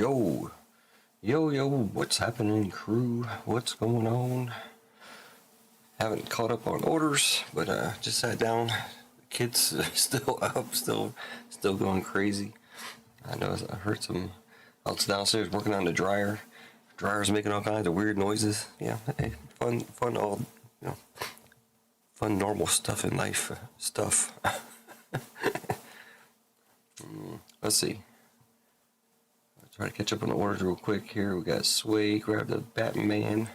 Yo, yo, what's happening, crew? What's going on? Haven't caught up on orders, but just sat down. The kids are still up, still going crazy. I know I heard some else downstairs working on the dryer. Dryer's making all kinds of weird noises. Yeah, hey, fun, all fun, normal stuff in life. Stuff. Let's see. Try to catch up on the orders real quick here. We got Sway, grab the Batman.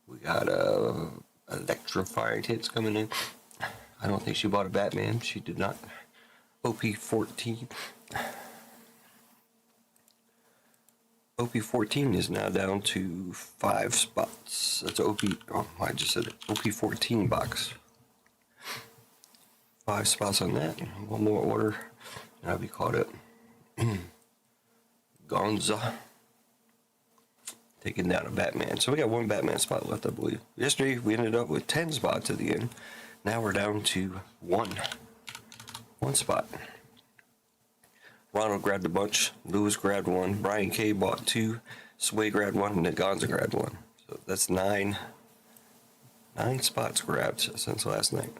We got electrifying hits coming in. I don't think she bought a Batman. She did not. OP-14. OP-14 is now down to 5 spots. That's OP. Oh, I just said it. OP-14 box. 5 spots on that. One more order, and I'll be caught up. Gonza taking down a Batman. So we got one Batman spot left, I believe. Yesterday we ended up with 10 spots at the end. Now we're down to one spot. Ronald grabbed a bunch. Lewis grabbed one. Brian K bought 2. Sway grabbed 1, and then Gonza grabbed 1. So that's 9 spots grabbed since last night.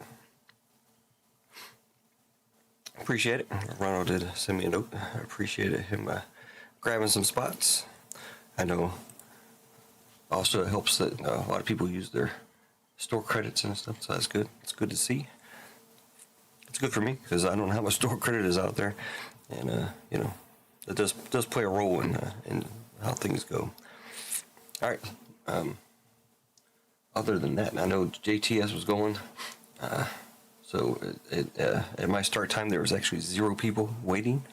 Appreciate it. Ronald did send me a note. I appreciated him grabbing some spots. I know also it helps that a lot of people use their store credits and stuff, so that's good. It's good to see. It's good for me because I don't know how much store credit is out there, and it does play a role in how things go. All right. Other than that, I know JTS was going. So at my start time, there was actually 0 people waiting.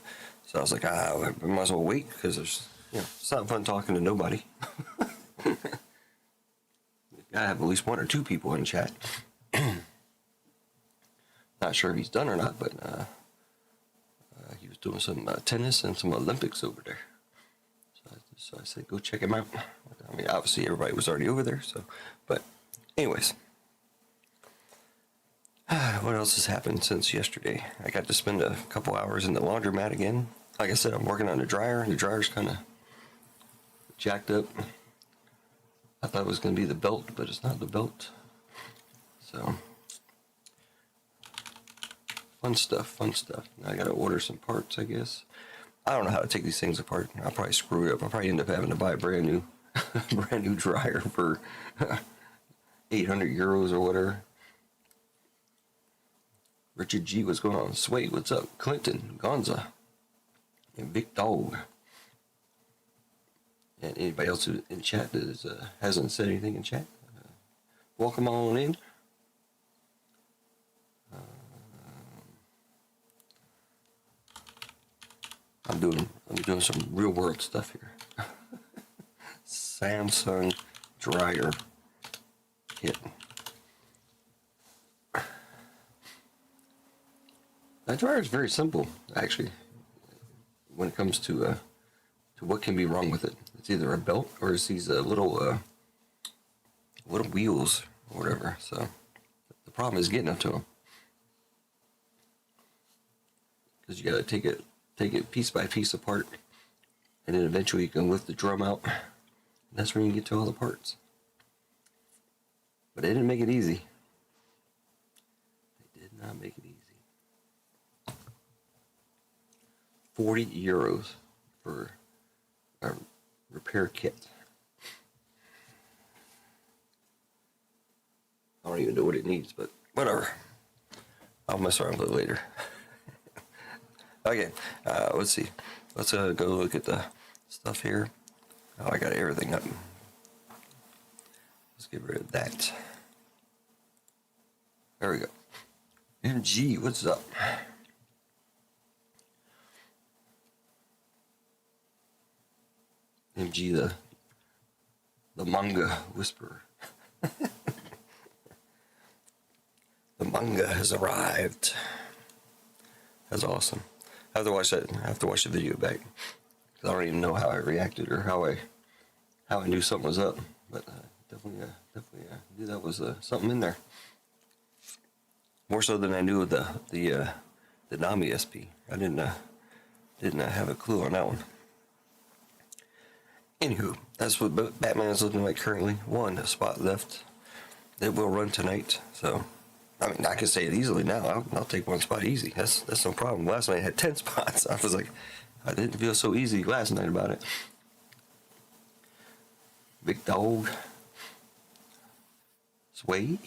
So I was like, I might as well wait because there's, it's not fun talking to nobody. I have at least 1 or 2 people in chat. Not sure if he's done or not, but he was doing some tennis and some Olympics over there. So I said, go check him out. I mean, obviously everybody was already over there. So, but anyways. What else has happened since yesterday? I got to spend a couple hours in the laundromat again. Like I said, I'm working on the dryer. The dryer's kind of jacked up. I thought it was going to be the belt, but it's not the belt. So, fun stuff. Now I got to order some parts, I guess. I don't know how to take these things apart. I'll probably screw it up. I'll probably end up having to buy a brand new dryer for 800 euros or whatever. Richard G, what's going on? Sway, what's up? Clinton, Gonza, and Big Dog. And anybody else in chat that hasn't said anything in chat, welcome on in. I'm doing some real world stuff here. Samsung dryer kit. That dryer is very simple, actually, when it comes to what can be wrong with it. It's either a belt or it's these little wheels or whatever. So the problem is getting up to them, because you got to take it piece by piece apart, and then eventually you can lift the drum out. And that's when you get to all the parts. But they didn't make it easy. They did not make it easy. 40 euros for a repair kit. I don't even know what it needs, but whatever. I'll mess around with it later. Okay, let's see. Let's go look at the stuff here. Oh, I got everything up. Let's get rid of that. There we go. MG, what's up? MG, the manga whisperer. The manga has arrived. That's awesome. I have to watch that. I have to watch the video back. I don't even know how I reacted or how I knew something was up. But definitely knew that was something in there. More so than I knew of the Nami SP. I didn't have a clue on that one. Anywho, that's what Batman is looking like currently. One spot left. It will run tonight, so I mean I can say it easily now. I'll take one spot easy. That's no problem. Last night I had 10 spots. I was like, I didn't feel so easy last night about it. Big dog. Sway.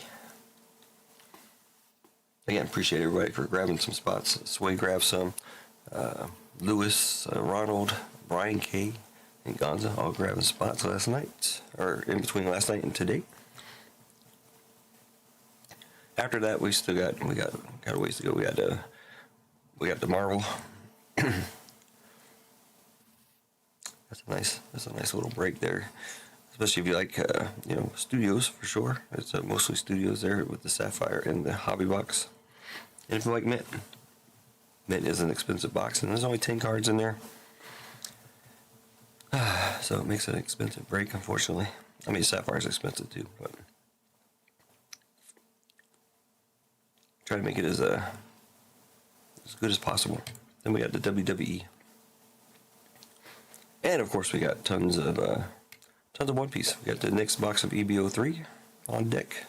Again, appreciate everybody for grabbing some spots. Sway grabbed some. Lewis, Ronald, Brian K, and Gonza all grabbing spots last night, or in between last night and today. After that, we got a ways to go. We got the Marvel. That's a nice little break there, especially if you like studios for sure. It's mostly studios there with the Sapphire and the Hobby Box. And if you like Mint is an expensive box, and there's only 10 cards in there. So it makes it an expensive break, unfortunately. I mean, Sapphire is expensive too, but try to make it as good as possible. Then we got the WWE, and of course we got tons of One Piece. We got the next box of EB-03 on deck.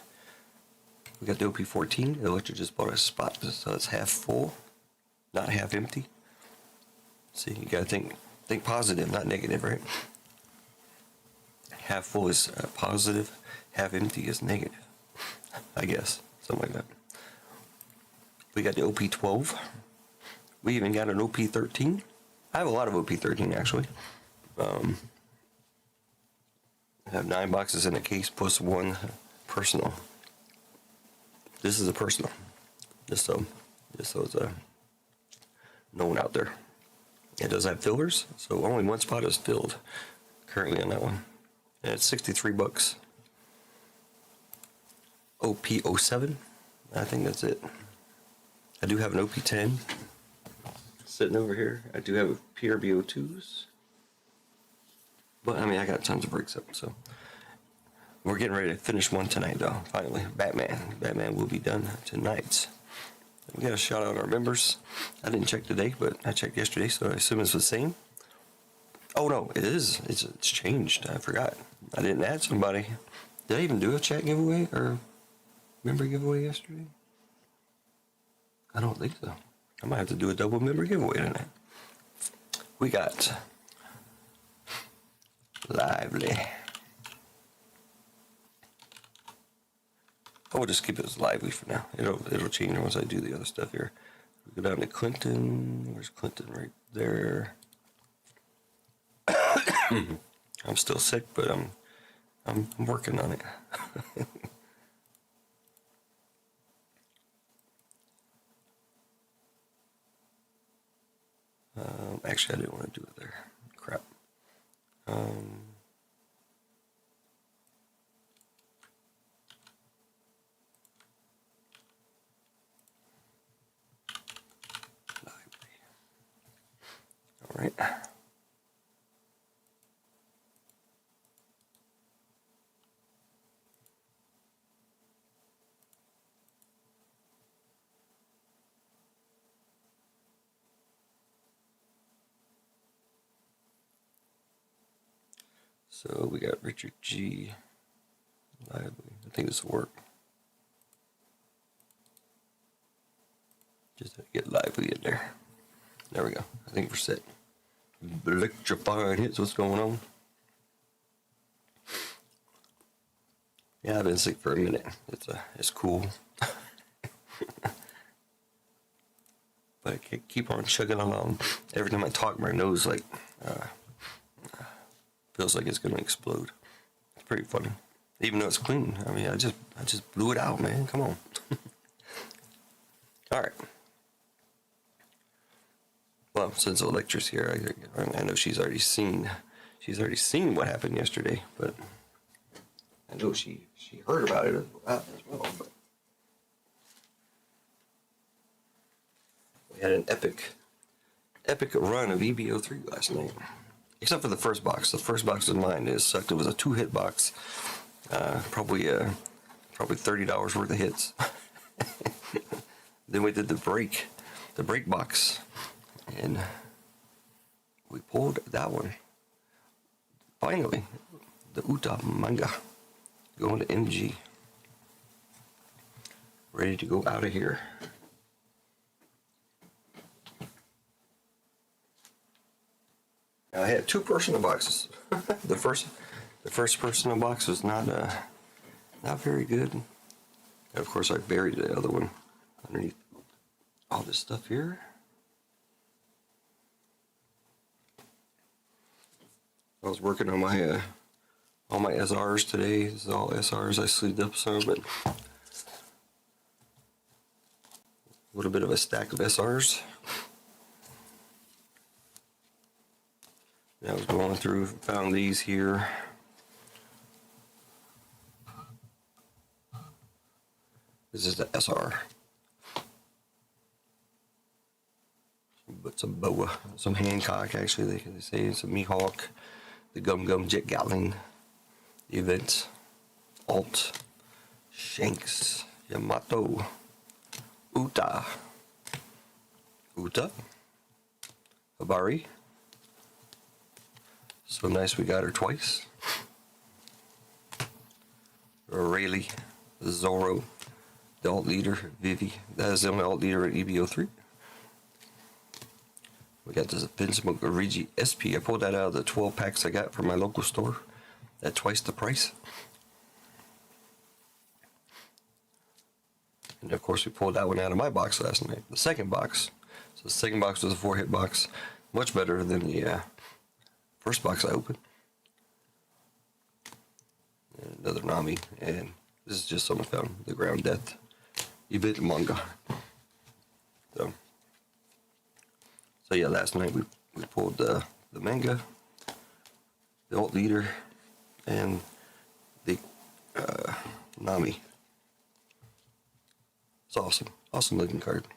We got the OP-14. The Electra just bought a spot, so it's half full, not half empty. See, you gotta think positive, not negative, right? Half full is positive, half empty is negative, I guess, something like that. We got the OP-12. We even got an OP-13. I have a lot of OP-13 actually. I have 9 boxes in a case plus 1 personal. This is a personal, just so it's known out there. It does have fillers, so only 1 spot is filled currently on that one. And it's $63. OP-07, I think that's it. I do have an OP-10 sitting over here. I do have PRB-02s. But, I mean, I got tons of breaks up, so. We're getting ready to finish one tonight, though, finally. Batman will be done tonight. We got to shout out our members. I didn't check today, but I checked yesterday, so I assume it's the same. Oh, no, it is. It's changed. I forgot. I didn't add somebody. Did I even do a chat giveaway or member giveaway yesterday? I don't think so. I might have to do a double member giveaway tonight. We got Lively. I will just keep it as Lively for now. It'll change once I do the other stuff here. We go down to Clinton. Where's Clinton? Right there. I'm still sick, but I'm working on it. Actually, I didn't want to do it there. Crap. All right. So we got Richard G. Lively. I think this will work. Just get Lively in there. There we go. I think we're set. Electrifying hits. What's going on? Yeah, I've been sick for a minute. It's cool. But I keep on chugging along. Every time I talk, my nose feels like it's gonna explode. It's pretty funny, even though it's clean. I mean, I just blew it out, man. Come on. All right. Well, since Electra's here, I know she's already seen what happened yesterday, but I know she heard about it as well. But we had an epic run of EB-03 last night. Except for the first box. The first box of mine sucked. It was a 2-hit box. Probably $30 worth of hits. Then we did the break box, and we pulled that one. finally, the Uta manga going to MG. Ready to go out of here. Now, I had 2 personal boxes. the first personal box was not very good. And of course, I buried the other one underneath all this stuff here. I was working on my all my SRs today. This is all SRs. I sleeved up some, but a little bit of a stack of SRs. And I was going through, found these here. This is the SR. But some Boa, some Hancock actually, they say it's a Mihawk, the Gum Gum Jet Gatling, Events, Alt, Shanks, Yamato, Uta, Habari. So nice we got her twice. Rayleigh, Zorro, the alt leader, Vivi. That is the only alt leader at EB-03. We got this Vinsmoke Origi SP. I pulled that out of the 12 packs I got from my local store at twice the price. And of course, we pulled that one out of my box last night. The second box. So the second box was a 4-hit box. Much better than the first box I opened. And another Nami. And this is just someone found the Ground Death event manga. So yeah, last night we pulled the manga, the alt leader, and the Nami. It's awesome. Awesome looking card.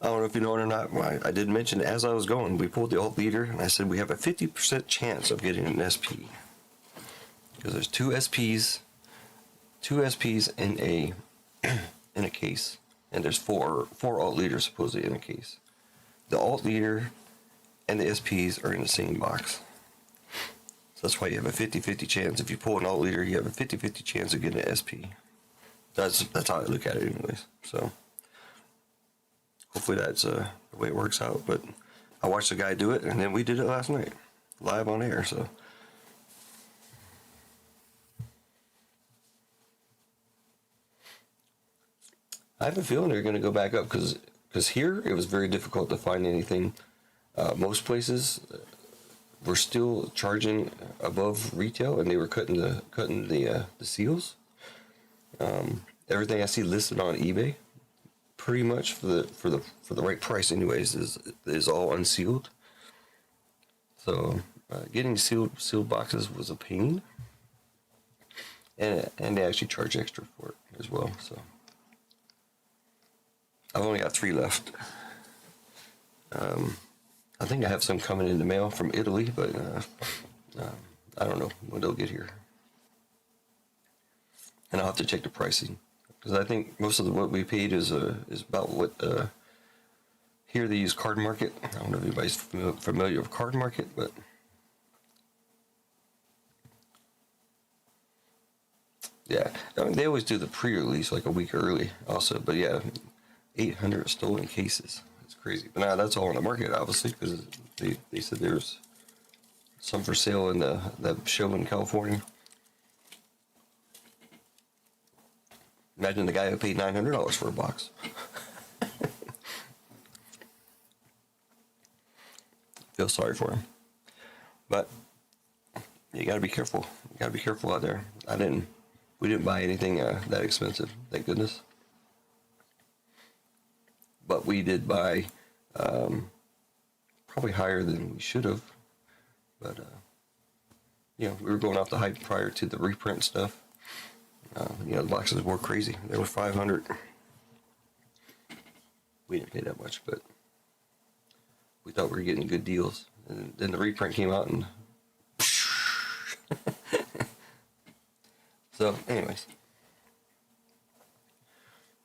I don't know if you know it or not. I did mention as I was going, we pulled the alt leader, and I said we have a 50% chance of getting an SP. Because there's two SPs in a in a case, and there's four alt leaders supposedly in a case. The alt leader and the SPs are in the same box. So that's why you have a 50-50 chance. If you pull an alt leader, you have a 50-50 chance of getting an SP. That's how I look at it anyways. So hopefully that's the way it works out. But I watched the guy do it, and then we did it last night, live on air. So I have a feeling they're going to go back up because here it was very difficult to find anything. Most places were still charging above retail, and they were cutting the seals. Everything I see listed on eBay, pretty much for the right price, anyways, is all unsealed. So getting sealed boxes was a pain, and they actually charge extra for it as well. So I've only got 3 left. I think I have some coming in the mail from Italy, but I don't know when they'll get here. And I'll have to check the pricing, because I think most of what we paid is about what here they use Card Market. I don't know if anybody's familiar with Card Market, but yeah, I mean, they always do the pre-release like a week early also. But yeah, 800 stolen cases. It's crazy. But now that's all on the market, obviously, because they said there's some for sale in that show in California. Imagine the guy who paid $900 for a box. Feel sorry for him. But you gotta be careful. You gotta be careful out there. We didn't buy anything that expensive, thank goodness. But we did buy probably higher than we should have. But we were going off the hype prior to the reprint stuff. The boxes were crazy. They were $500. We didn't pay that much, but we thought we were getting good deals. And then the reprint came out, and so, anyways,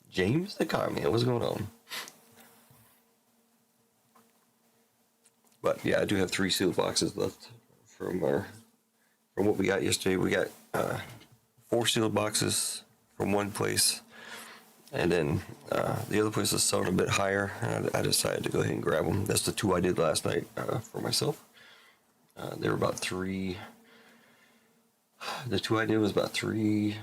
James the Car Man, what's going on? But yeah, I do have 3 sealed boxes left from what we got yesterday. We got 4 sealed boxes from one place, and then the other place is selling a bit higher. And I decided to go ahead and grab them. That's the 2 I did last night for myself. They were about 3. The 2 I did was about right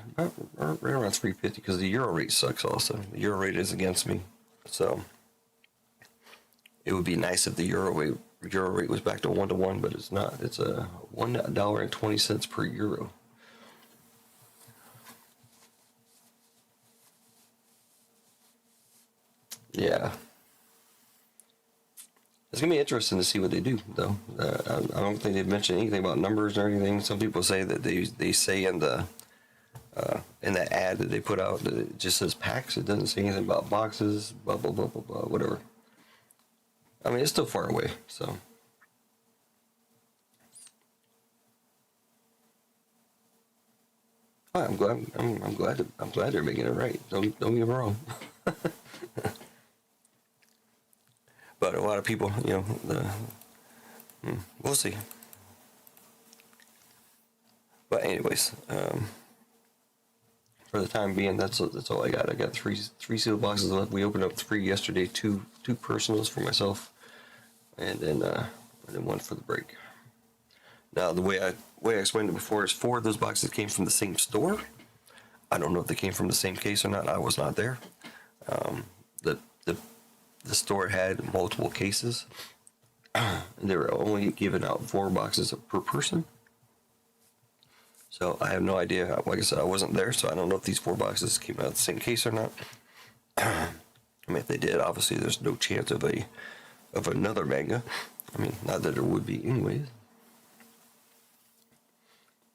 around 350 because the euro rate sucks. Also, the euro rate is against me, so it would be nice if the euro rate was back to 1-to-1, but it's not. It's a $1.20 per euro. Yeah. It's gonna be interesting to see what they do, though. I don't think they've mentioned anything about numbers or anything. Some people say that they say in the ad that they put out that it just says packs. It doesn't say anything about boxes. Blah blah blah blah blah. Whatever. I mean, it's still far away, so. I'm glad they're making it right. Don't get me wrong. But a lot of people, we'll see. But anyways, for the time being, that's all I got. I got three sealed boxes left. We opened up 3 yesterday, two personals for myself, and then one for the break. Now, the way I explained it before is 4 of those boxes came from the same store. I don't know if they came from the same case or not. I was not there. The store had multiple cases. And they were only giving out 4 boxes per person. So I have no idea. Like I said, I wasn't there, so I don't know if these 4 boxes came out of the same case or not. I mean, if they did, obviously there's no chance of another manga. I mean, not that there would be anyways.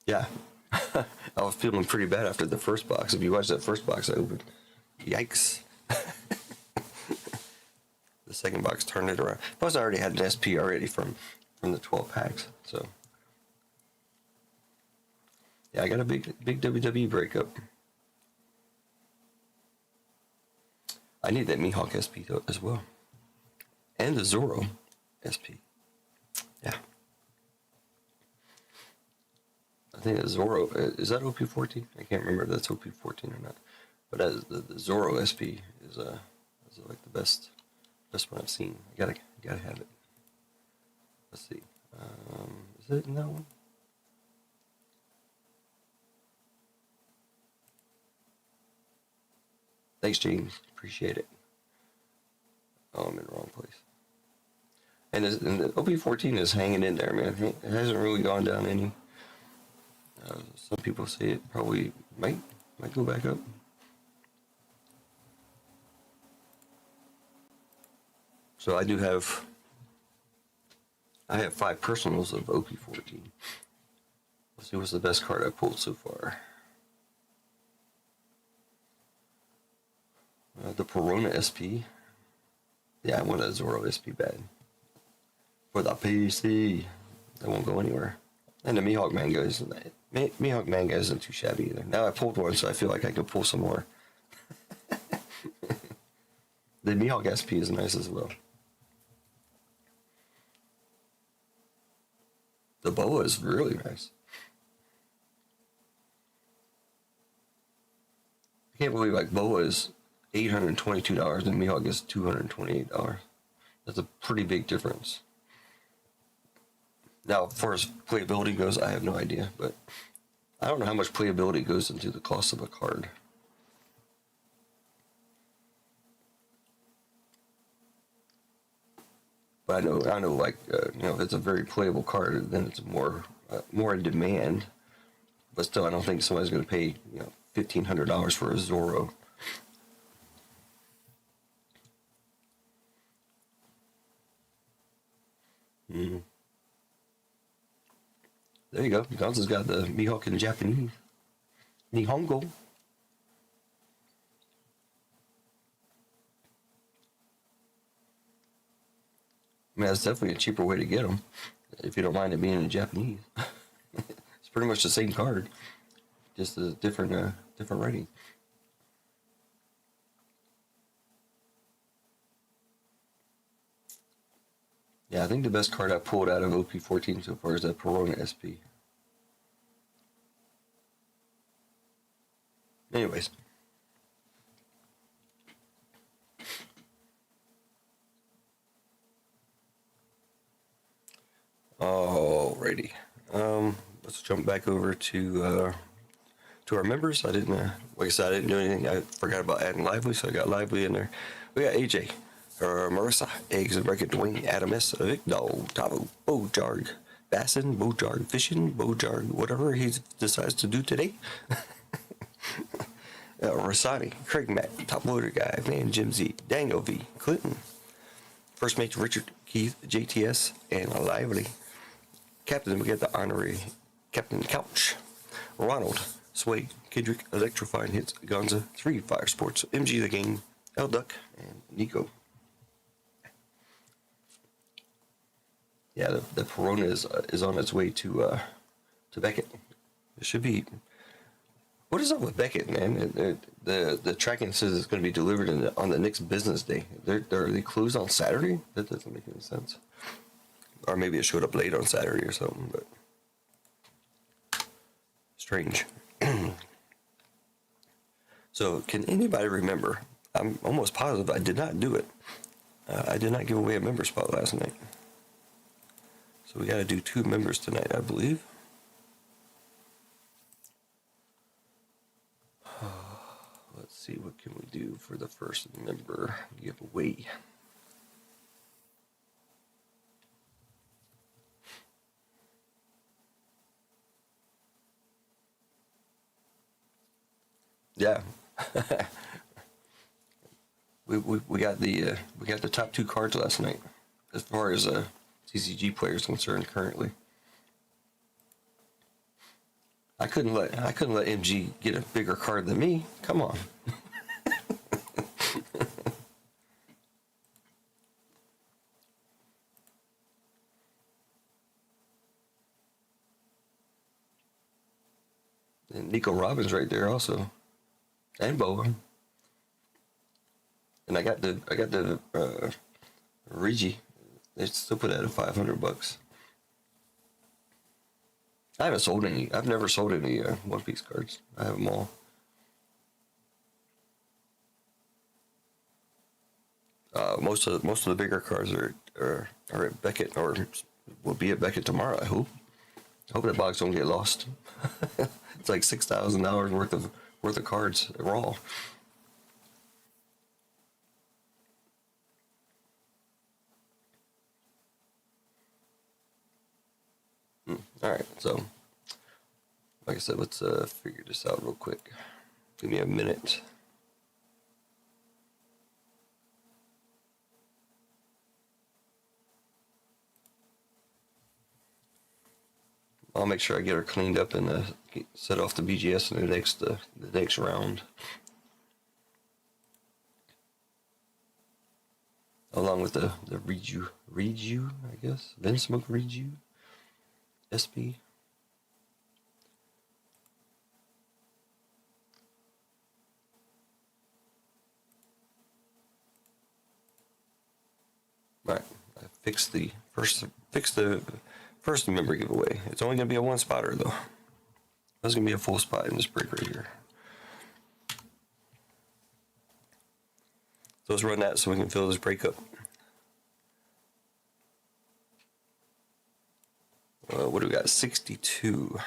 Yeah. I was feeling pretty bad after the first box. If you watch that first box I opened, yikes. The second box turned it around. Plus, I already had an SP already from the 12 packs. So, yeah, I got a big WWE breakup. I need that Mihawk SP as well, and the Zoro SP. Yeah, I think the Zoro is that OP14. I can't remember if that's OP14 or not. But as the Zoro SP is like the best one I've seen. I gotta have it. Let's see. Is it in that one? Thanks, James. Appreciate it. Oh, I'm in the wrong place. And the OP14 is hanging in there, man. It hasn't really gone down any. Some people say it probably might go back up. So I have 5 personals of OP14. Let's see what's the best card I pulled so far. The Perona SP. Yeah, I want a Zoro SP bad. For the PC. That won't go anywhere. And the Mihawk manga isn't too shabby either. Now I pulled one, so I feel like I could pull some more. The Mihawk SP is nice as well. The boa is really nice. I can't believe like boa is $822 and Mihawk is $228. That's a pretty big difference. Now, as far as playability goes, I have no idea, but I don't know how much playability goes into the cost of a card. But I know, like if it's a very playable card, then it's more in demand. But still, I don't think somebody's going to pay $1,500 for a Zoro. Mm-hmm. There you go. Gonzo's got the Mihawk in Japanese. Nihongo. I mean, that's definitely a cheaper way to get them, if you don't mind it being in Japanese. It's pretty much the same card, just a different writing. Yeah, I think the best card I pulled out of OP14 so far is that Perona SP. Anyways. Alrighty. Let's jump back over to our members. I didn't, like I said, I didn't do anything. I forgot about adding Lively, so I got Lively in there. We got AJ, Marissa, Eggs and Bracket, Dwayne, Adam S, Vic Dog, Tavo, Bojarg, Bassin, Bojarg, Fishing, Bojarg, whatever he decides to do today. Rasani, Craig Matt, Top Loader Guy, Van Jim Z, Daniel V, Clinton, First Mate Richard, Keith, JTS, and Lively. Captain, we got the honorary Captain Couch, Ronald, Sway, Kendrick, Electrifying Hits, Gonza, 3 Fire Sports, MG the Game, L Duck, and Nico. Yeah, the Perona is on its way to Beckett. It should be. What is up with Beckett, man? The tracking says it's going to be delivered on the next business day. They closed on Saturday? That doesn't make any sense. Or maybe it showed up late on Saturday or something, but strange. So, can anybody remember? I'm almost positive I did not do it. I did not give away a member spot last night. So we got to do 2 members tonight, I believe. Let's see, what can we do for the first member giveaway? Yeah. we got the top 2 cards last night as far as TCG players concerned currently. I couldn't let MG get a bigger card than me. Come on. And Nico Robbins right there also, and Bowen. And I got the Regi. They still put that at $500. I haven't sold any. I've never sold any One Piece cards. I have them all. Most of the bigger cards are at Beckett, or will be at Beckett tomorrow. I hope. I hope that box don't get lost. It's like $6,000 worth of cards raw. All right, so like I said, let's figure this out real quick. Give me a minute. I'll make sure I get her cleaned up and set off the BGS in the next round, along with the Reju, I guess, Vinsmoke Reju, SP. All right, I fixed the first member giveaway. It's only gonna be a 1 spotter though. That's gonna be a full spot in this break right here. So let's run that so we can fill this break up. What do we got? 62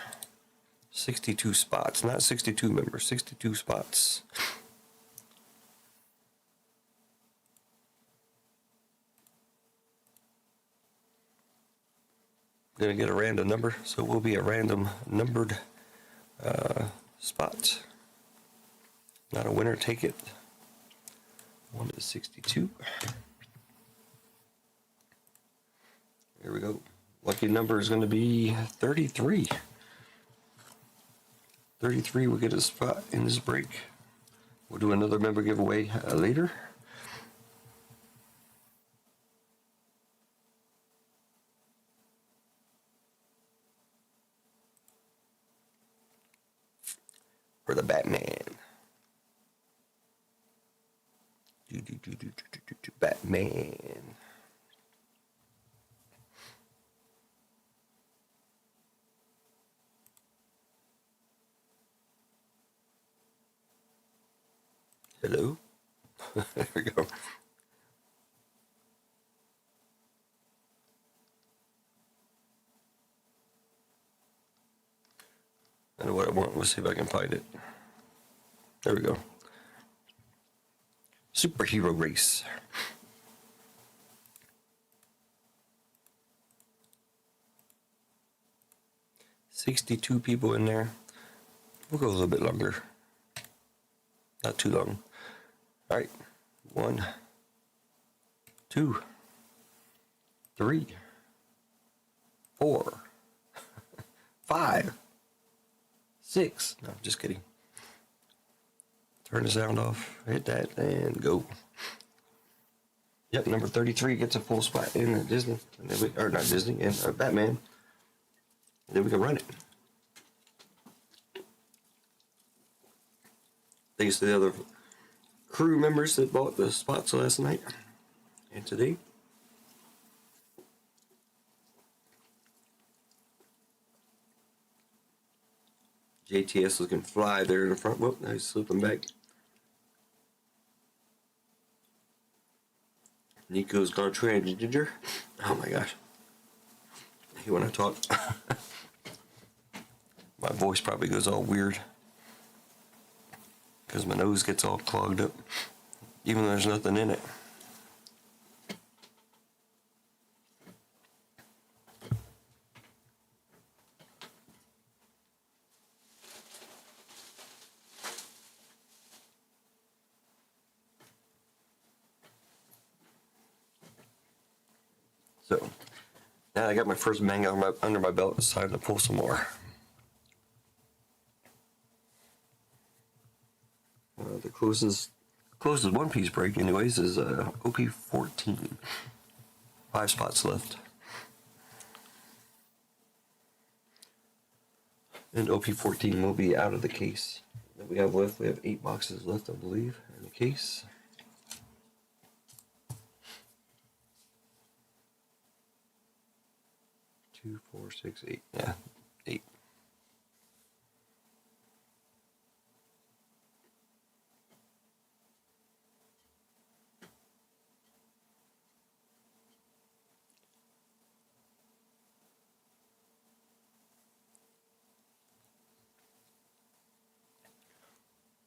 spots, not 62 members, 62 spots. Gonna get a random number, so it will be a random numbered spot. Not a winner take it. 1 to 62. Here we go. Lucky number is going to be 33. 33 will get a spot in this break. We'll do another member giveaway later. For the Batman. Batman. Hello. There we go. I know what I want. Let's see if I can find it. There we go. Superhero race. $62 people in there. We'll go a little bit longer. Not too long. All right. 1, 2, 3, 4, 5, 6. No, just kidding. Turn the sound off. Hit that and go. Yep, number 33 gets a full spot in Disney. And then or not Disney, in Batman. And then we can run it. Thanks to the other crew members that bought the spots last night and today. JTS looking fly there in the front. Whoop, now he's slipping back. Nico's gonna train Ginger. Oh my gosh. Hey, when I talk, my voice probably goes all weird because my nose gets all clogged up, even though there's nothing in it. So now I got my first manga under my belt. It's time to pull some more. The closest One Piece break, anyways, is OP-14. 5 spots left. And OP-14 will be out of the case that we have left. We have 8 boxes left, I believe, in the case. Two, 4, 6, 8. Yeah, 8.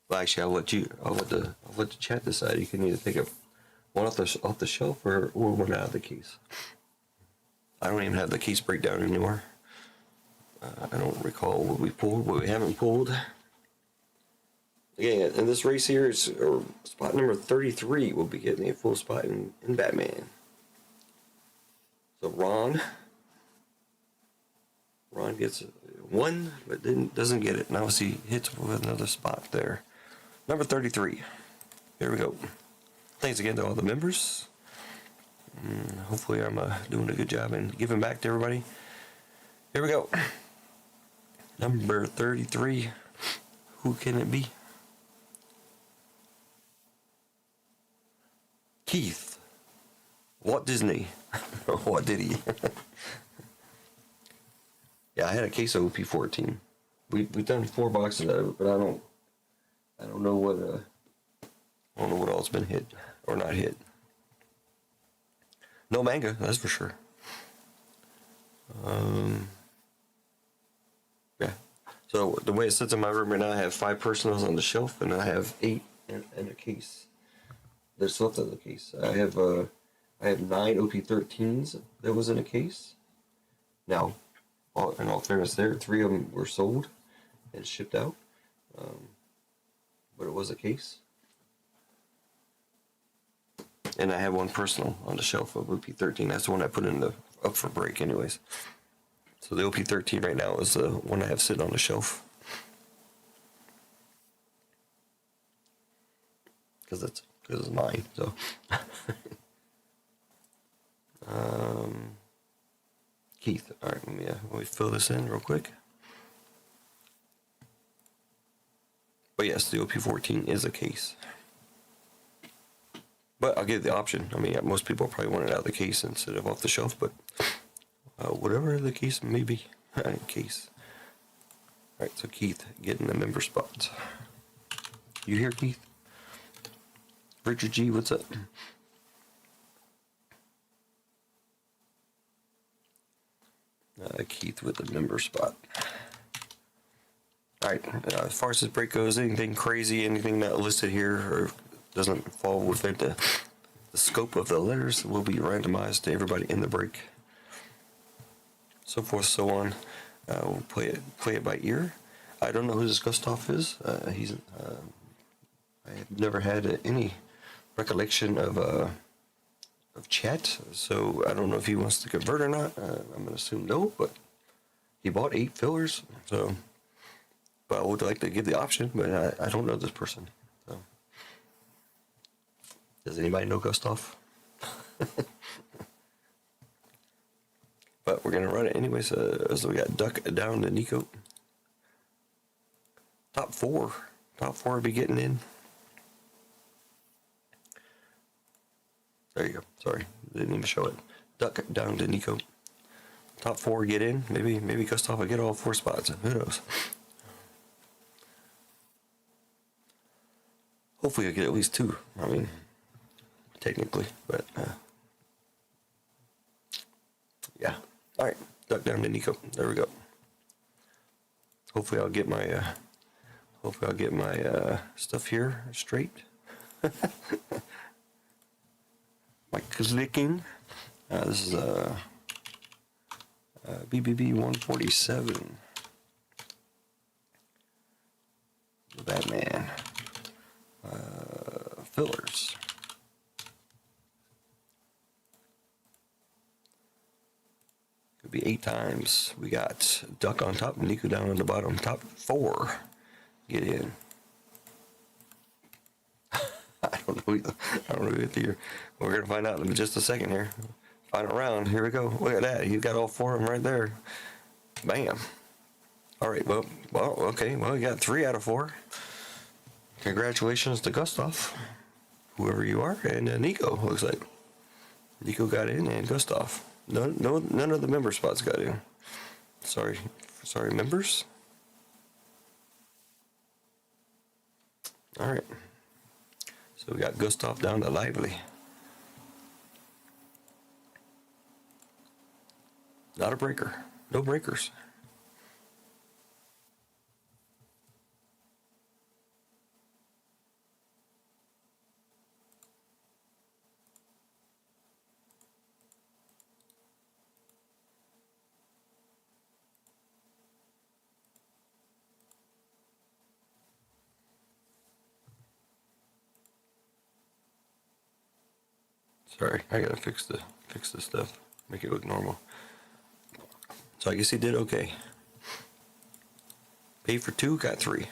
Well, actually, I'll let the chat decide. You can either pick up one off the shelf or one out of the case. I don't even have the case breakdown anymore. I don't recall what we pulled, what we haven't pulled. Again, in this race here, spot number 33 will be getting a full spot in Batman. So Ron gets 1, but doesn't get it. Now he hits with another spot there. Number 33. Here we go. Thanks again to all the members. Hopefully I'm doing a good job in giving back to everybody. Here we go. Number 33. Who can it be? Keith. Walt Disney. What did he? Yeah, I had a case of OP-14. We've done 4 boxes out of it, but I don't know what all's been hit or not hit. No manga, that's for sure. Yeah. So the way it sits in my room right now, I have 5 personals on the shelf, and I have 8 in a case. They're still left in the case. I have 9 OP-13s that was in a case. Now, in all fairness, 3 of them were sold and shipped out, but it was a case. And I have 1 personal on the shelf of OP-13. That's the one I put in up for break, anyways. So the OP-13 right now is the one I have sitting on the shelf. Because it's mine. So. Keith. All right, let me fill this in real quick. But yes, the OP-14 is a case. But I'll give the option. I mean, most people probably want it out of the case instead of off the shelf, but whatever the case may be. Case. All right, so Keith getting the member spot. You here, Keith? Richard G, what's up? Keith with the member spot. All right, as far as this break goes, anything crazy, anything not listed here or doesn't fall within the scope of the letters will be randomized to everybody in the break. So forth, so on. We'll play it by ear. I don't know who this Gustav is. I have never had any recollection of chat, so I don't know if he wants to convert or not. I'm gonna assume no, but he bought 8 fillers, so. But I would like to give the option, but I don't know this person. So. Does anybody know Gustav? But we're going to run it anyways. So we got Duck down to Nico. Top four will be getting in. There you go. Sorry, didn't even show it. Duck down to Nico. Top 4 get in. Maybe Gustav will get all 4 spots. Who knows? Hopefully, he'll get at least 2. I mean, technically, but yeah. All right, Duck down to Nico. There we go. Hopefully, I'll get my stuff here straight. My clicking. This is BBB 147. The Batman. Fillers. Could be 8 times. We got Duck on top and Nico down on the bottom. Top 4 get in. I don't know either. We're gonna find out in just a second here. Final round. Here we go. Look at that. You got all 4 of them right there. Bam. All right. Well. Okay. Well, you got 3 out of 4. Congratulations to Gustav, whoever you are, and Nico. Looks like Nico got in, and Gustav. None of the member spots got in. Sorry, members. All right. So we got Gustav down to Lively. Not a breaker. No breakers. Sorry, I gotta fix the stuff, make it look normal. So I guess he did okay. Paid for 2, got 3,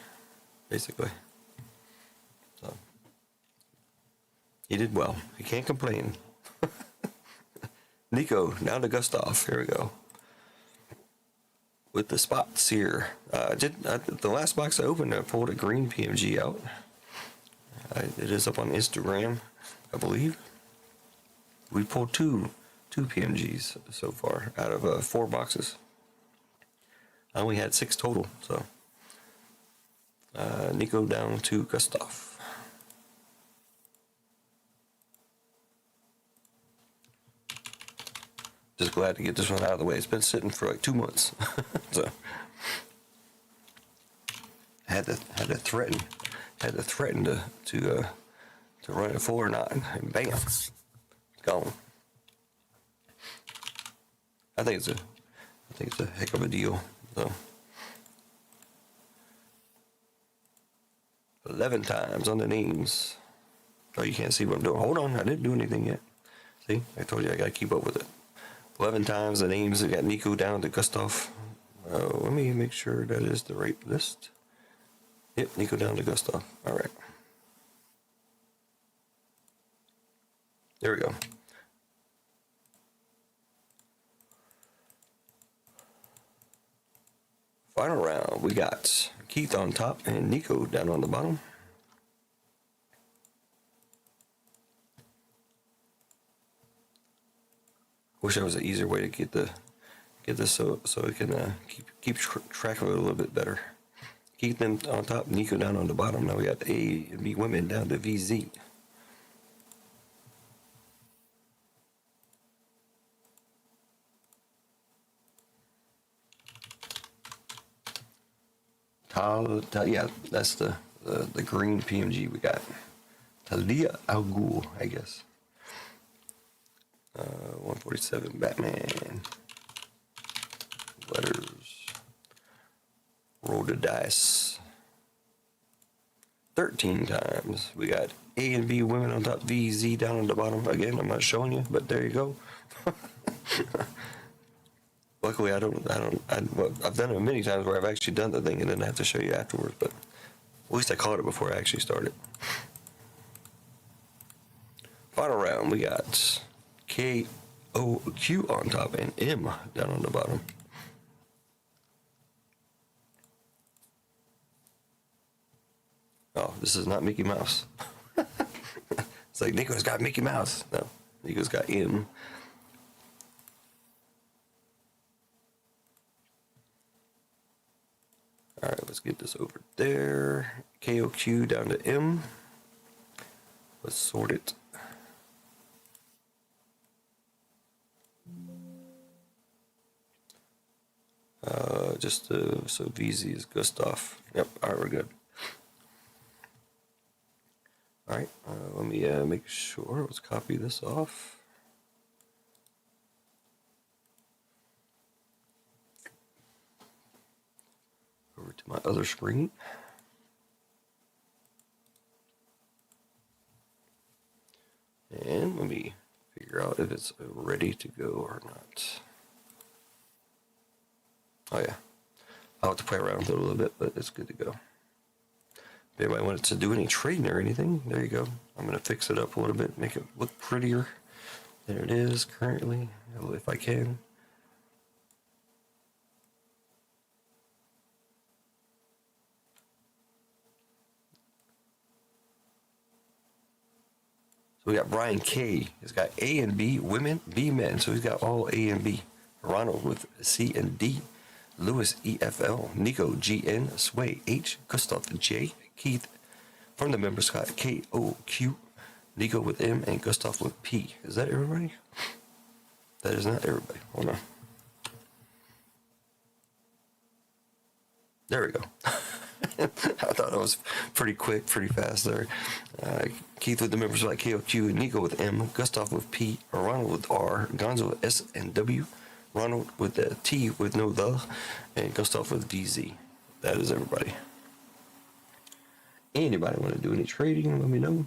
basically. So he did well. He can't complain. Nico down to Gustav. Here we go. With the spots here. The last box I opened, I pulled a green PMG out. It is up on Instagram, I believe. We pulled two PMGs so far out of 4 boxes. I only had 6 total, so Nico down to Gustav. Just glad to get this one out of the way. It's been sitting for like 2 months, so had to threaten to run it full or not, and bam. Gone. I think it's a heck of a deal. So 11 times on the names. Oh, you can't see what I'm doing. Hold on, I didn't do anything yet. See, I told you I gotta keep up with it. 11 times the names. I got Nico down to Gustav. Let me make sure that is the right list. Yep, Nico down to Gustav. All right. There we go. Final round, we got Keith on top and Nico down on the bottom. Wish there was an easier way to get this so we can keep track of it a little bit better. Keith them on top, Nico down on the bottom. Now we got A and B women down to VZ. Yeah, that's the green PMG we got. Talia Al Ghul, I guess. 147 Batman. Letters. Roll the dice. 13 times. We got A and B women on top, V, Z down on the bottom. Again, I'm not showing you, but there you go. Luckily, I've done it many times where I've actually done the thing and then I have to show you afterwards, but at least I caught it before I actually started. Final round, we got K, O, Q on top and M down on the bottom. Oh, this is not Mickey Mouse. It's like Nico's got Mickey Mouse. No, Nico's got M. All right, let's get this over there. KOQ down to M. Let's sort it. So VZ is Gustav. Yep, all right, we're good. All right, let me make sure. Let's copy this off. Over to my other screen. And let me figure out if it's ready to go or not. Oh yeah, I'll have to play around with it a little bit, but it's good to go. If anybody wanted to do any trading or anything, there you go. I'm going to fix it up a little bit, make it look prettier. There it is currently, if I can. So we got Brian K. He's got A and B women, B men. So he's got all A and B. Ronald with C and D. Lewis EFL. Nico GN. Sway H. Gustav J. Keith from the member Scott KOQ. Nico with M and Gustav with P. Is that everybody? That is not everybody. Hold on. There we go. I thought that was pretty quick, pretty fast there. Keith with the members like KOQ, Nico with M, Gustav with P, Ronald with R, Gonzo with S and W, Ronald with the T with no the, and Gustav with VZ. That is everybody. Anybody want to do any trading, let me know.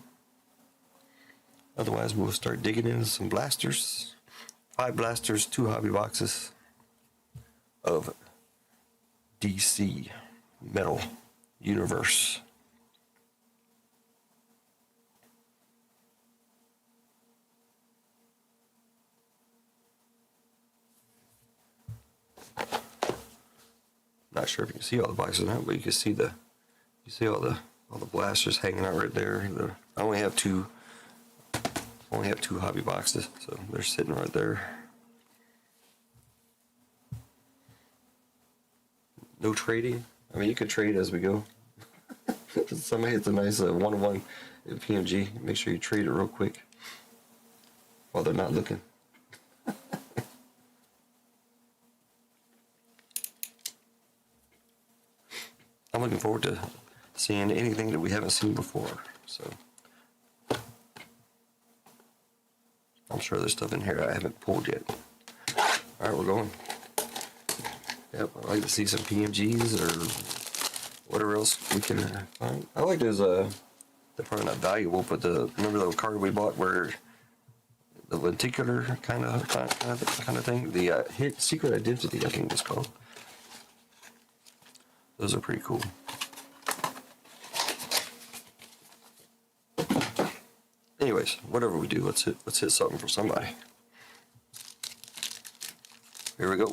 Otherwise, we'll start digging into some blasters. 5 blasters, 2 hobby boxes of DC Metal Universe. Not sure if you can see all the boxes now, but you can see all the blasters hanging out right there. I only have two hobby boxes, so they're sitting right there. No trading. I mean, you can trade as we go. Somebody hits a nice 1-1 PMG. Make sure you trade it real quick while they're not looking. I'm looking forward to seeing anything that we haven't seen before. So I'm sure there's stuff in here I haven't pulled yet. All right, we're going. Yep, I'd like to see some PMGs or whatever else we can find. I like those, they're probably not valuable, but remember the card we bought where the lenticular kind of thing? The hit secret identity, I think it's called. Those are pretty cool. Anyways, whatever we do, let's hit something for somebody. Here we go.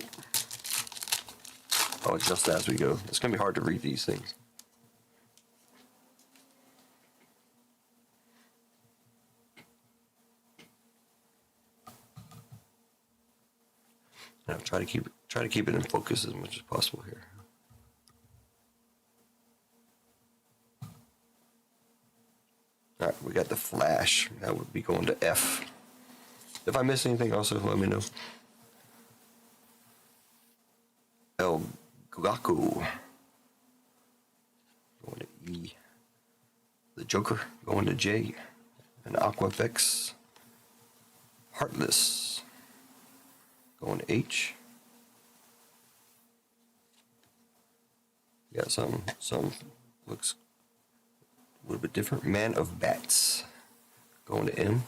I'll adjust as we go. It's gonna be hard to read these things. Now try to keep it in focus as much as possible here. All right, we got the Flash. That would be going to F. If I miss anything, also let me know. El Gaku. E. The Joker going to J. And Aqua Effects. Heartless going to H. Yeah, some looks a little bit different. Man of Bats going to M.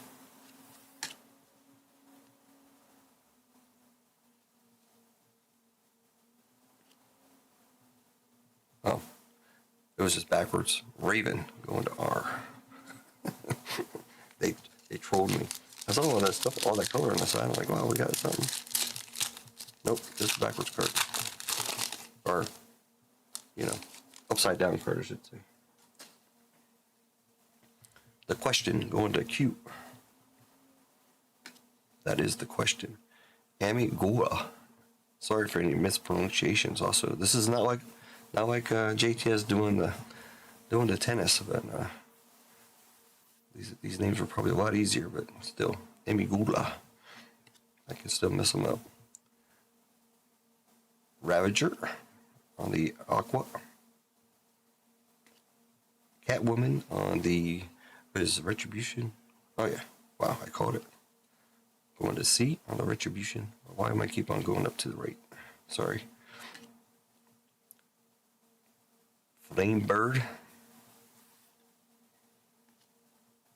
Oh, it was just backwards. Raven going to R. they trolled me. I saw all that stuff, all that color on the side. I'm like, wow, we got something. Nope, just backwards card. Or, upside down card, I should say. The Question going to Q. That is the Question. Amigura. Sorry for any mispronunciations. Also, this is not like JTS doing the tennis, but these names were probably a lot easier. But still, Amigura. I can still mess them up. Ravager on the Aqua. Catwoman on the, what is it, Retribution? Oh yeah, wow, I called it. Going to C on the Retribution. Why am I keep on going up to the right? Sorry. Flame Bird.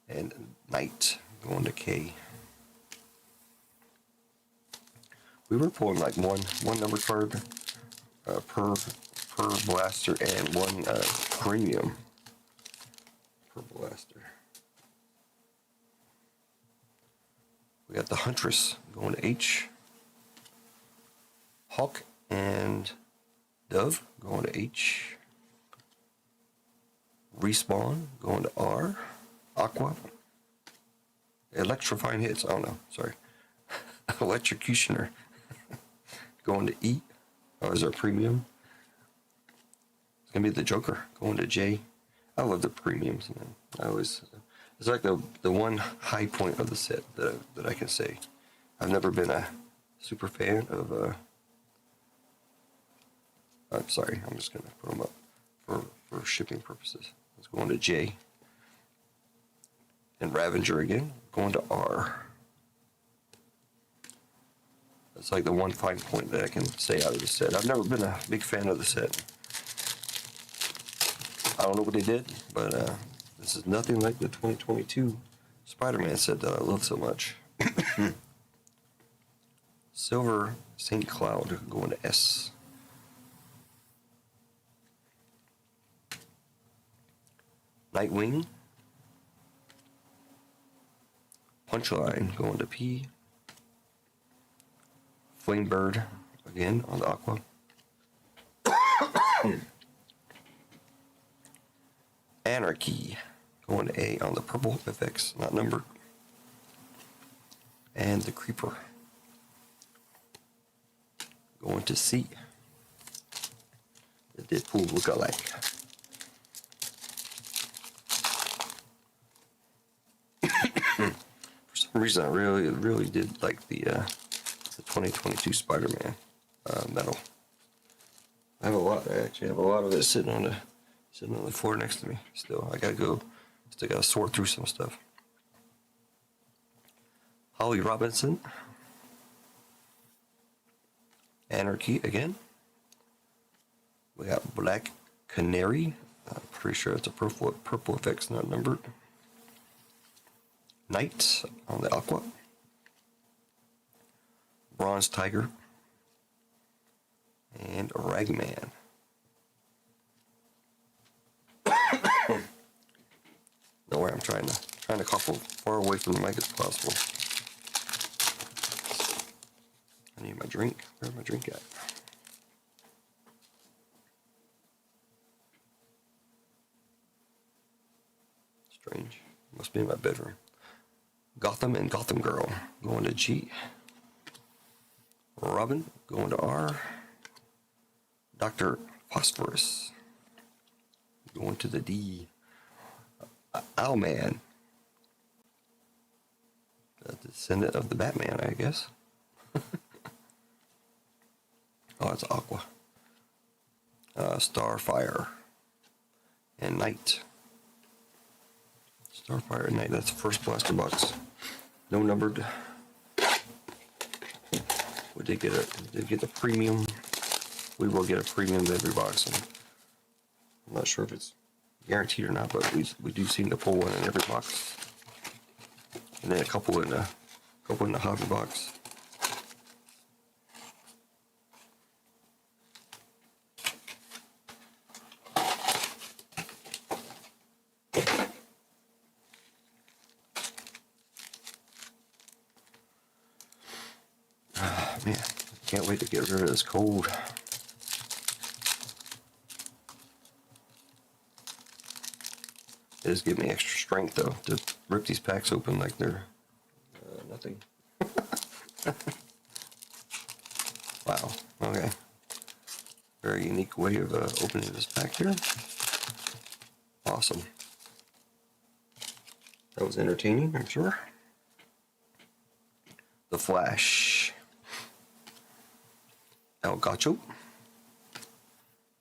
And Knight going to K. We were pulling like one number card per blaster and one premium per blaster. We got the Huntress going to H. Hawk and Dove going to H. Respawn going to R. Aqua. Electrifying Hits. Oh no, sorry. Electrocutioner going to E. Oh, is there a premium? It's gonna be the Joker going to J. I love the premiums, man. It's like the one high point of the set that I can say. I've never been a super fan of. I'm sorry, I'm just gonna put them up for shipping purposes. It's going to J. And Ravager again going to R. That's like the one fine point that I can say out of the set. I've never been a big fan of the set. I don't know what they did, but this is nothing like the 2022 Spider-Man set that I love so much. Silver St. Cloud going to S. Nightwing. Punchline going to P. Flamebird again on the Aqua. Anarchy going to A on the purple effects, not numbered. And the Creeper going to C. The Deadpool lookalike. For some reason, I really did like the 2022 Spider-Man metal. I actually have a lot of it sitting on the floor next to me. Still gotta sort through some stuff. Holly Robinson. Anarchy again. We got Black Canary. I'm pretty sure it's a purple effects, not numbered. Knight on the Aqua. Bronze Tiger. And Ragman. No way, I'm trying to cough far away from the mic as possible. I need my drink. Where's my drink at? Strange. Must be in my bedroom. Gotham and Gotham Girl going to G. Robin going to R. Dr. Phosphorus going to the D. Owlman. The descendant of the Batman, I guess. Oh, it's Aqua. Starfire. and Night. Starfire and Night. That's the first blaster box. No numbered. We did get a premium. We will get a premium to every box. And I'm not sure if it's guaranteed or not, but we do seem to pull one in every box, and then a couple in the hobby box. Man, can't wait to get rid of this cold. It does give me extra strength though to rip these packs open like they're nothing. Wow. Okay. Very unique way of opening this pack here. Awesome. That was entertaining, I'm sure. The Flash. El Gacho.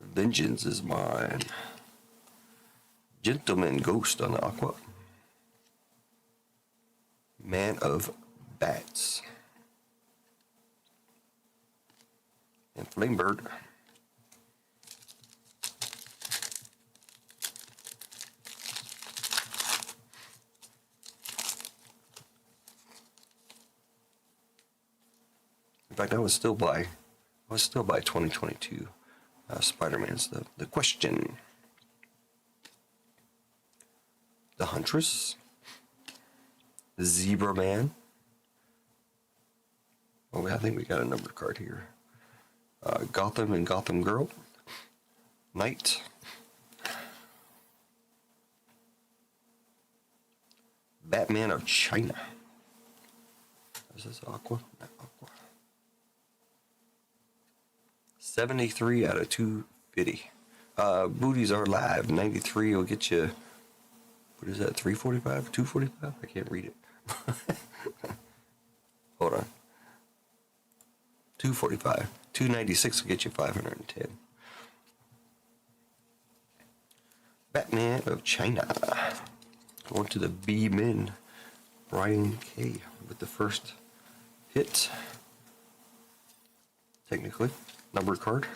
Vengeance is mine. Gentleman Ghost on the Aqua. Man of Bats. And Flamebird. In fact, I was still by 2022 Spider-Man's the Question. The Huntress. Zebra Man. Oh, I think we got a numbered card here. Gotham and Gotham Girl. Knight. Batman of China. Is this Aqua? Not Aqua. 73 out of 250. Booties are live. 93 will get you. What is that? 345? 245? I can't read it. Hold on. 245. 296 will get you 510. Batman of China. Going to the B-Men. Brian K. with the first hit. Technically. Numbered card.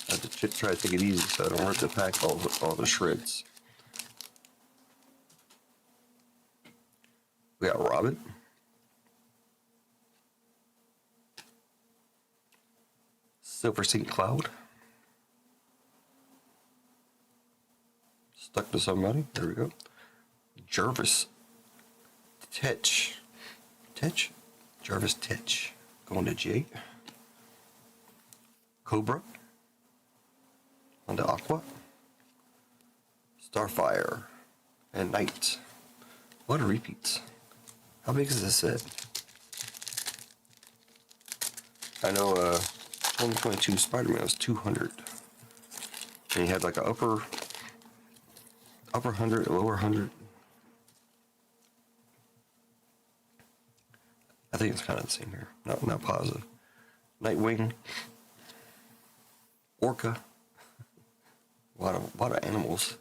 I have to try to take it easy so I don't rip the pack all the shreds. We got Robin. Silver St. Cloud. Stuck to somebody. There we go. Jarvis Tetch. Jarvis Tetch. Going to J. Cobra. Onto Aqua. Starfire. And Night. A lot of repeats. How big is this set? I know 2022 Spider-Man was 200. And he had like an upper 100, lower 100. I think it's kind of the same here. Not positive. Nightwing. Orca. A lot of animals.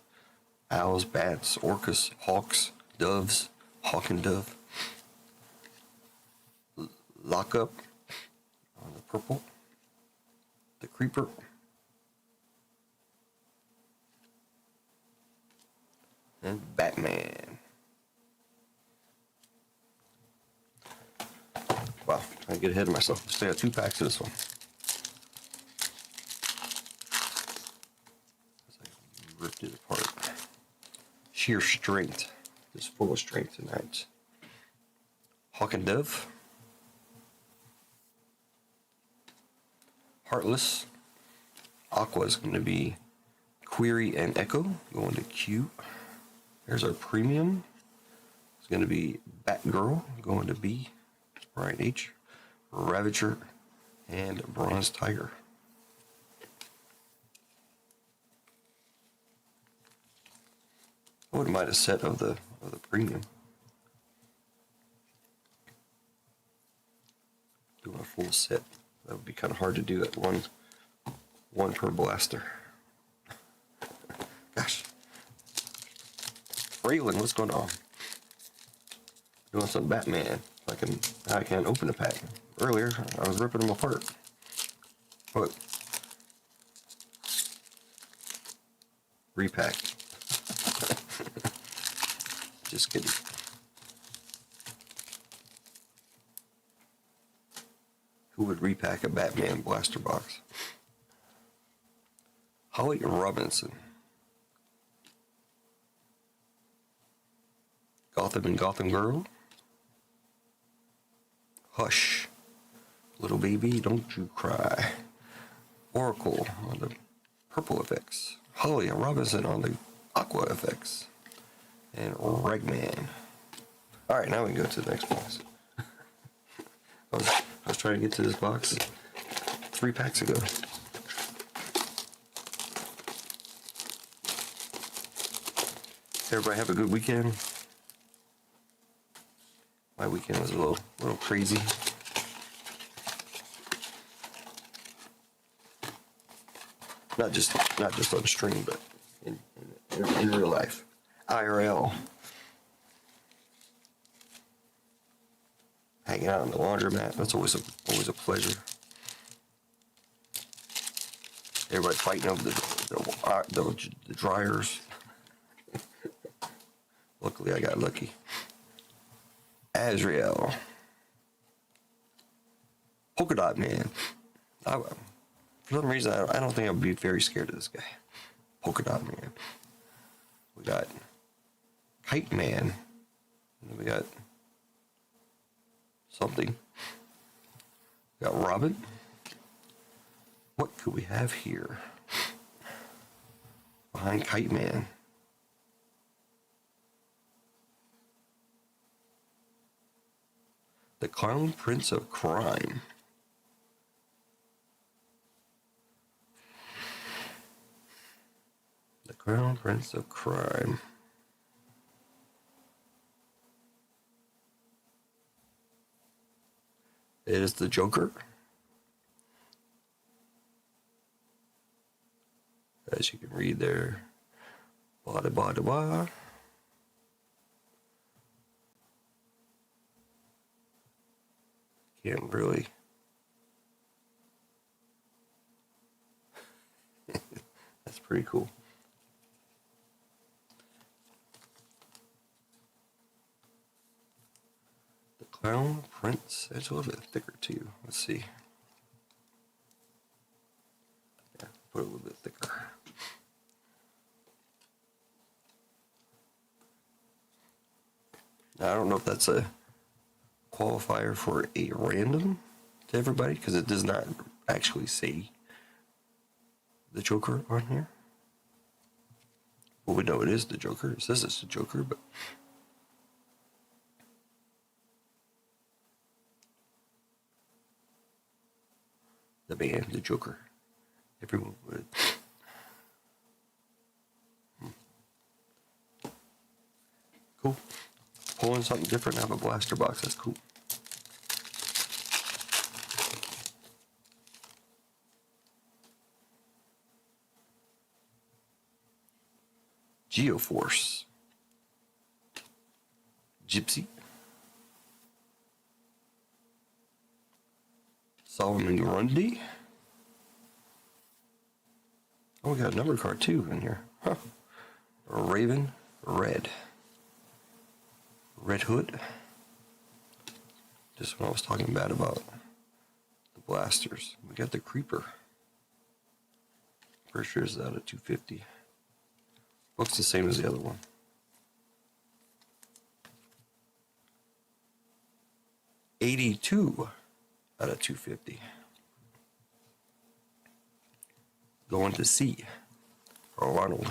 Owls, bats, orcas, hawks, doves, hawk and dove. Lockup on the purple. The Creeper. And Batman. Wow, I get ahead of myself. Just got 2 packs of this one. I ripped it apart. Sheer strength. Just full of strength tonight. Hawk and Dove. Heartless. Aqua is going to be Query and Echo. Going to Q. There's our premium. It's going to be Batgirl. Going to B. Brian H. Ravager. And Bronze Tiger. I wouldn't mind a set of the premium. Doing a full set. That would be kind of hard to do at one One per blaster. Gosh. Raylan, what's going on? Doing some Batman. I can't open the pack. Earlier, I was ripping them apart. But repack. Just kidding. Who would repack a Batman blaster box? Holly Robinson. Gotham and Gotham Girl. Hush. Little baby, don't you cry. Oracle on the purple effects. Holly Robinson on the aqua effects. And Ragman. Alright, now we can go to the next box. I was trying to get to this box 3 packs ago. Everybody have a good weekend. My weekend was a little crazy. Not just on stream, but in real life. IRL. Hanging out in the laundromat. That's always a pleasure. Everybody fighting over the dryers. Luckily, I got lucky. Azrael. Polka Dot Man. For some reason, I don't think I would be very scared of this guy. Polka Dot Man. We got Kite Man. And then we got something. We got Robin. What could we have here? Behind Kite Man. The Clown Prince of Crime. The Crown Prince of Crime. It is the Joker. As you can read there. Bada bada bada. Can't really. That's pretty cool. The Clown Prince. It's a little bit thicker too. Let's see. Yeah, put it a little bit thicker. Now, I don't know if that's a qualifier for a random to everybody, because it does not actually say the Joker on here. Well, we know it is the Joker. It says it's the Joker, but the band, the Joker. Everyone would. Cool. Pulling something different out of a blaster box. That's cool. Geoforce. Gypsy. Solomon Grundy. Oh, we got a number card too in here. Huh. Raven Red. Red Hood. Just what I was talking about the blasters. We got the Creeper. Pretty sure it's out of 250. Looks the same as the other one. $82 out of 250. Going to C. For Arnold.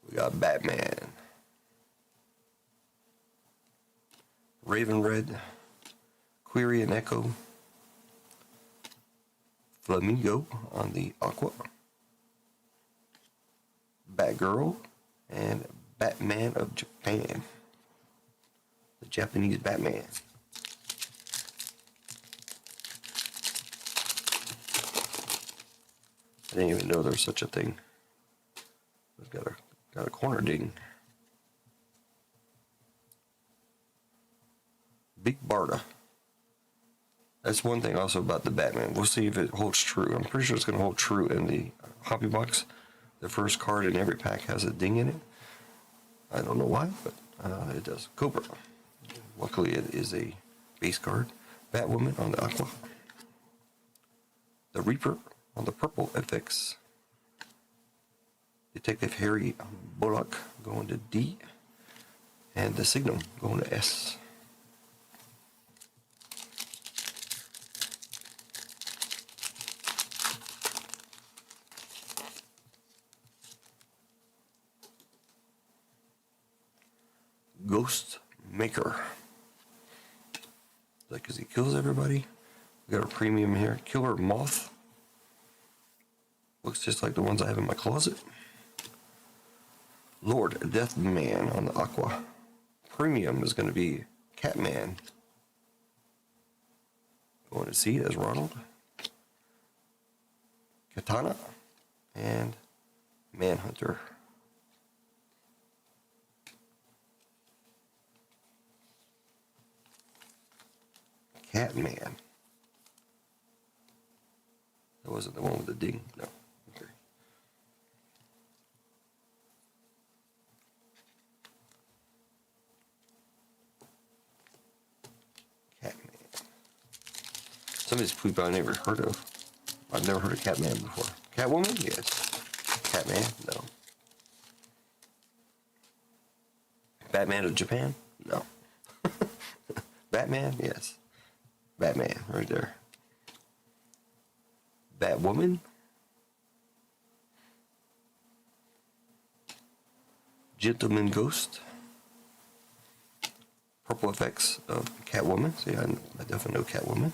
We got Batman. Raven Red. Query and Echo. Flamingo on the Aqua, Batgirl, and Batman of Japan. The Japanese Batman. I didn't even know there was such a thing. We've got a corner ding. Big Barda. That's one thing also about the Batman. We'll see if it holds true. I'm pretty sure it's going to hold true in the hobby box. The first card in every pack has a ding in it. I don't know why, but it does. Cobra. Luckily, it is a base card. Batwoman on the Aqua. The Reaper on the purple FX. Detective Harry Bullock going to D. And the Signal going to S. Ghost Maker. Like, because he kills everybody. We got a premium here. Killer Moth. Looks just like the ones I have in my closet. Lord Deathman on the Aqua. Premium is going to be Catman. Going to see it as Ronald. Katana. And Manhunter. Catman. That wasn't the one with the ding. No. Okay. Catman. Some of these people I never heard of. I've never heard of Catman before. Catwoman? Yes. Catman? No. Batman of Japan? No. Batman? Yes. Batman, right there. Batwoman. Gentleman Ghost. Purple effects of Catwoman. See, I definitely know Catwoman.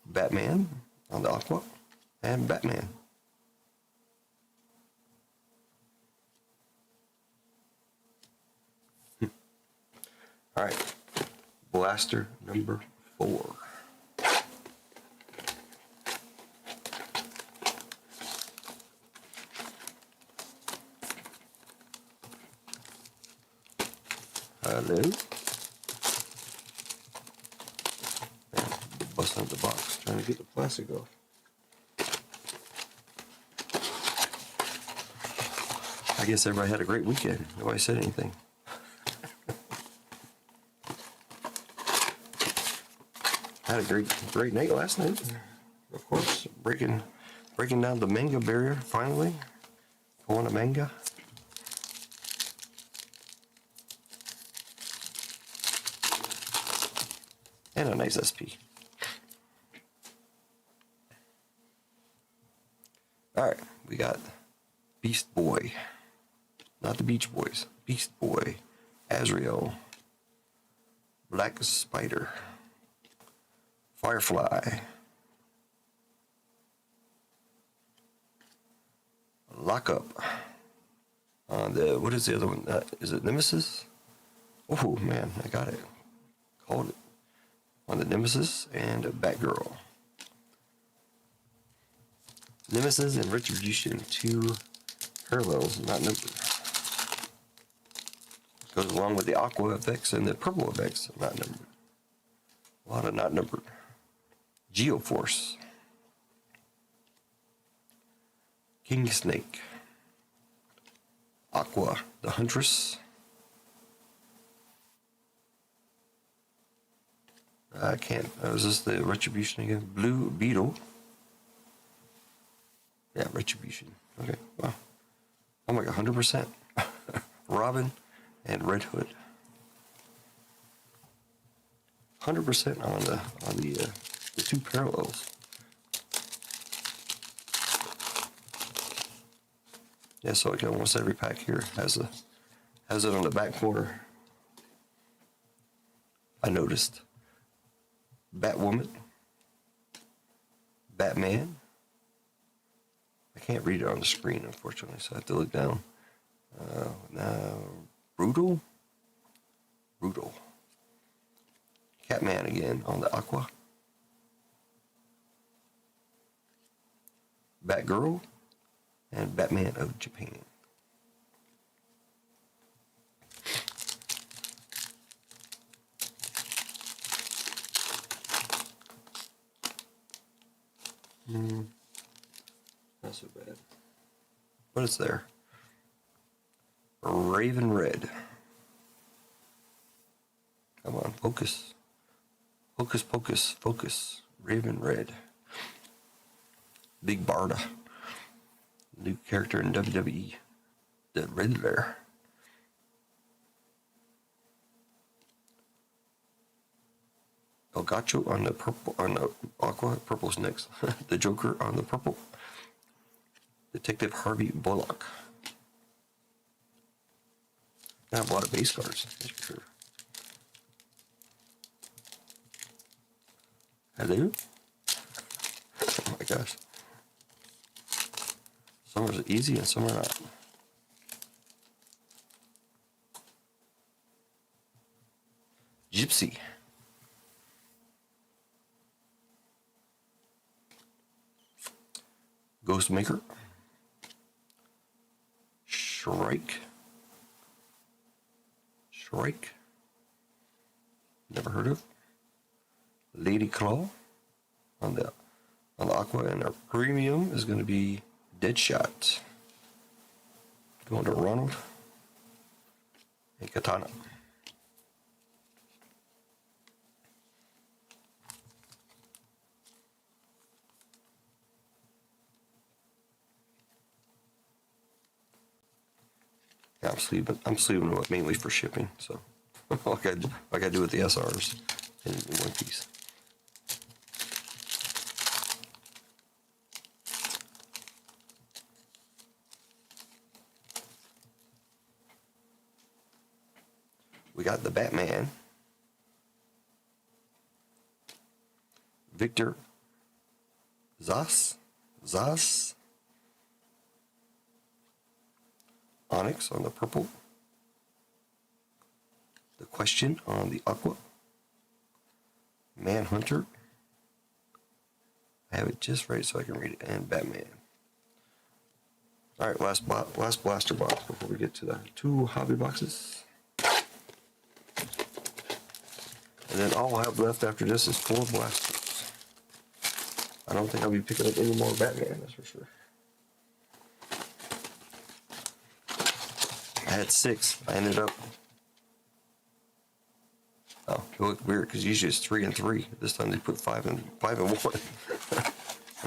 Batman on the Aqua. And Batman. Alright. Blaster number 4. Hello. Busting up the box, trying to get the plastic off. I guess everybody had a great weekend. Nobody said anything. Had a great night last night. Of course, breaking down the manga barrier finally. Going to manga. And a nice SP. Alright, we got Beast Boy. Not the Beach Boys. Beast Boy. Azrael. Black Spider. Firefly. Lockup. What is the other one? Is it Nemesis? Oh man, I got it. Called it. On the Nemesis and Batgirl. Nemesis and Retribution, 2 parallels, not numbered. Goes along with the Aqua effects and the purple effects, not numbered. A lot of not numbered. Geoforce. King Snake. Aqua, the Huntress. I can't. Was this the Retribution again? Blue Beetle. Yeah, Retribution. Okay, wow. I'm like 100%. Robin and Red Hood. 100% on the 2 parallels. Yeah, so like almost every pack here has it on the back corner. I noticed. Batwoman. Batman. I can't read it on the screen, unfortunately, so I have to look down. Now, Brutal. Catman again on the Aqua. Batgirl and Batman of Japan. Not so bad. What is there? Raven Red. Come on, focus. Focus, focus, focus. Raven Red. Big Barda. New character in WWE. The Riddler. El Gacho on the purple, on the Aqua. Purple's next. The Joker on the purple. Detective Harvey Bullock. I have a lot of base cards, that's for sure. Hello? Oh my gosh. Some are easy and some are not. Gypsy. Ghostmaker. Shrike. Never heard of. Lady Claw on the Aqua, and our premium is going to be Deadshot. Going to Ronald and Katana. Yeah, I'm sleeving it mainly for shipping, so like I do with the SRs in one piece. We got the Batman, Victor Zas, Onyx on the purple, the Question on the Aqua, Manhunter, I have it just right so I can read it, and Batman. All right, last blaster box before we get to the 2 hobby boxes. And then all I'll have left after this is 4 blasters. I don't think I'll be picking up any more Batman, that's for sure. I had 6. I ended up... Oh, it looked weird because usually it's 3 and 3. This time they put 5 and 1. I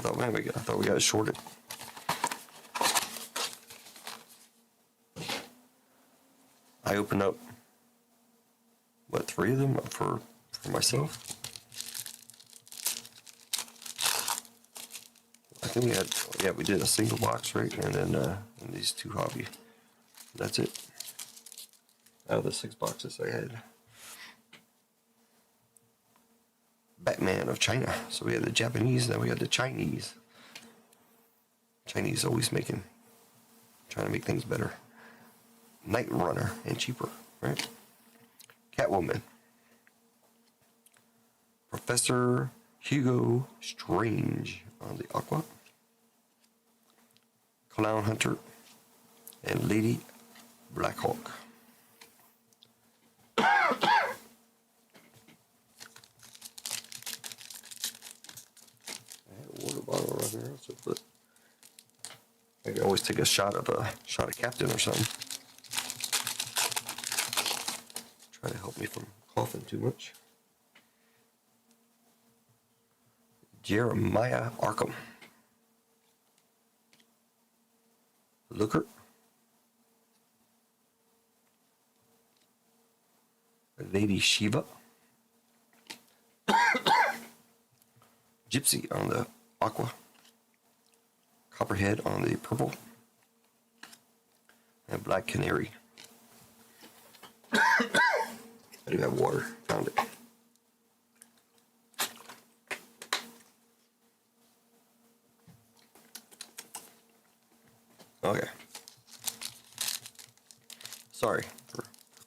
thought, man, I thought we got it shorted. I opened up, what, 3 of them for myself? I think we had, yeah, we did a single box, right? And then and these 2 hobby. That's it. Out of the 6 boxes I had. Batman of China. So we had the Japanese, then we had the Chinese. Chinese always trying to make things better. Night Runner and cheaper, right? Catwoman. Professor Hugo Strange on the Aqua. Clown Hunter and Lady Blackhawk. Water bottle right here. So put. I can always take a shot of Captain or something. Try to help me from coughing too much. Jeremiah Arkham. Looker. Lady Shiva. Gypsy on the Aqua. Copperhead on the purple. And Black Canary. I do have water. Found it.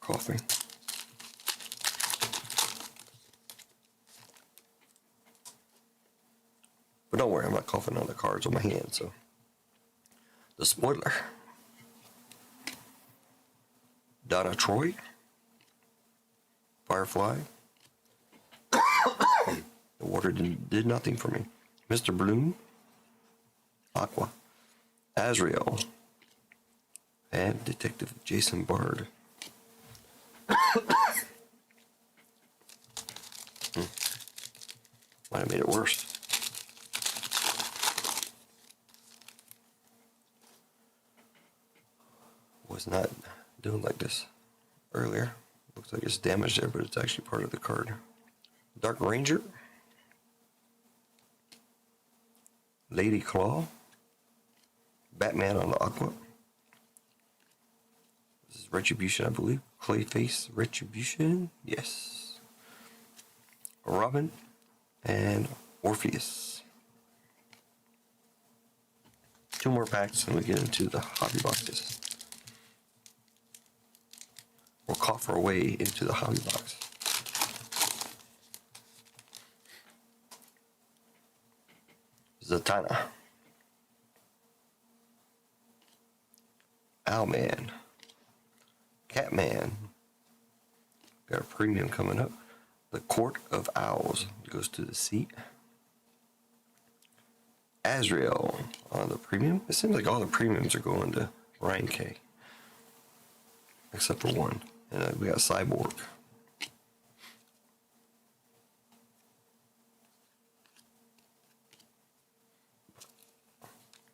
coughing. But don't worry, I'm not coughing on the cards on my hand, so. The spoiler. Donna Troy. Firefly. The water did nothing for me. Mr. Bloom. Aqua. Azrael. And Detective Jason Bard. Might have made it worse. Was not doing like this earlier. Looks like it's damaged there, but it's actually part of the card. Dark Ranger. Lady Claw. Batman on the Aqua. This is Retribution, I believe. Clayface Retribution. Yes. Robin and Orpheus. 2 more packs and we get into the hobby boxes. We'll cough our way into the hobby box. Zatanna. Owlman. Catman. Got a premium coming up. The Court of Owls goes to the seat. Azrael on the premium. It seems like all the premiums are going to Ryan K. Except for one. And we got Cyborg.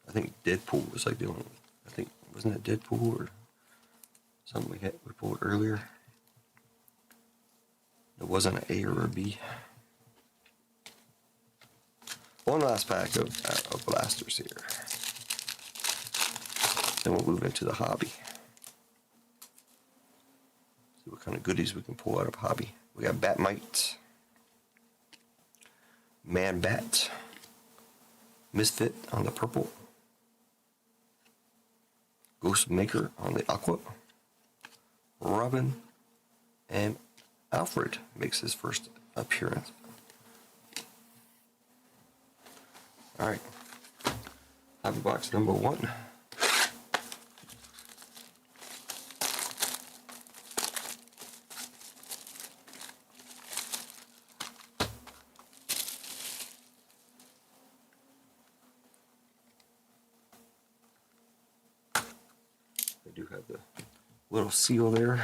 I think Deadpool was like the only. I think, wasn't it Deadpool or something we pulled earlier? It wasn't an A or a B. One last pack of blasters here. Then we'll move into the hobby. See what kind of goodies we can pull out of hobby. We got Batmite, Man Bat, Misfit on the purple, Ghost Maker on the aqua, Robin, and Alfred makes his first appearance. All right, hobby box number 1. I do have the little seal there.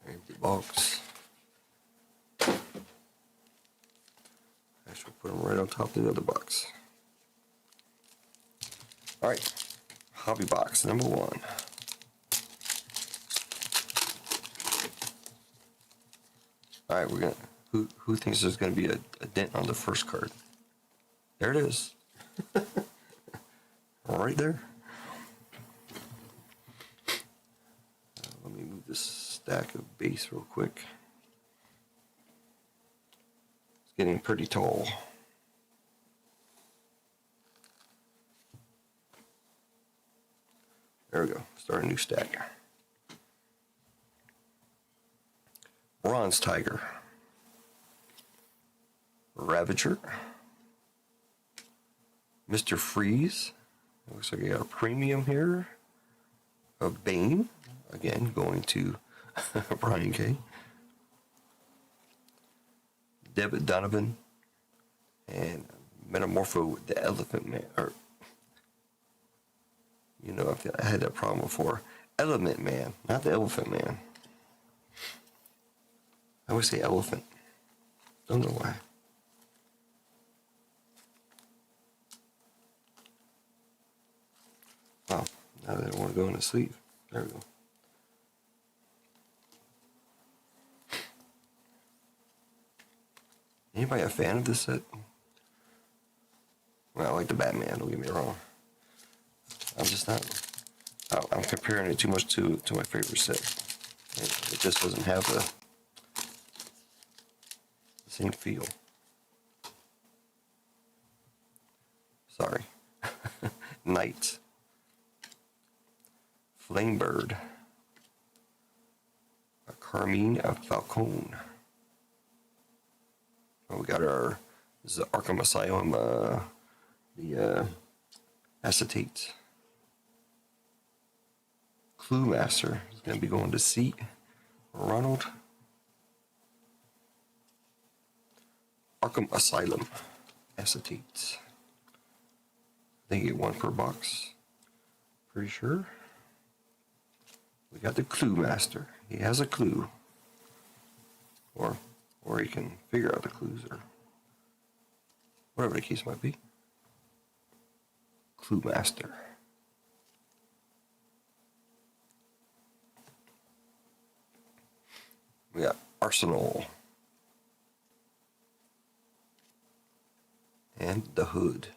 Empty box. Actually, put them right on top of the other box. All right, hobby box number 1. All right, we're gonna. Who thinks there's gonna be a dent on the first card? There it is. Right there. Let me move this stack of base real quick. It's getting pretty tall. There we go. Start a new stack. Bronze Tiger. Ravager. Mr. Freeze. It looks like I got a premium here. A Bane. Again, going to Brian K. Debit Donovan. And Metamorpho the Elephant Man. Or, you know, I had that problem before. Element Man, not the Elephant Man. I always say elephant. Don't know why. Oh, now they don't want to go in the sleeve. There we go. Anybody a fan of this set? Well, I like the Batman, don't get me wrong. I'm just not. I'm comparing it too much to my favorite set. It just doesn't have the same feel. Sorry. Knight. Flamebird. Carmine Falcone. Oh, we got our, this is the Arkham Asylum, the acetate. Clue Master is going to be going to seat. Ronald. Arkham Asylum acetate. I think you get one per box. Pretty sure. We got the Clue Master. He has a clue. Or he can figure out the clues or whatever the case might be. Clue Master. We got Arsenal. And the Hood.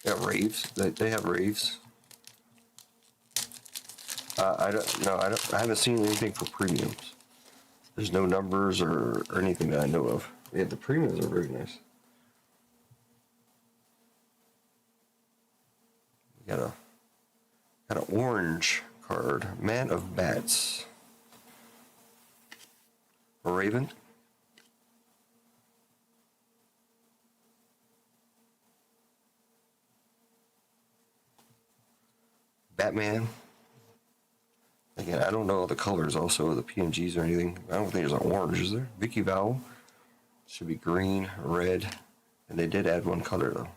Yeah, raves. They have raves. I haven't seen anything for premiums. There's no numbers or anything that I know of. Yeah, the premiums are very nice. We got an orange card. Man of Bats. A Raven. Batman. Again, I don't know the colors also of the PMGs or anything. I don't think there's an orange, is there? Vicky Vowell. Should be green, red. And they did add one color though.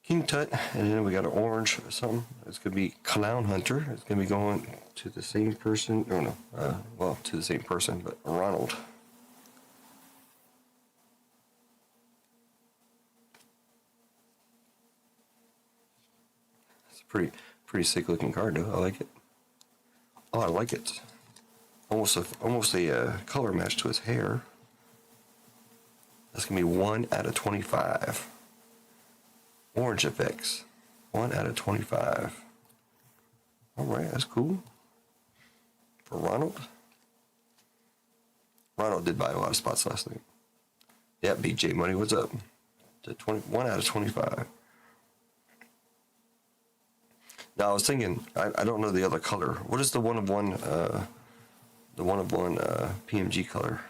King Tut, and then we got an orange or something. It's going to be Clown Hunter. It's going to be going to the same person. Oh no, well, to the same person, but Ronald. It's a pretty sick looking card though. I like it. Oh, I like it. Almost a color match to his hair. That's going to be 1 out of 25. Orange effects. 1 out of 25. Alright, that's cool. For Ronald. Ronald did buy a lot of spots last night. Yeah, BJ Money, what's up? To 1 out of 25. Now I was thinking, I don't know the other color. What is the one of one PMG color?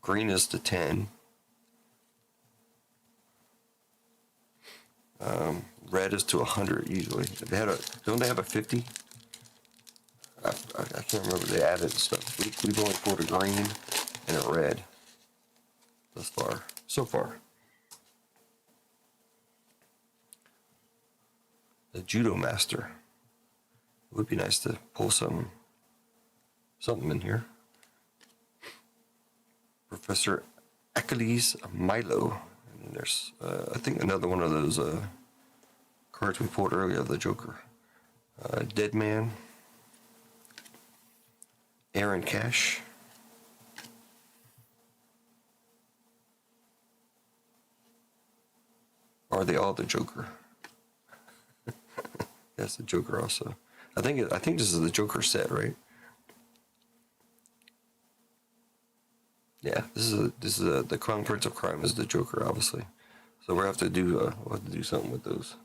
Green is the 10. Red is to 100 usually. Don't they have a 50? I can't remember. They added stuff. We've only pulled a green and a red thus far. So far. The Judo Master. It would be nice to pull something in here. Professor Achilles Milo. And then there's, I think, another one of those cards we pulled earlier of the Joker. Dead Man. Aaron Cash. Are they all the Joker? That's the Joker also. I think this is the Joker set, right? Yeah, this is the Crown Prince of Crime is the Joker, obviously. So we'll have to do something with those.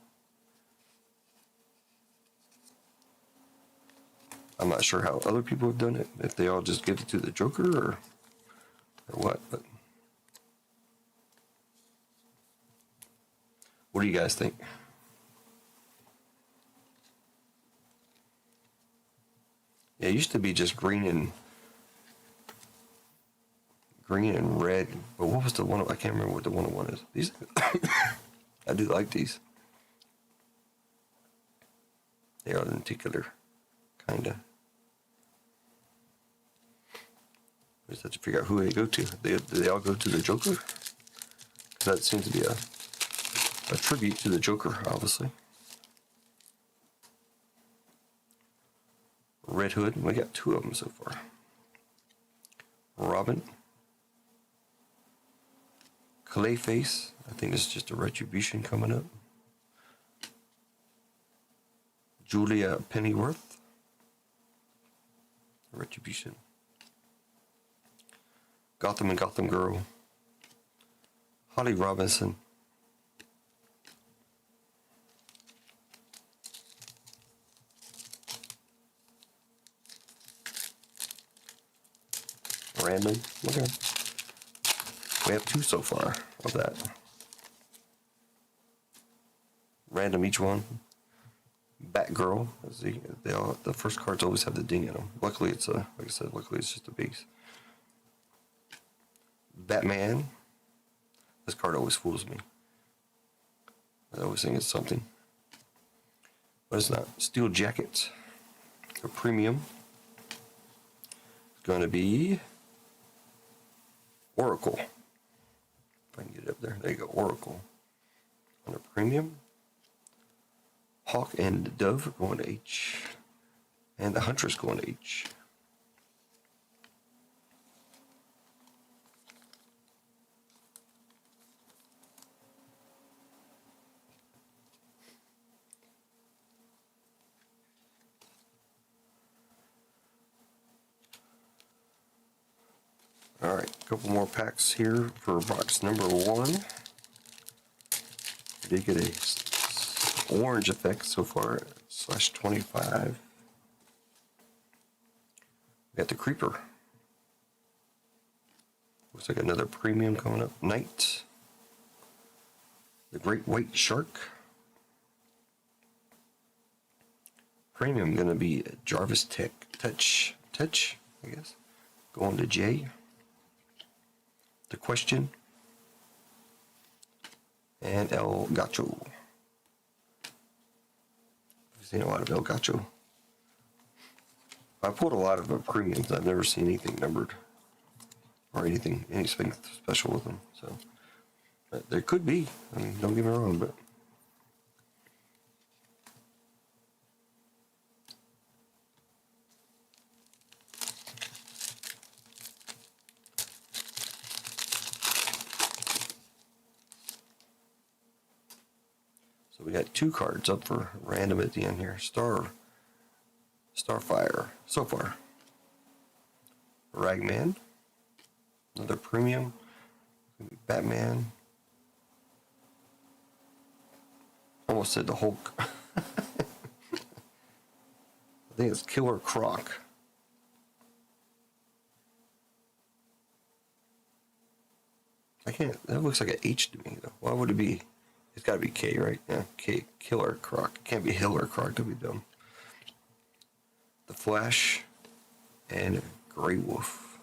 I'm not sure how other people have done it. If they all just give it to the Joker or what, but what do you guys think? Yeah, it used to be just green and red, but what was the one? I can't remember what the 101 is. These, I do like these. They are lenticular, kinda. We just have to figure out who they go to. Do they all go to the Joker? That seems to be a tribute to the Joker, obviously. Red Hood, we got 2 of them so far. Robin. Clayface, I think this is just a retribution coming up. Julia Pennyworth. Retribution. Gotham and Gotham Girl. Holly Robinson. Random. Okay. We have 2 so far of that. Random each one. Batgirl. The first cards always have the ding in them. Luckily, it's like I said, luckily it's just a base. Batman. This card always fools me. I always think it's something. But it's not. Steel Jacket. A premium. It's going to be Oracle. If I can get it up there. There you go. Oracle. On a premium. Hawk and the Dove going to H. And the Huntress going to H. All right, a couple more packs here for box number 1. They get a orange effect so far, /25. We got the Creeper. Looks like another premium coming up. Knight. The Great White Shark. Premium gonna be Jarvis Touch, I guess. Going to J. The Question. And El Gacho. I've seen a lot of El Gacho. I pulled a lot of premiums. I've never seen anything numbered or anything special with them. So but there could be. I mean, don't get me wrong, but so we got 2 cards up for random at the end here. Starfire, so far. Ragman, another premium. Batman. Almost said the Hulk. I think it's Killer Croc. I can't. That looks like an H to me though. Why would it be? It's got to be K, right? Yeah, K. Killer Croc. It can't be Hiller Croc. That'd be dumb. The Flash and Grey Wolf.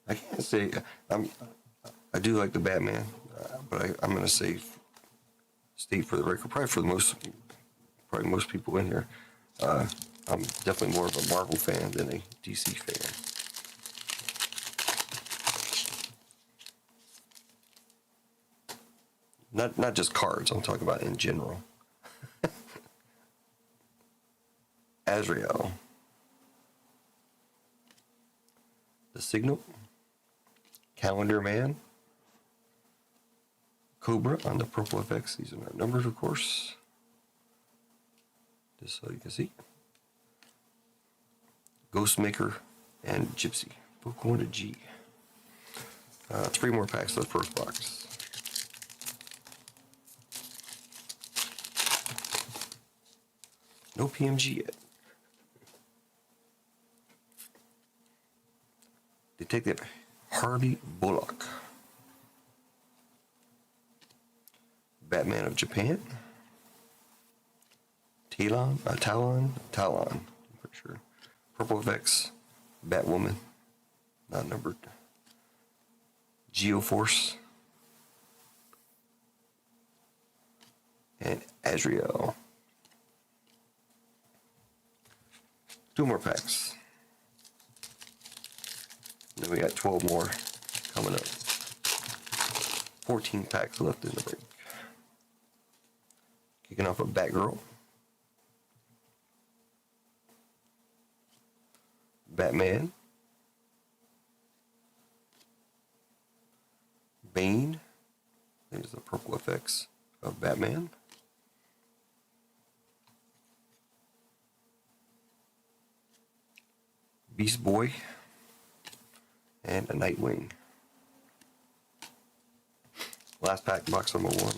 I can't say I do like the Batman, but I'm going to say state for the record, probably most people in here. I'm definitely more of a Marvel fan than a DC fan. Not just cards, I'm talking about in general. Azrael. The Signal. Calendar Man. Cobra on the purple effects. These are not numbered, of course. Just so you can see. Ghostmaker and Gypsy. Both going to G. 3 more packs of the first box. No PMG yet. Detective Harvey Bullock. Batman of Japan. Talon, I'm pretty sure. Purple effects. Batwoman. Not numbered. Geoforce. And Azrael. 2 more packs. And then we got 12 more coming up. 14 packs left in the break. Kicking off a Batgirl. Batman. Bane. There's the purple effects of Batman. Beast Boy. And a Nightwing. Last pack, box number 1.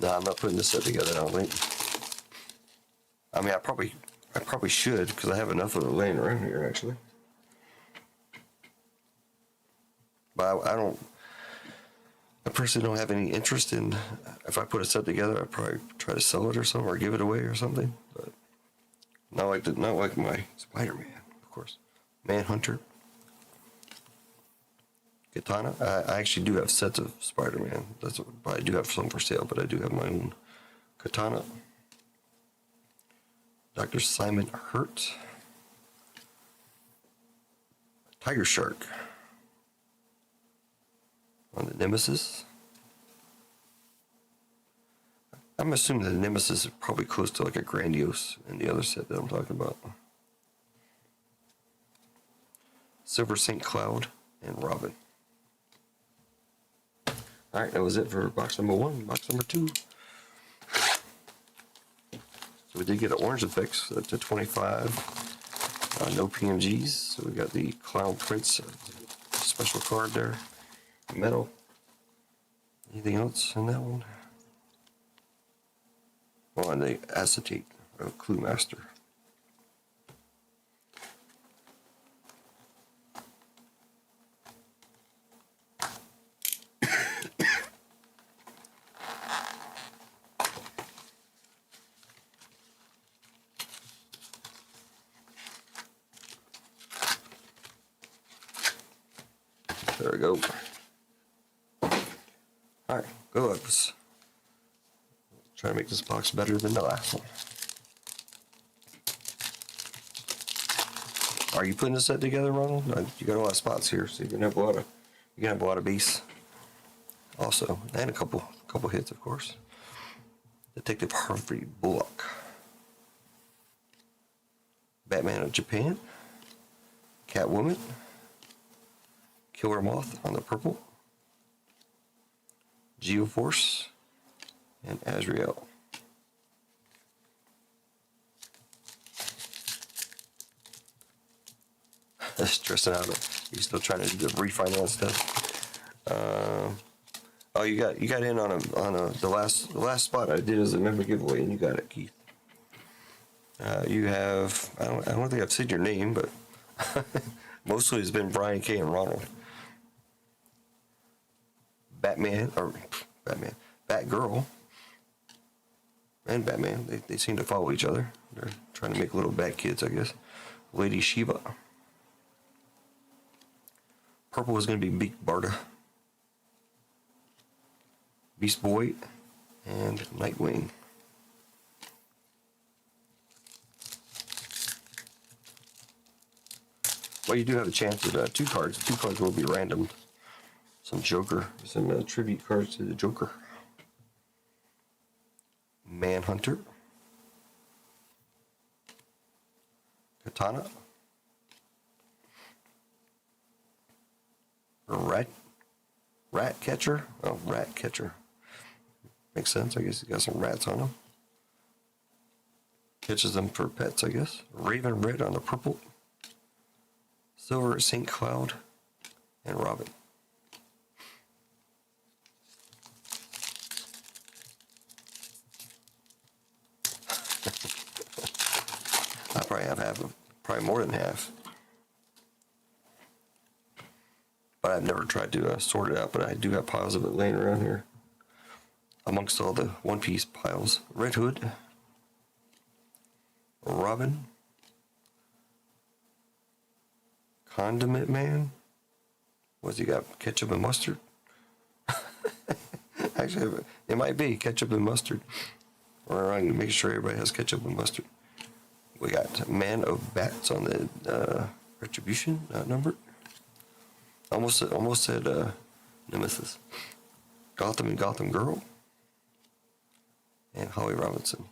No, I'm not putting this set together, I don't think. I mean, I probably should, because I have enough of it laying around here, actually. But I personally don't have any interest in, if I put a set together, I'd probably try to sell it or something, or give it away or something. But not like my Spider-Man, of course. Manhunter. Katana. I actually do have sets of Spider-Man. I do have some for sale, but I do have my own Katana. Dr. Simon Hurt. Tiger Shark. On the Nemesis. I'm assuming the Nemesis is probably close to like a Grandiose in the other set that I'm talking about. Silver St. Cloud and Robin. Alright, that was it for box number 1. Box number 2. So we did get an orange effects up to 25. No PMGs. So we got the Clown Prince special card there. Metal. Anything else in that one? Oh, and the acetate Clue Master. There we go. Alright, go ups. Try to make this box better than the last one. Are you putting this set together, Ronald? You got a lot of spots here, so you're gonna have a lot of base. Also, and a couple hits, of course. Detective Humphrey Bullock. Batman of Japan. Catwoman. Killer Moth on the purple. Geoforce. And Azrael. Stressing out. You're still trying to do the refinance stuff. Oh, you got in on the last spot I did as a member giveaway, and you got it, Keith. You have I don't think I've said your name, but mostly it's been Brian K and Ronald. Batgirl, and Batman. They seem to follow each other. They're trying to make little Bat kids, I guess. Lady Shiva. Purple is going to be Big Barda. Beast Boy and Nightwing. Well, you do have a chance at 2 cards. 2 cards will be random. Some Joker, some tribute cards to the Joker. Manhunter. Katana. Rat catcher. Oh, rat catcher. Makes sense. I guess he's got some rats on him. Catches them for pets, I guess. Raven Red on the purple. Silver St. Cloud and Robin. I probably have half of, probably more than half. But I've never tried to sort it out, but I do have piles of it laying around here. Amongst all the One Piece piles. Red Hood. Robin. Condiment Man. What's he got? Ketchup and mustard? Actually, it might be ketchup and mustard. Or I'm going to make sure everybody has ketchup and mustard. We got Man of Bats on the Retribution number. Almost said Nemesis. Gotham and Gotham Girl. And Holly Robinson.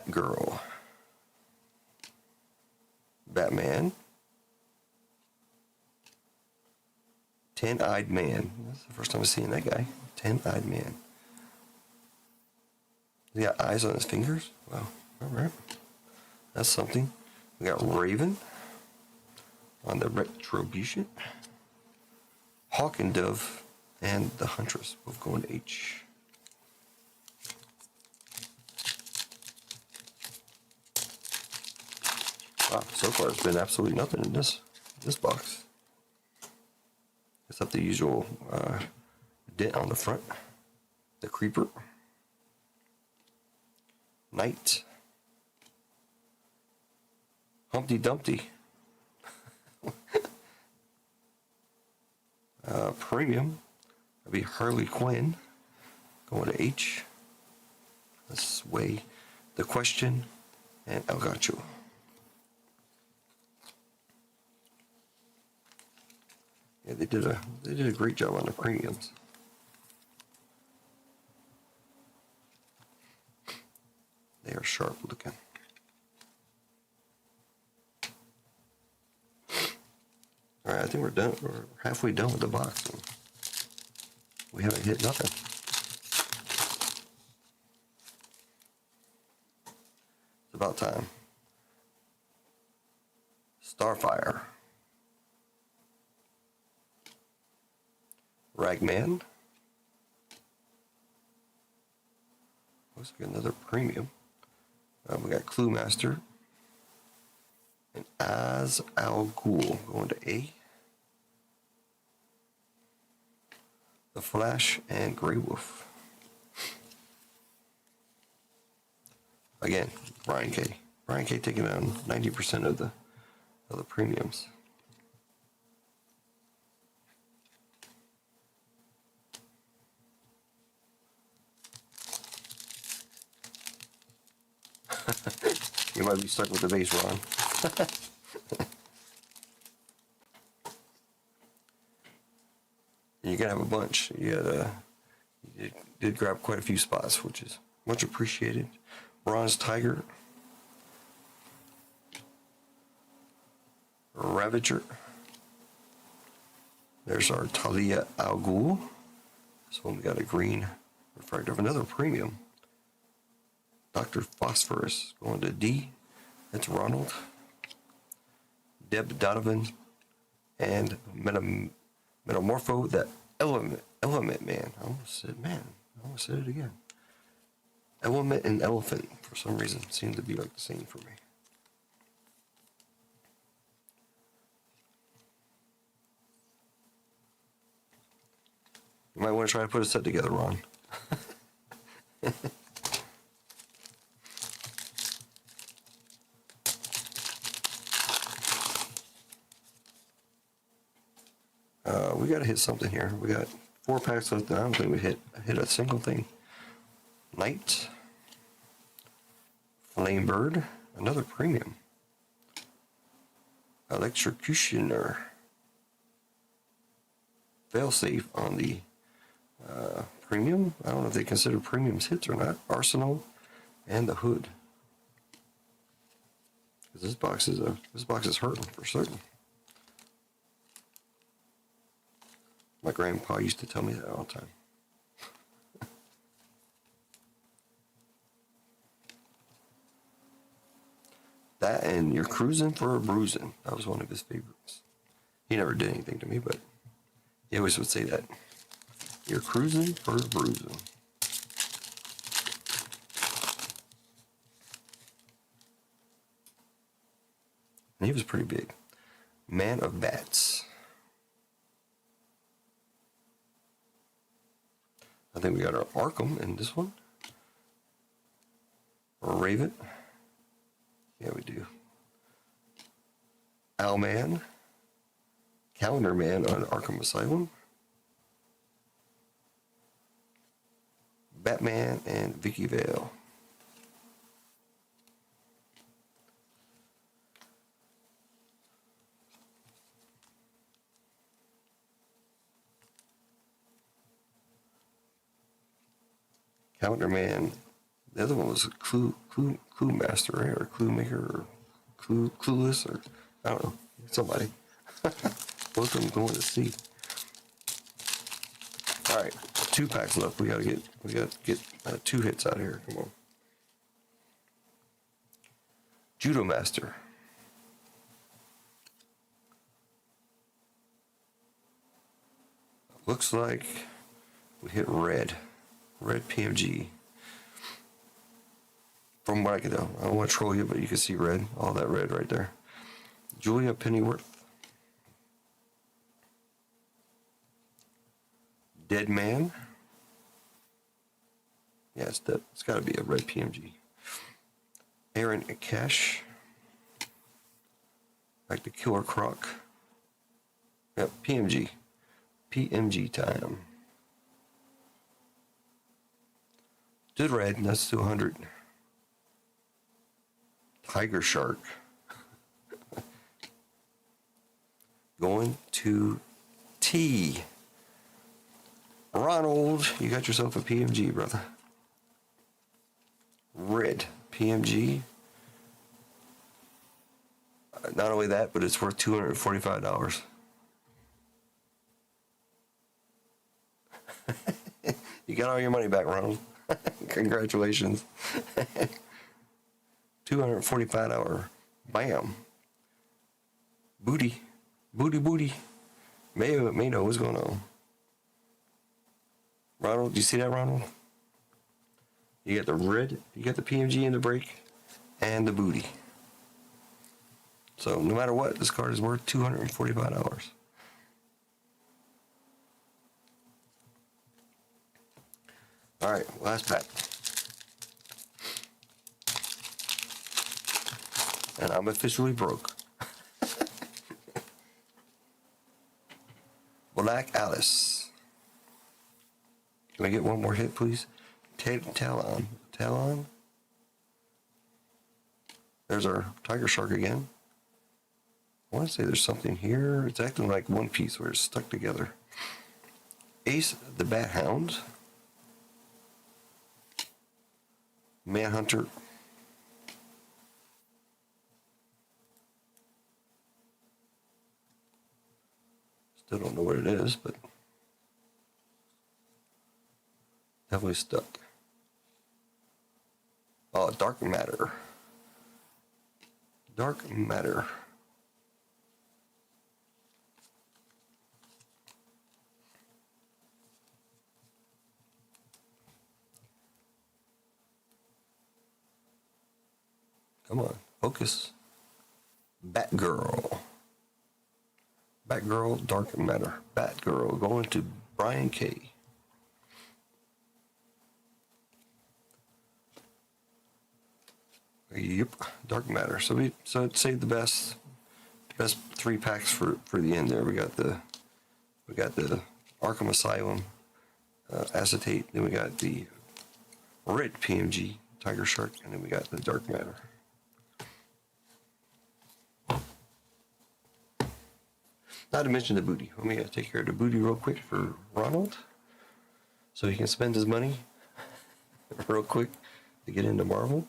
Batgirl, Batman, Ten-Eyed Man. That's the first time I've seen that guy. Ten-Eyed Man. He got eyes on his fingers? Wow. Alright. That's something. We got Raven on the Retribution. Hawk and Dove and the Huntress both going to H. Wow, so far it's been absolutely nothing in this box. Except the usual dent on the front. The Creeper. Knight. Humpty Dumpty. Premium. That'd be Harley Quinn. Going to H. Let's weigh the Question and Elgato. Yeah, they did a great job on the premiums. They are sharp looking. All right, I think we're done. We're halfway done with the box. We haven't hit nothing. It's about time. Starfire. Ragman. Looks like another premium. We got Clue Master. And Az Al Ghul going to A. The Flash and Grey Wolf. Again, Brian K. Brian K taking down 90% of the premiums. You might be stuck with the base, Ron. You gotta have a bunch. You did grab quite a few spots, which is much appreciated. Bronze Tiger. Ravager. There's our Talia Al Ghul. So we got a green refractor of another premium. Dr. Phosphorus going to D. That's Ronald. Deb Donovan. And Metamorpho, the Element Man. I almost said man. I almost said it again. Element and Elephant, for some reason, seem to be like the same for me. You might want to try to put a set together, Ron. We got to hit something here. We got 4 packs left. I don't think we hit a single thing. Knight. Flamebird. Another premium. Electrocutioner. Failsafe on the premium. I don't know if they consider premiums hits or not. Arsenal and the Hood. Because this box is hurting for certain. My grandpa used to tell me that all the time. That and You're Cruising for a Bruising. That was one of his favorites. He never did anything to me, but he always would say that. You're cruising for a bruising. And he was pretty big. Man of Bats. I think we got our Arkham in this one. Or Raven. Yeah, we do. Owlman. Calendar Man on Arkham Asylum. Batman and Vicky Vale. Calendar Man, The other one was Clue Master, right? Or Clue Maker, or Clueless, or I don't know, somebody. Both of them going to sea. All right, 2 packs left. We gotta get 2 hits out of here. Come on. Judo Master. Looks like we hit red PMG. From what I can tell, I don't want to troll you, but you can see red, all that red right there. Julia Pennyworth. Dead Man. Yeah, it's got to be a red PMG. Aaron Cash. Like the Killer Croc. Yep, PMG. PMG time. Did red, and that's 200. Tiger Shark. Going to T. Ronald, you got yourself a PMG, brother. Red PMG. Not only that, but it's worth $245. You got all your money back, Ronald. Congratulations. $245. Bam. Booty. Mayo, what's going on? Ronald, do you see that, Ronald? You got the red, you got the PMG in the break, and the booty. So no matter what, this card is worth $245. All right, last pack. And I'm officially broke. Black Alice. Can I get one more hit, please? Talon. There's our Tiger Shark again. I want to say there's something here. It's acting like one piece where it's stuck together. Ace the Bat Hound. Manhunter. Still don't know what it is, but definitely stuck. Oh, Dark Matter. Dark Matter. Come on, focus. Batgirl. Batgirl, Dark Matter. Batgirl going to Brian K. Yep, Dark Matter. So it saved the best 3 packs for the end there. We got the Arkham Asylum acetate. Then we got the red PMG Tiger Shark, and then we got the Dark Matter. Not to mention the booty. Let me take care of the booty real quick for Ronald, so he can spend his money real quick to get into Marvel.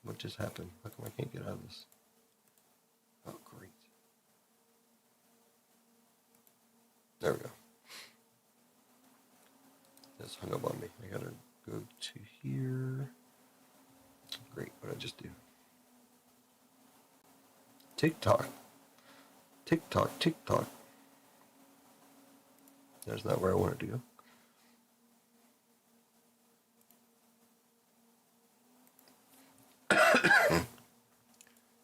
What just happened? How come I can't get out of this? Oh, great. There we go. That's hung up on me. I gotta go to here. Great, what did I just do? TikTok. That's not where I wanted to go.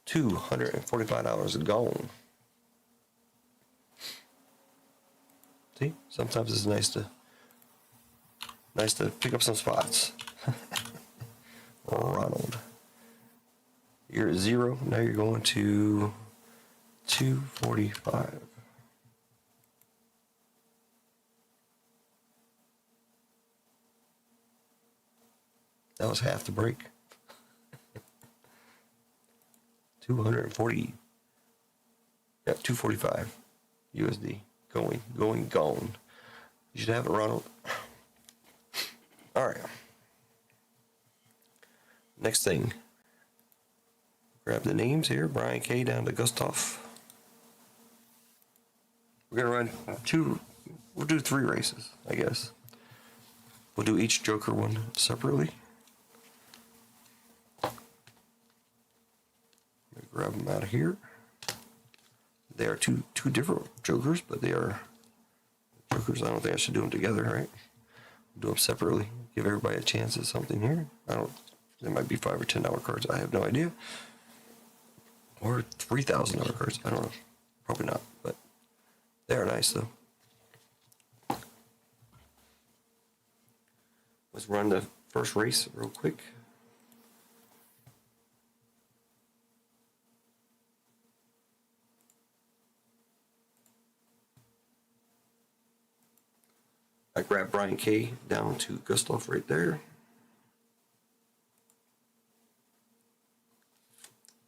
$245 gone. See, sometimes it's nice to pick up some spots. Ronald, you're at 0. Now you're going to 245. That was half the break. 240. Yeah, 245 USD. Gone. You should have it, Ronald. All right. Next thing. Grab the names here. Brian K down to Gustav. We're gonna run we'll do 3 races, I guess. We'll do each Joker one separately. Grab them out of here. They are two different Jokers, but they are Jokers. I don't think I should do them together, right? Do them separately. Give everybody a chance at something here. There might be $5 or $10 cards. I have no idea. Or $3,000 cards. I don't know. Probably not, but they are nice though. Let's run the first race real quick. I grab Brian K down to Gustav right there.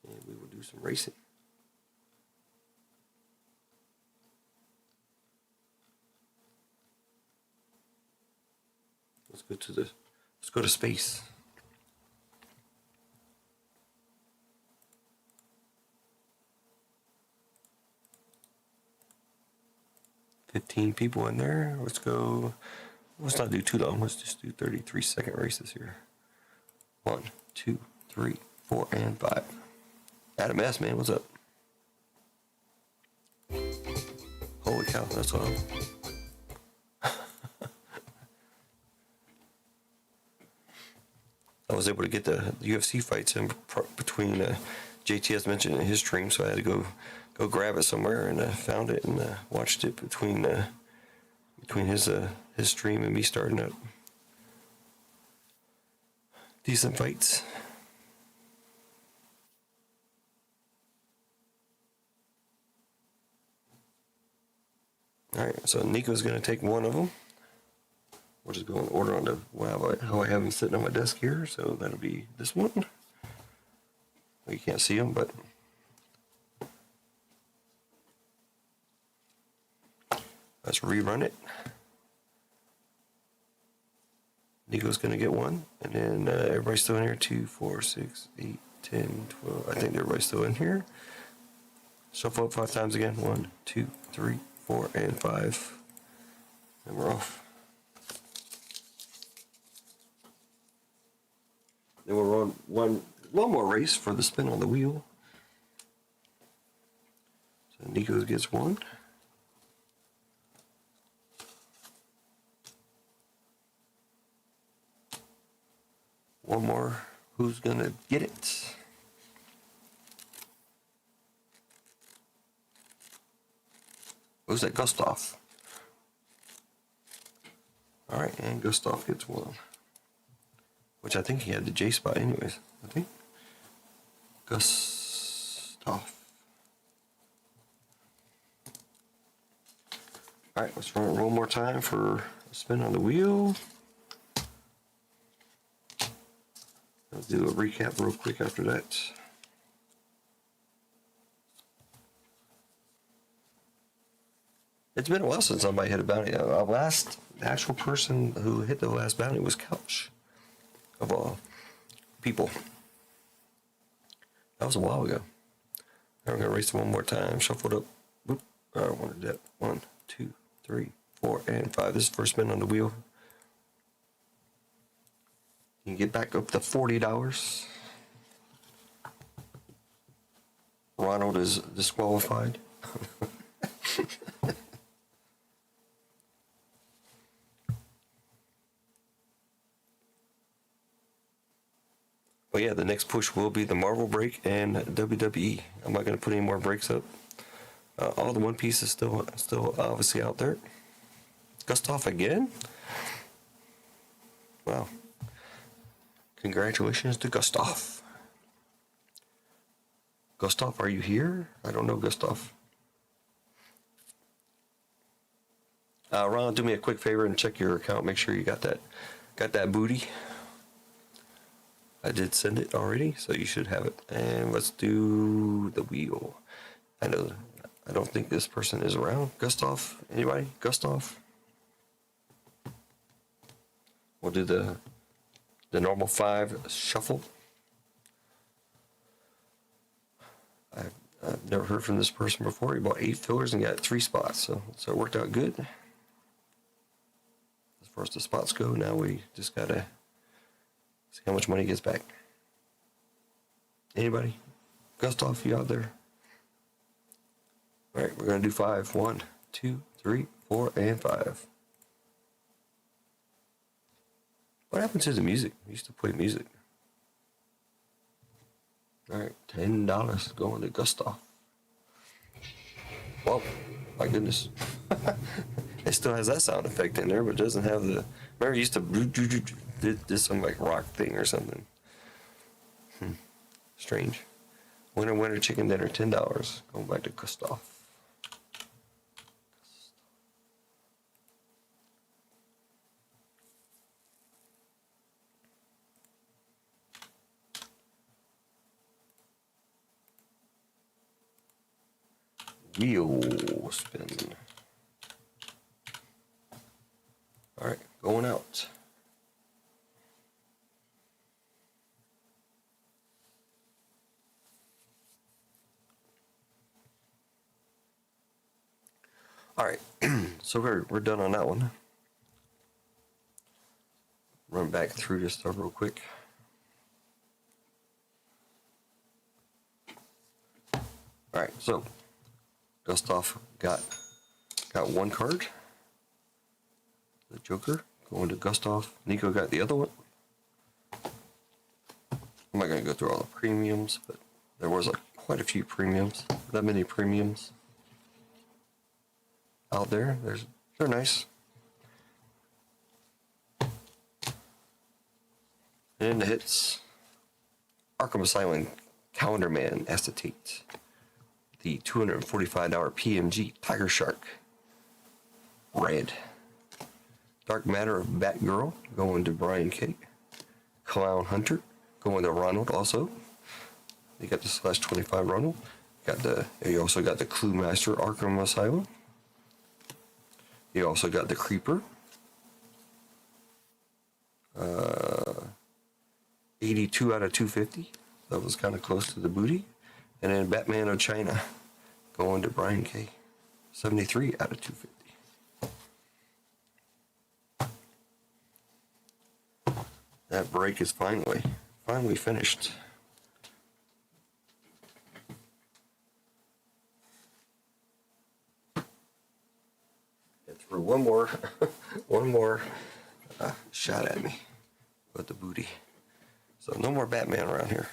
And we will do some racing. Let's go to space. $15 people in there. Let's go. Let's not do too long. Let's just do 33-second races here. 1, 2, 3, 4, and 5. Adam S, man, what's up? Holy cow, that's what I was able to get the UFC fights in between JTS mentioned in his stream, so I had to go grab it somewhere, and found it and watched it between his stream and me starting up. Decent fights. All right, so Nico's going to take one of them. We'll just go in order on how I have them sitting on my desk here. So that'll be this one. Well, you can't see them, but let's rerun it. Nico's going to get one, and then everybody's still in here. 2, 4, 6, 8, 10, 12. I think everybody's still in here. Shuffle up 5 times again. 1, 2, 3, 4, and 5. And we're off. Then we'll run one more race for the spin on the wheel. So Nico gets one. One more. Who's gonna get it? Who's that? Gustav. All right, and Gustav gets one. Which I think he had the J spot anyways. I think. Gustav. All right, let's run it one more time for a spin on the wheel. I'll do a recap real quick after that. It's been a while since somebody hit a bounty. The actual person who hit the last bounty was Couch. Of all people. That was a while ago. Now we're going to race it one more time. Shuffle it up. Whoop. I don't want to do that. 1, 2, 3, 4, and 5. This is first spin on the wheel. You can get back up to $40. Ronald is disqualified. But yeah, the next push will be the Marvel break and WWE. I'm not going to put any more breaks up. All the One Piece is still obviously out there. Gustav again? Wow. Congratulations to Gustav. Gustav, are you here? I don't know Gustav. Ron, do me a quick favor and check your account. Make sure you got that booty. I did send it already, so you should have it. And let's do the wheel. I don't think this person is around. Gustav? Anybody? Gustav? We'll do the normal 5 shuffle. I've never heard from this person before. He bought 8 fillers and got 3 spots, so it worked out good. As far as the spots go, now we just gotta see how much money he gets back. Anybody? Gustav, you out there? All right, we're gonna do 5. 1, 2, 3, 4, and 5. What happened to the music? We used to play music. All right, $10 going to Gustav. Whoa, my goodness. It still has that sound effect in there, but it doesn't have the... Remember, it used to do some like rock thing or something. Strange. Winner, chicken dinner, $10. Going back to Gustav. Wheel spin. All right, going out. All right, so we're done on that one. Run back through this stuff real quick. All right, so Gustav got 1 card. The Joker going to Gustav. Nico got the other one. I'm not gonna go through all the premiums, but there was quite a few premiums. That many premiums out there. They're nice. And the hits: Arkham Asylum Calendar Man Acetate, the $245 PMG Tiger Shark Red, Dark Matter of Batgirl going to Brian K. Clown Hunter going to Ronald also. You got the /25 Ronald. You also got the Clue Master Arkham Asylum. You also got the Creeper. 82 out of 250. That was kind of close to the booty. And then Batman of China going to Brian K. 73 out of 250. That break is finally finished. Get through one more shot at me with the booty. So no more Batman around here.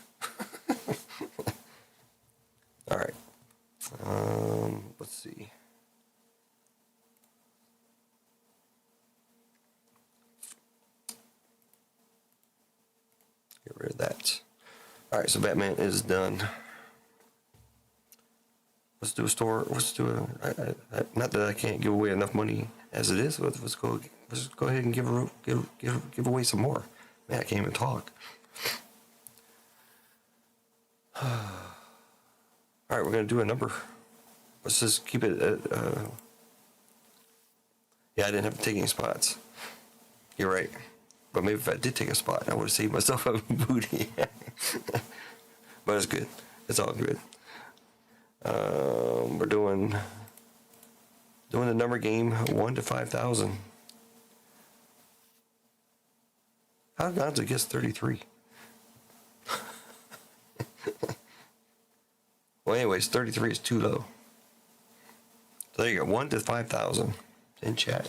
All right. Let's see. Get rid of that. All right, so Batman is done. Let's do a store. Let's do a. Not that I can't give away enough money as it is. Let's go ahead and give away some more. Man, I can't even talk. All right, we're gonna do a number. Let's just keep it at. Yeah, I didn't have to take any spots. You're right. But maybe if I did take a spot, I would have saved myself a booty. But it's good. It's all good. We're doing the number game 1 to 5,000. How does it get 33? Well, anyways, 33 is too low. So there you go, 1 to 5,000 in chat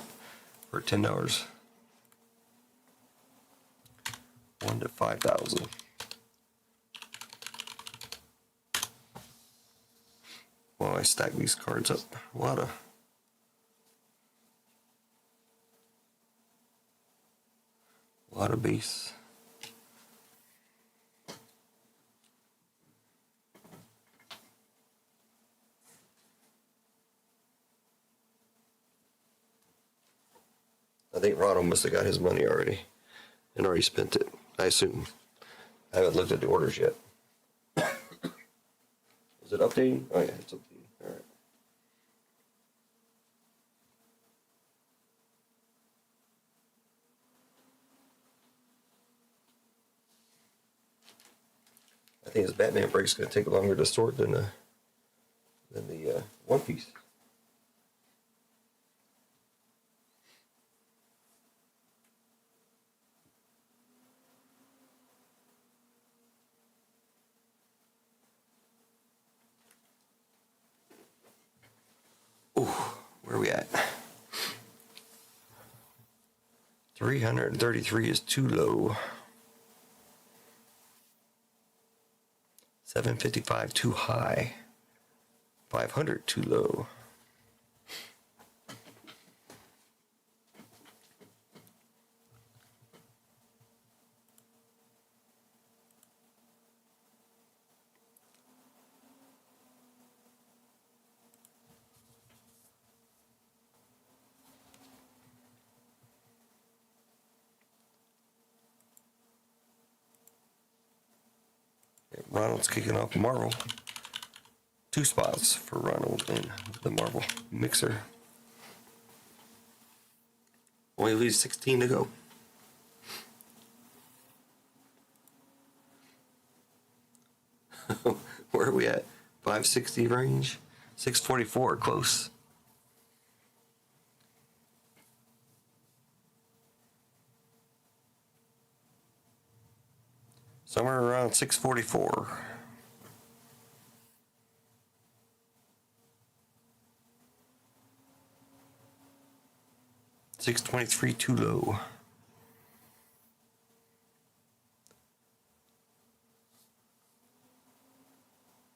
for $10. 1 to 5,000. While I stack these cards up, a lot of base. I think Ronald must have got his money already and already spent it, I assume. I haven't looked at the orders yet. Is it updating? Oh yeah, it's updating. All right. I think his Batman break's going to take longer to sort than the One Piece. Ooh, where are we at? 333 is too low. 755 too high. 500 too low. Ronald's kicking off Marvel. 2 spots for Ronald in the Marvel mixer. Only leaves 16 to go. Where are we at? 560 range? 644, close. Somewhere around 644. $623 too low.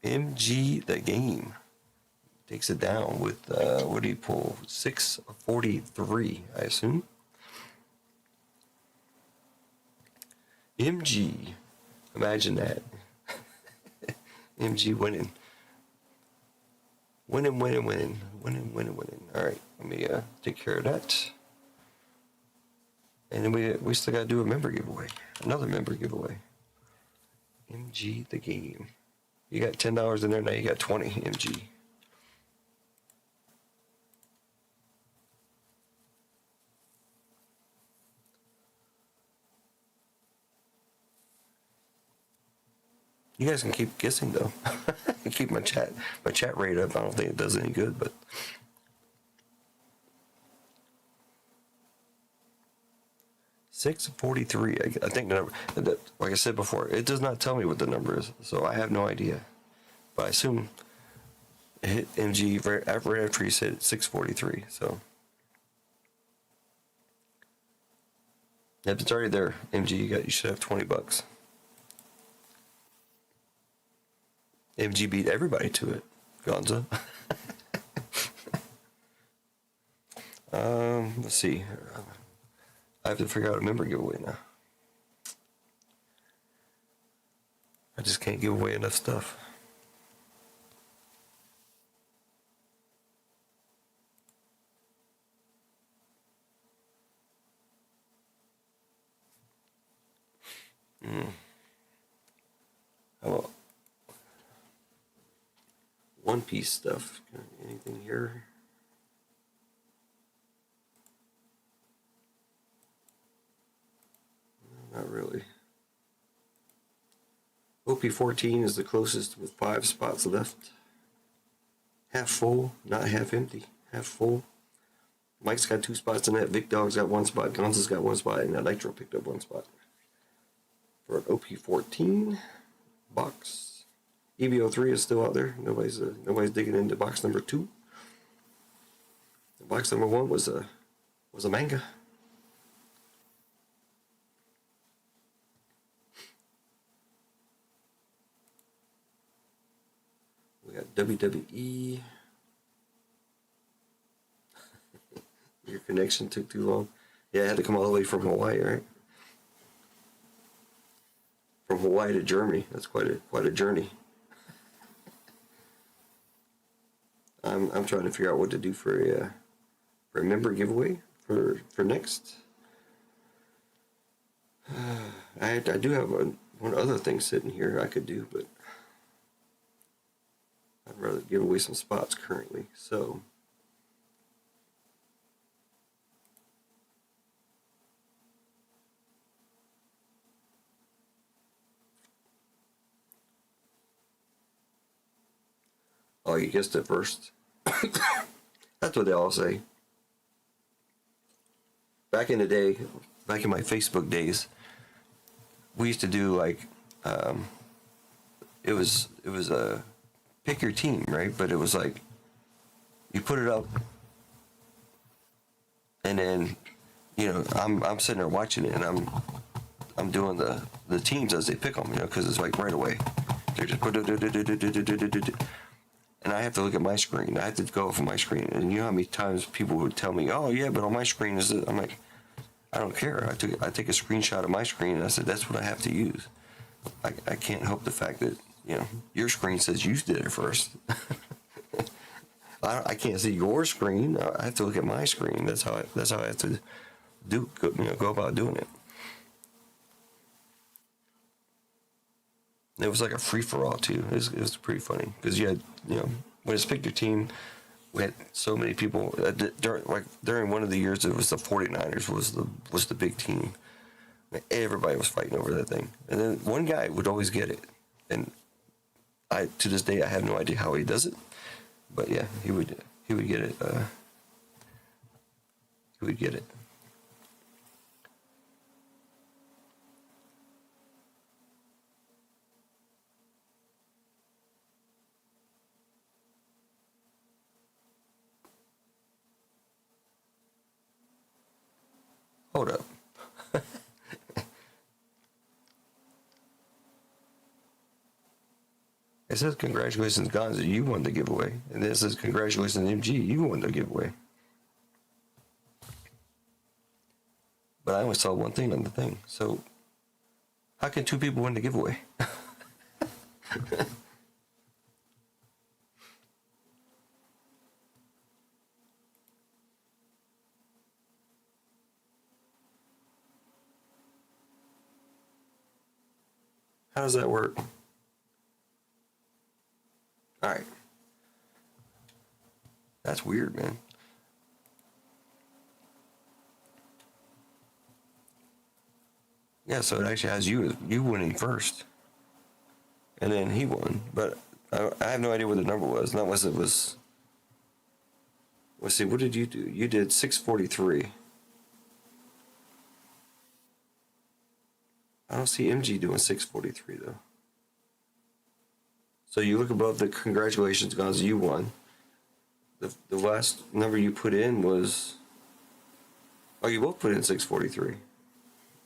MG the game takes it down with what do you pull? 643, I assume. MG, imagine that. MG winning. Winning. All right, let me take care of that. And then we still got to do a member giveaway. Another member giveaway. MG the game. You got $10 in there, now you got 20 MG. You guys can keep guessing though. Keep my chat rate up. I don't think it does any good, but 643. I think the number, like I said before, it does not tell me what the number is, so I have no idea. But I assume it hit MG right after you said 643. So if it's already there, MG, you should have $20. MG beat everybody to it, Gonza. Let's see. I have to figure out a member giveaway now. I just can't give away enough stuff. How about One Piece stuff? Anything here? No, not really. OP-14 is the closest with 5 spots left. Half full, not half empty. Half full. Mike's got 2 spots in that. Vic Dog's got 1 spot. Gonza's got 1 spot. And Nitro picked up 1 spot. For an OP-14 box. EB-03 is still out there. Nobody's digging into box number 2. Box number 1 was a manga. We got WWE. Your connection took too long. Yeah, I had to come all the way from Hawaii, right? From Hawaii to Germany. That's quite a journey. I'm trying to figure out what to do for a member giveaway for next. I do have one other thing sitting here I could do, but I'd rather give away some spots currently. So Oh, you guessed it first. That's what they all say. Back in the day, back in my Facebook days, we used to do like, it was a pick your team, right? But it was like you put it up, and then I'm sitting there watching it, and I'm doing the teams as they pick them, because it's like right away. They're just and I have to look at my screen. I have to go from my screen, and you know how many times people would tell me, "Oh yeah, but on my screen is it?" I'm like, I don't care. I take a screenshot of my screen, and I said that's what I have to use. I can't help the fact that your screen says you did it first. I can't see your screen. I have to look at my screen. That's how I have to go about doing it. It was like a free for all too. It was pretty funny because you had when it's pick your team, we had so many people during one of the years it was the 49ers was the big team. Everybody was fighting over that thing, and then one guy would always get it, and to this day I have no idea how he does it, but yeah, he would get it. He would get it. Hold up. It says congratulations, Gonza, you won the giveaway. And then it says congratulations, MG, you won the giveaway. But I only saw one thing on the thing. So how can two people win the giveaway? How does that work? All right. That's weird, man. Yeah, so it actually has you winning first. And then he won. But I have no idea what the number was. Not unless it was... Let's see, what did you do? You did 643. I don't see MG doing 643 though. So you look above the congratulations, Gonza, you won. The last number you put in was... Oh, you both put in 643.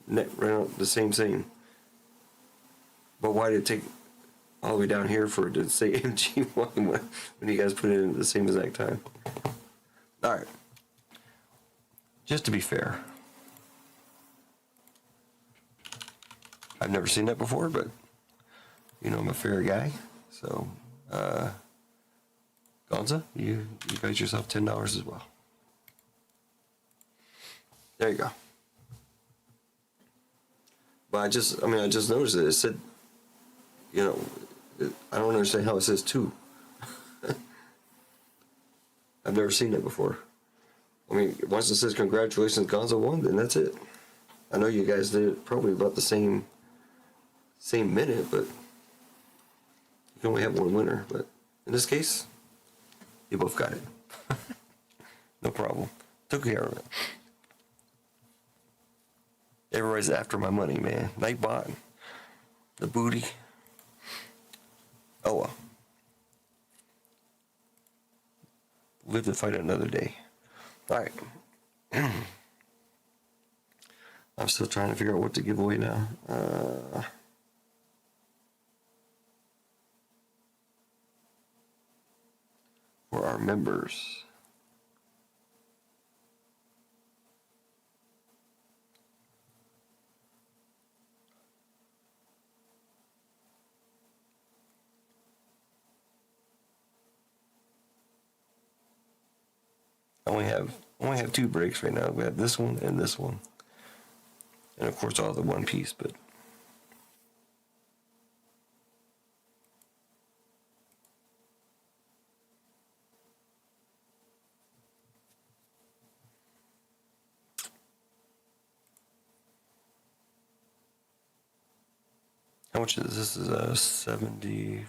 Right on the same thing. But why did it take all the way down here for it to say MG1 when you guys put it in at the same exact time? Alright. Just to be fair. I've never seen that before, but I'm a fair guy. So, Gonza, you got yourself $10 as well. There you go. But I just noticed it. It said, I don't understand how it says 2. I've never seen that before. I mean, once it says congratulations, Gonza won, then that's it. I know you guys did it probably about the same minute, but you can only have one winner. But in this case, you both got it. No problem. Took care of it. Everybody's after my money, man. Nightbot, the booty. Oh well. Live to fight another day. All right. I'm still trying to figure out what to give away now. For our members. I only have 2 breaks right now. We have this one and this one. And of course all the One Piece, but how much is this? This is $75,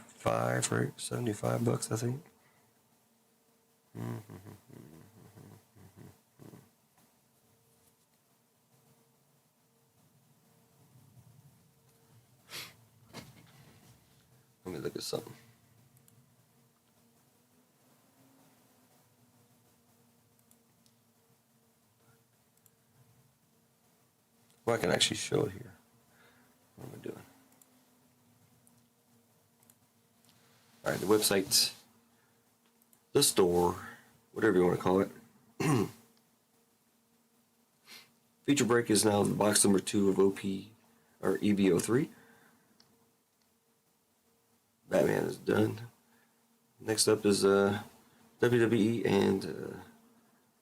right? $75, I think. Let me look at something. Well, I can actually show it here. What am I doing? All right, the website, the store, whatever you want to call it. Feature break is now the box number 2 of OP or EB-03. Batman is done. Next up is WWE and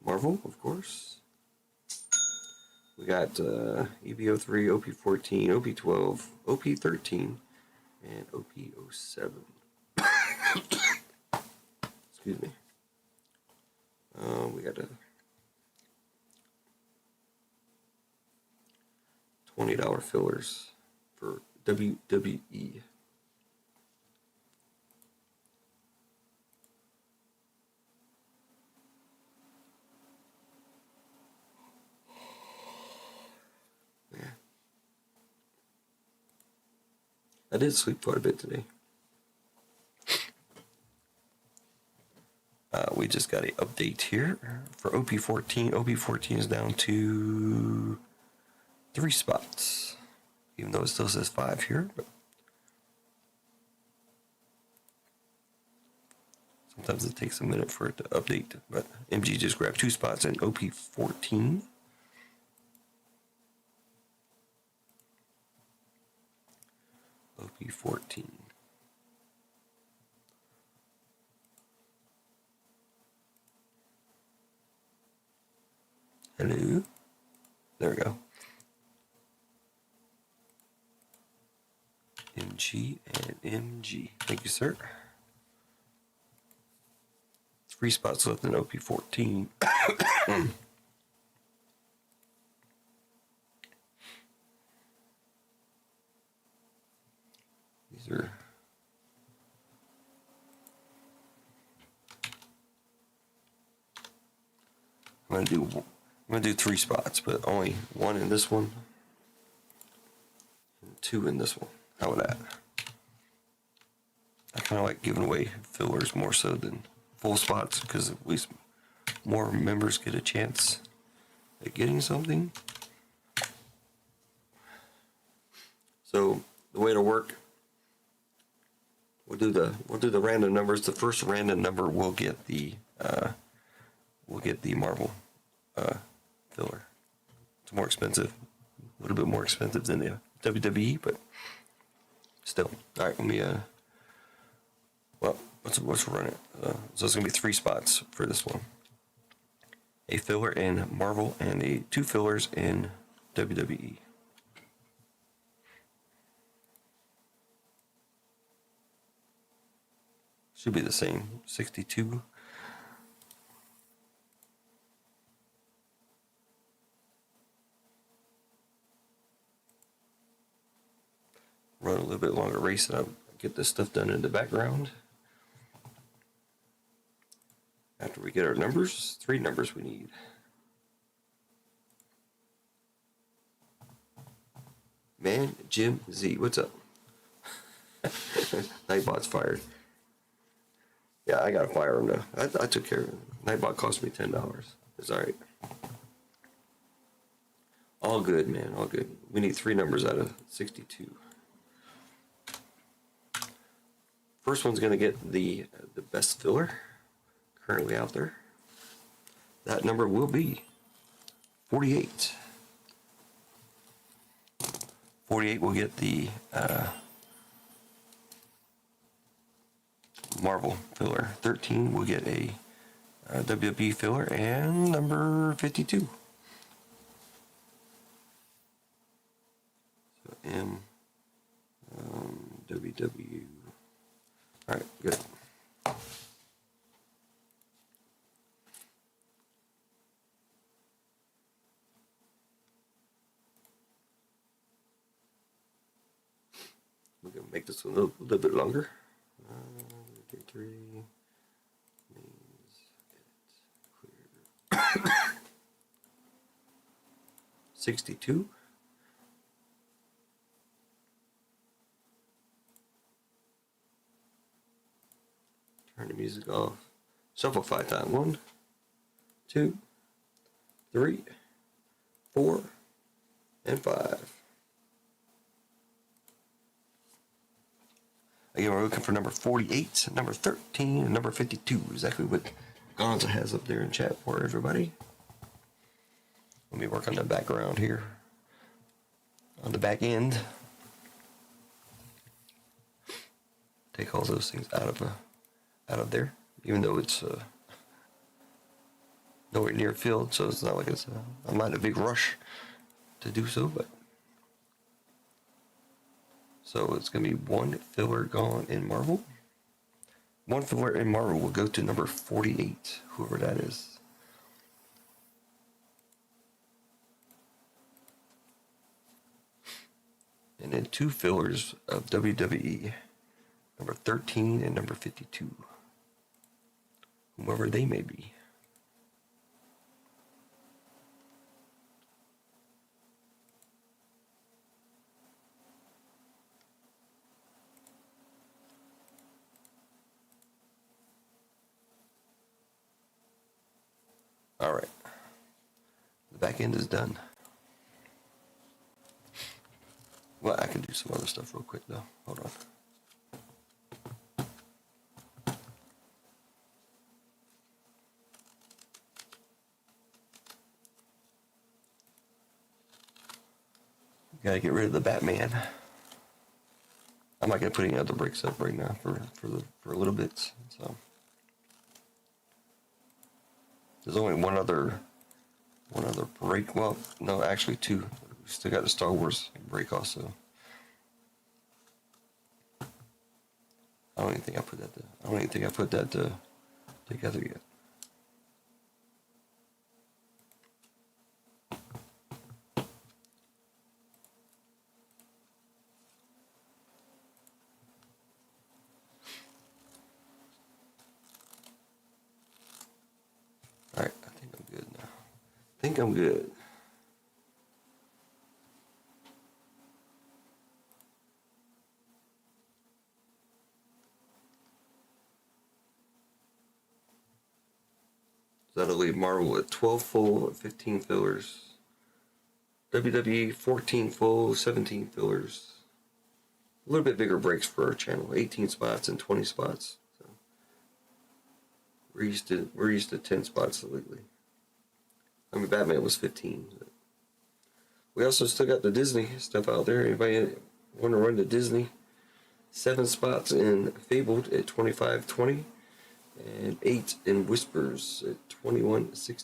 Marvel, of course. We got EB-03, OP-14, OP-12, OP-13, and OP-07. Excuse me. We got a $20 fillers for WWE. Yeah. I did sleep quite a bit today. We just got an update here for OP-14. OP-14 is down to 3 spots, even though it still says 5 here. But sometimes it takes a minute for it to update. But MG just grabbed 2 spots in OP-14. OP-14. Hello. There we go. MG and MG. Thank you, sir. 3 spots left in OP-14. These are I'm gonna do 3 spots, but only 1 in this one and 2 in this one. How about that? I kind of like giving away fillers more so than full spots because at least more members get a chance at getting something. So the way it'll work, we'll do the random numbers. The first random number will get the Marvel filler. It's more expensive, a little bit more expensive than the WWE, but still. All right, let me well, let's run it. So it's gonna be 3 spots for this one. A filler in Marvel and 2 fillers in WWE. Should be the same. 62. Run a little bit longer race and I'll get this stuff done in the background. After we get our numbers, 3 numbers we need. Man, Jim Z, what's up? Nightbot's fired. Yeah, I gotta fire him now. I took care of it. Nightbot cost me $10. It's alright. All good, man, all good. We need 3 numbers out of 62. First one's gonna get the best filler currently out there. That number will be 48. 48 will get the Marvel filler. 13 will get a WWE filler, and number 52. So M WW. All right, good. We're gonna make this one a little bit longer. 3 means 62. Turn the music off. Shuffle 5 times. 1, 2, 3, 4, and 5. Again, we're looking for number 48, number 13, and number 52. Exactly what Gonza has up there in chat for everybody. Let me work on the background here. On the back end. Take all those things out of there, even though it's nowhere near filled, so it's not like I'm not in a big rush to do so, but so it's gonna be one filler gone in Marvel. One filler in Marvel will go to number 48, whoever that is. And then 2 fillers of WWE, number 13 and number 52, whoever they may be. All right, the back end is done. Well, I can do some other stuff real quick though. Hold on. Gotta get rid of the Batman. I'm not gonna put any other breaks up right now for a little bit. So there's only one other break. Well, no, actually 2. We still got the Star Wars break also. I don't even think I put that together yet. All right, I think I'm good now. I think I'm good. So that'll leave Marvel at 12 full, 15 fillers. WWE 14 full, 17 fillers. A little bit bigger breaks for our channel, 18 spots and 20 spots. So we're used to 10 spots lately. I mean, Batman was 15. But we also still got the Disney stuff out there. Anybody want to run to Disney? 7 spots in Fabled at 25.20, and 8 in Whispers at 21.60.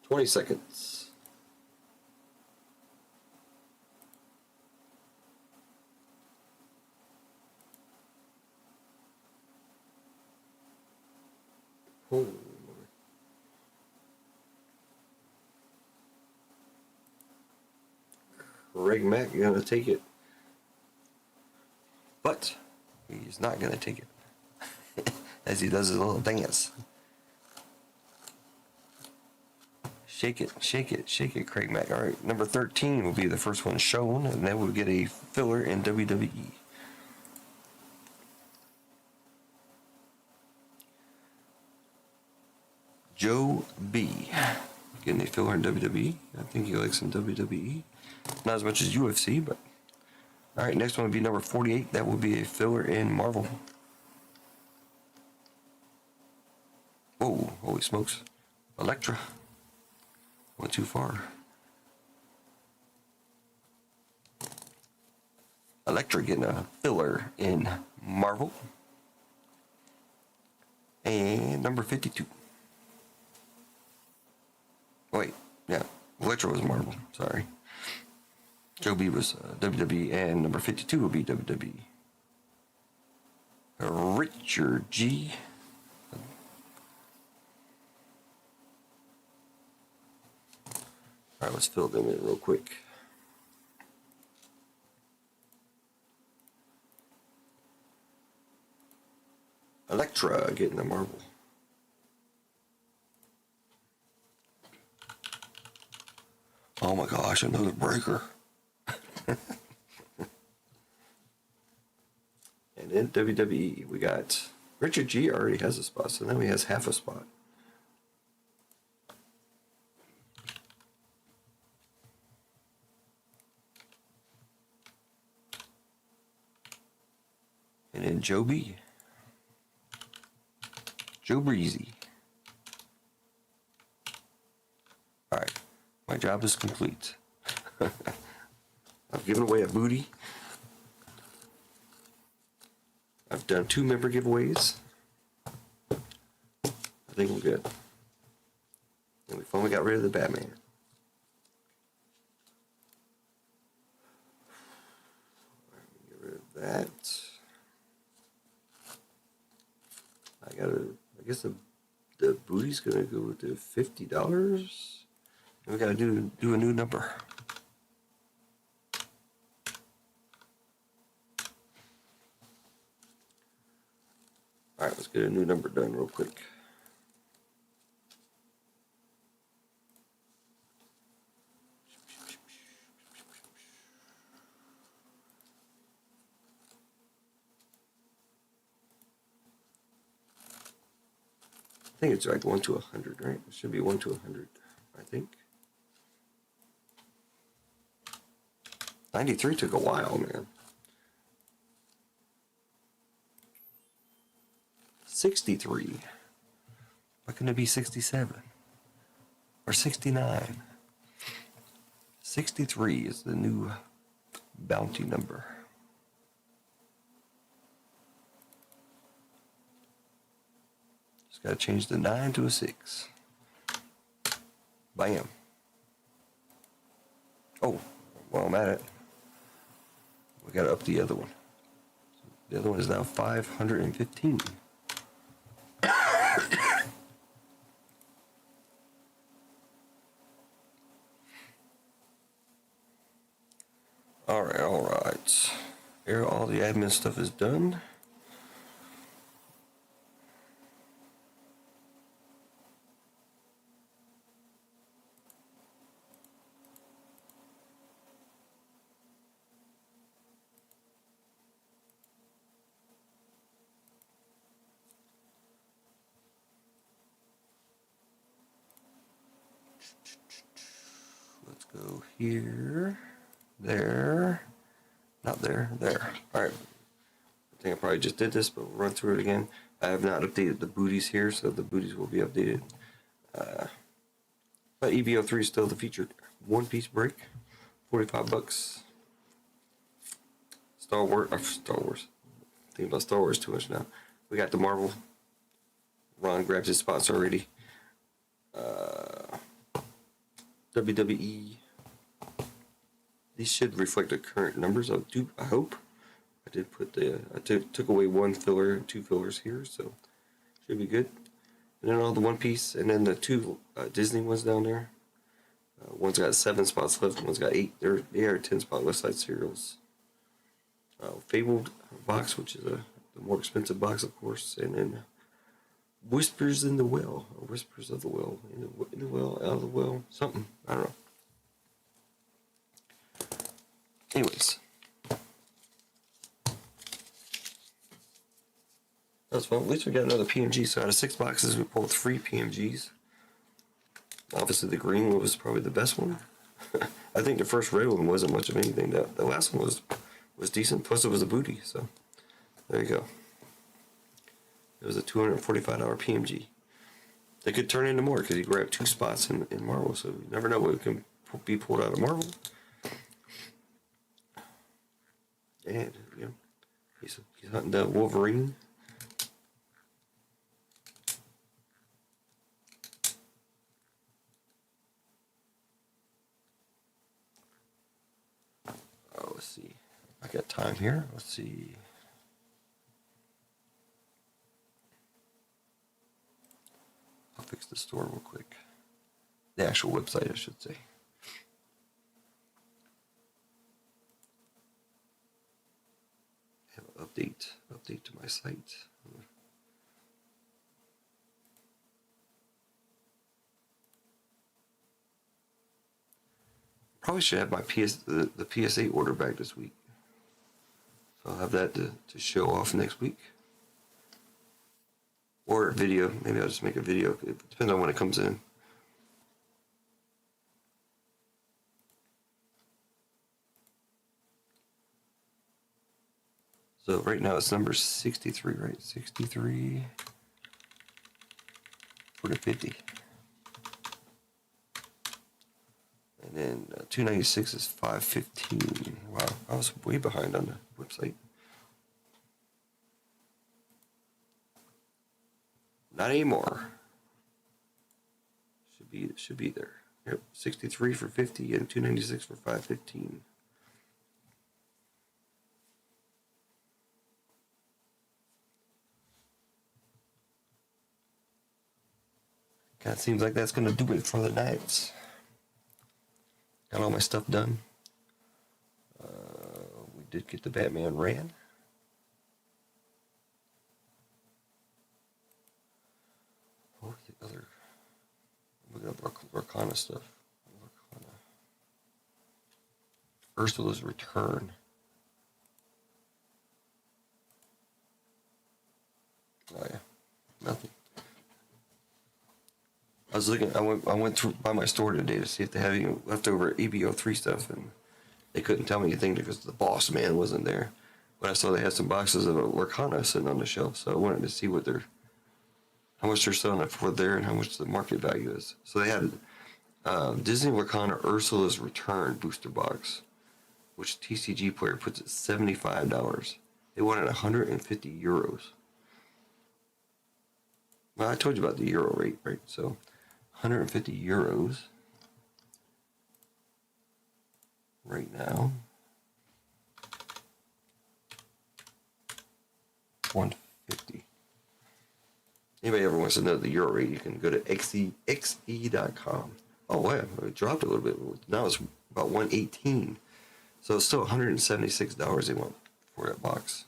$20 seconds. Oh, Craig Mack gonna take it, but he's not gonna take it as he does his little dance. Shake it, shake it, shake it, Craig Mack. All right, number 13 will be the first one shown, and then we'll get a filler in WWE. Joe B. Getting a filler in WWE. I think he likes some WWE. Not as much as UFC, but... Alright, next one will be number 48. That will be a filler in Marvel. Whoa, holy smokes. Elektra. Went too far. Elektra getting a filler in Marvel. And number 52. Wait, yeah. Elektra was Marvel, sorry. Joe B was WWE, and number 52 will be WWE. Richard G. All right, let's fill them in real quick. Electra getting the marble. Oh my gosh, another breaker. And in WWE, we got Richard G already has a spot, so now he has half a spot. And then Joe B. Joe Breezy. Alright, my job is complete. I've given away a booty. I've done 2 member giveaways. I think we're good. And we finally got rid of the Batman. Get rid of that. I guess the booty's gonna go to $50. And we gotta do a new number. Alright, let's get a new number done real quick. I think it's like 1 to 100, right? It should be 1 to 100, I think. 93 took a while, man. 63. Why couldn't it be 67? Or 69? 63 is the new bounty number. Just gotta change the 9 to a 6. Bam. Oh, well, I'm at it. We gotta up the other one. The other one is now 515. all right. Here, all the admin stuff is done. Let's go here, there, not there, there. All right. I think I probably just did this, but we'll run through it again. I have not updated the booties here, so the booties will be updated. But EB-03 is still the featured one-piece break, $45. Star Wars. Thinking about Star Wars too much now. We got the Marvel. Ron grabs his spots already. WWE. These should reflect the current numbers. I hope. I did put I took away 1 filler and 2 fillers here, so should be good. And then all the One Piece, and then the 2 Disney ones down there. One's got 7 spots left, one's got 8. They are 10 spot West Side serials. Fabled box, which is the more expensive box, of course, and then Whispers in the Well, or Whispers of the Well, in the well, out of the well, something, I don't know. Anyways, that's fun. At least we got another PMG. So out of 6 boxes, we pulled 3 PMGs. Obviously, the green one was probably the best one. I think the first red one wasn't much of anything. The last one was decent. Plus, it was a booty. So there you go. It was a $245 PMG. They could turn into more because you grab 2 spots in Marvel. So you never know what can be pulled out of Marvel. And you know, he's hunting down Wolverine. Oh, let's see. I got time here. Let's see. I'll fix the store real quick. The actual website, I should say. update to my site. Probably should have my the PSA order back this week. So I'll have that to show off next week. Or a video. Maybe I'll just make a video. It depends on when it comes in. So right now it's number 63, right? 63 for the 50. And then 296 is 515. Wow, I was way behind on the website. Not anymore. Should be there. Yep, 63 for 50 and 296 for 515. Kind of seems like that's gonna do it for the night. Got all my stuff done. We did get the Batman ran. What was the other? Look up Arcana stuff. Arcana. Ursula's Return. Oh yeah, nothing. I was looking. I went through by my store today to see if they had any leftover EB-03 stuff, and they couldn't tell me anything because the boss man wasn't there. But I saw they had some boxes of Arcana sitting on the shelf, so I wanted to see how much they're selling it for there, and how much the market value is. So they had Disney Arcana Ursula's Return booster box, which TCG Player puts at $75. They wanted 150 euros. Well, I told you about the euro rate, right? So 150 euros right now. 150. Anybody ever wants to know the euro rate, you can go to xe.com. Oh, wow, it dropped a little bit. Now it's about 118. So it's still $176 they want for that box.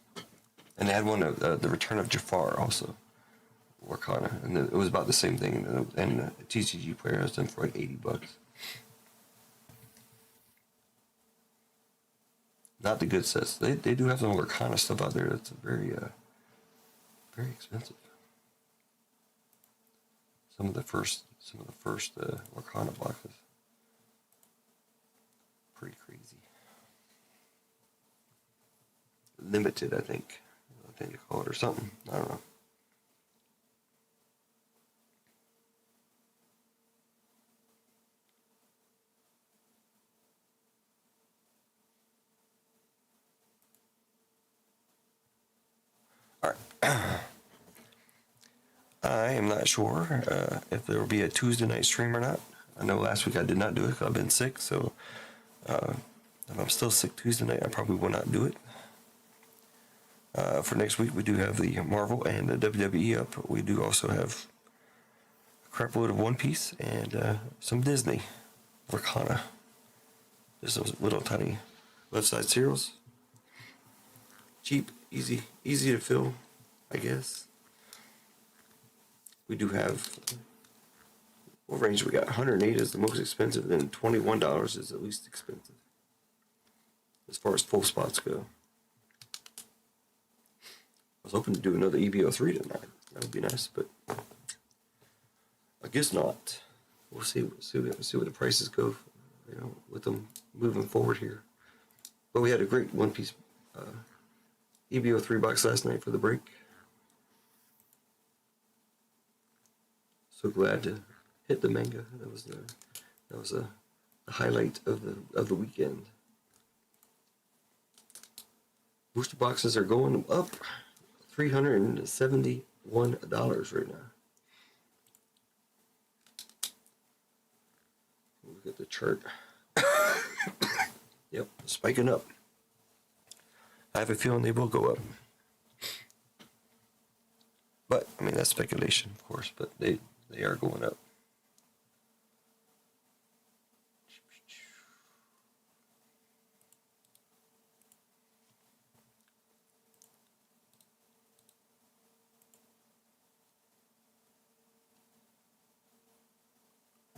And they had one of the Return of Jafar also. Arcana, and it was about the same thing, and the TCG Player has done for like $80. Not the good sets. They do have some Arcana stuff out there that's very very expensive. Some of the first Arcana boxes, pretty crazy. Limited, I think they call it, or something. I don't know. I am not sure if there will be a Tuesday night stream or not. I know last week I did not do it because I've been sick, so if I'm still sick Tuesday night, I probably will not do it. For next week, we do have the Marvel and the WWE up. We do also have a crap load of One Piece and some Disney Arcana. Just those little tiny left side cereals. Cheap, easy to fill, I guess. We do have, what range we got? 108 is the most expensive, and $21 is the least expensive, as far as full spots go. I was hoping to do another EB-03 tonight. That would be nice, but I guess not. We'll see what the prices go, with them moving forward here. But we had a great One Piece EB-03 box last night for the break. So glad to hit the manga. That was a highlight of the weekend. Booster boxes are going up $371 right now. Look at the chart. Yep, spiking up. I have a feeling they will go up. But I mean, that's speculation, of course, but they are going up.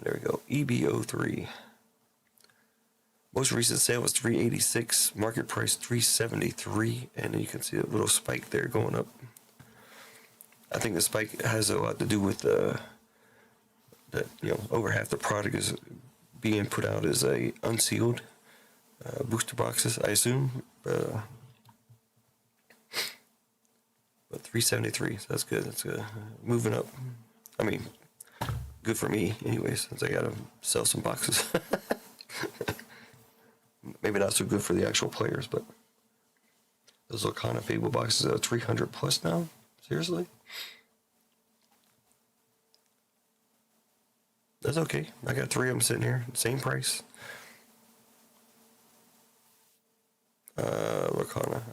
There we go. EB-03. Most recent sale was $386. Market price $373. And you can see a little spike there going up. I think the spike has a lot to do with that, over half the product is being put out as a unsealed booster boxes, I assume. But 373, so that's good. That's good. Moving up. I mean, good for me, anyways, since I gotta sell some boxes. Maybe not so good for the actual players, but those are kind of Fable boxes are 300 plus now. Seriously? That's okay. I got 3 of them sitting here, same price. Lacana.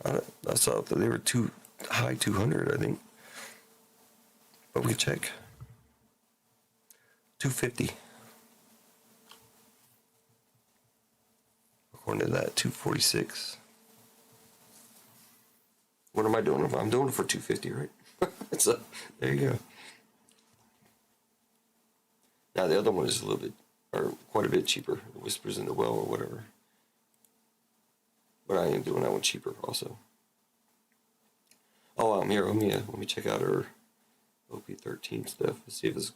I saw that they were too high, 200, I think. But we can check. 250. According to that, 246. What am I doing? I'm doing it for 250, right? So there you go. Now the other one is a little bit, or quite a bit cheaper. Whispers in the Well or whatever. But I am doing that one cheaper also. Oh, here. Let me check out our OP13 stuff. Let's see if it's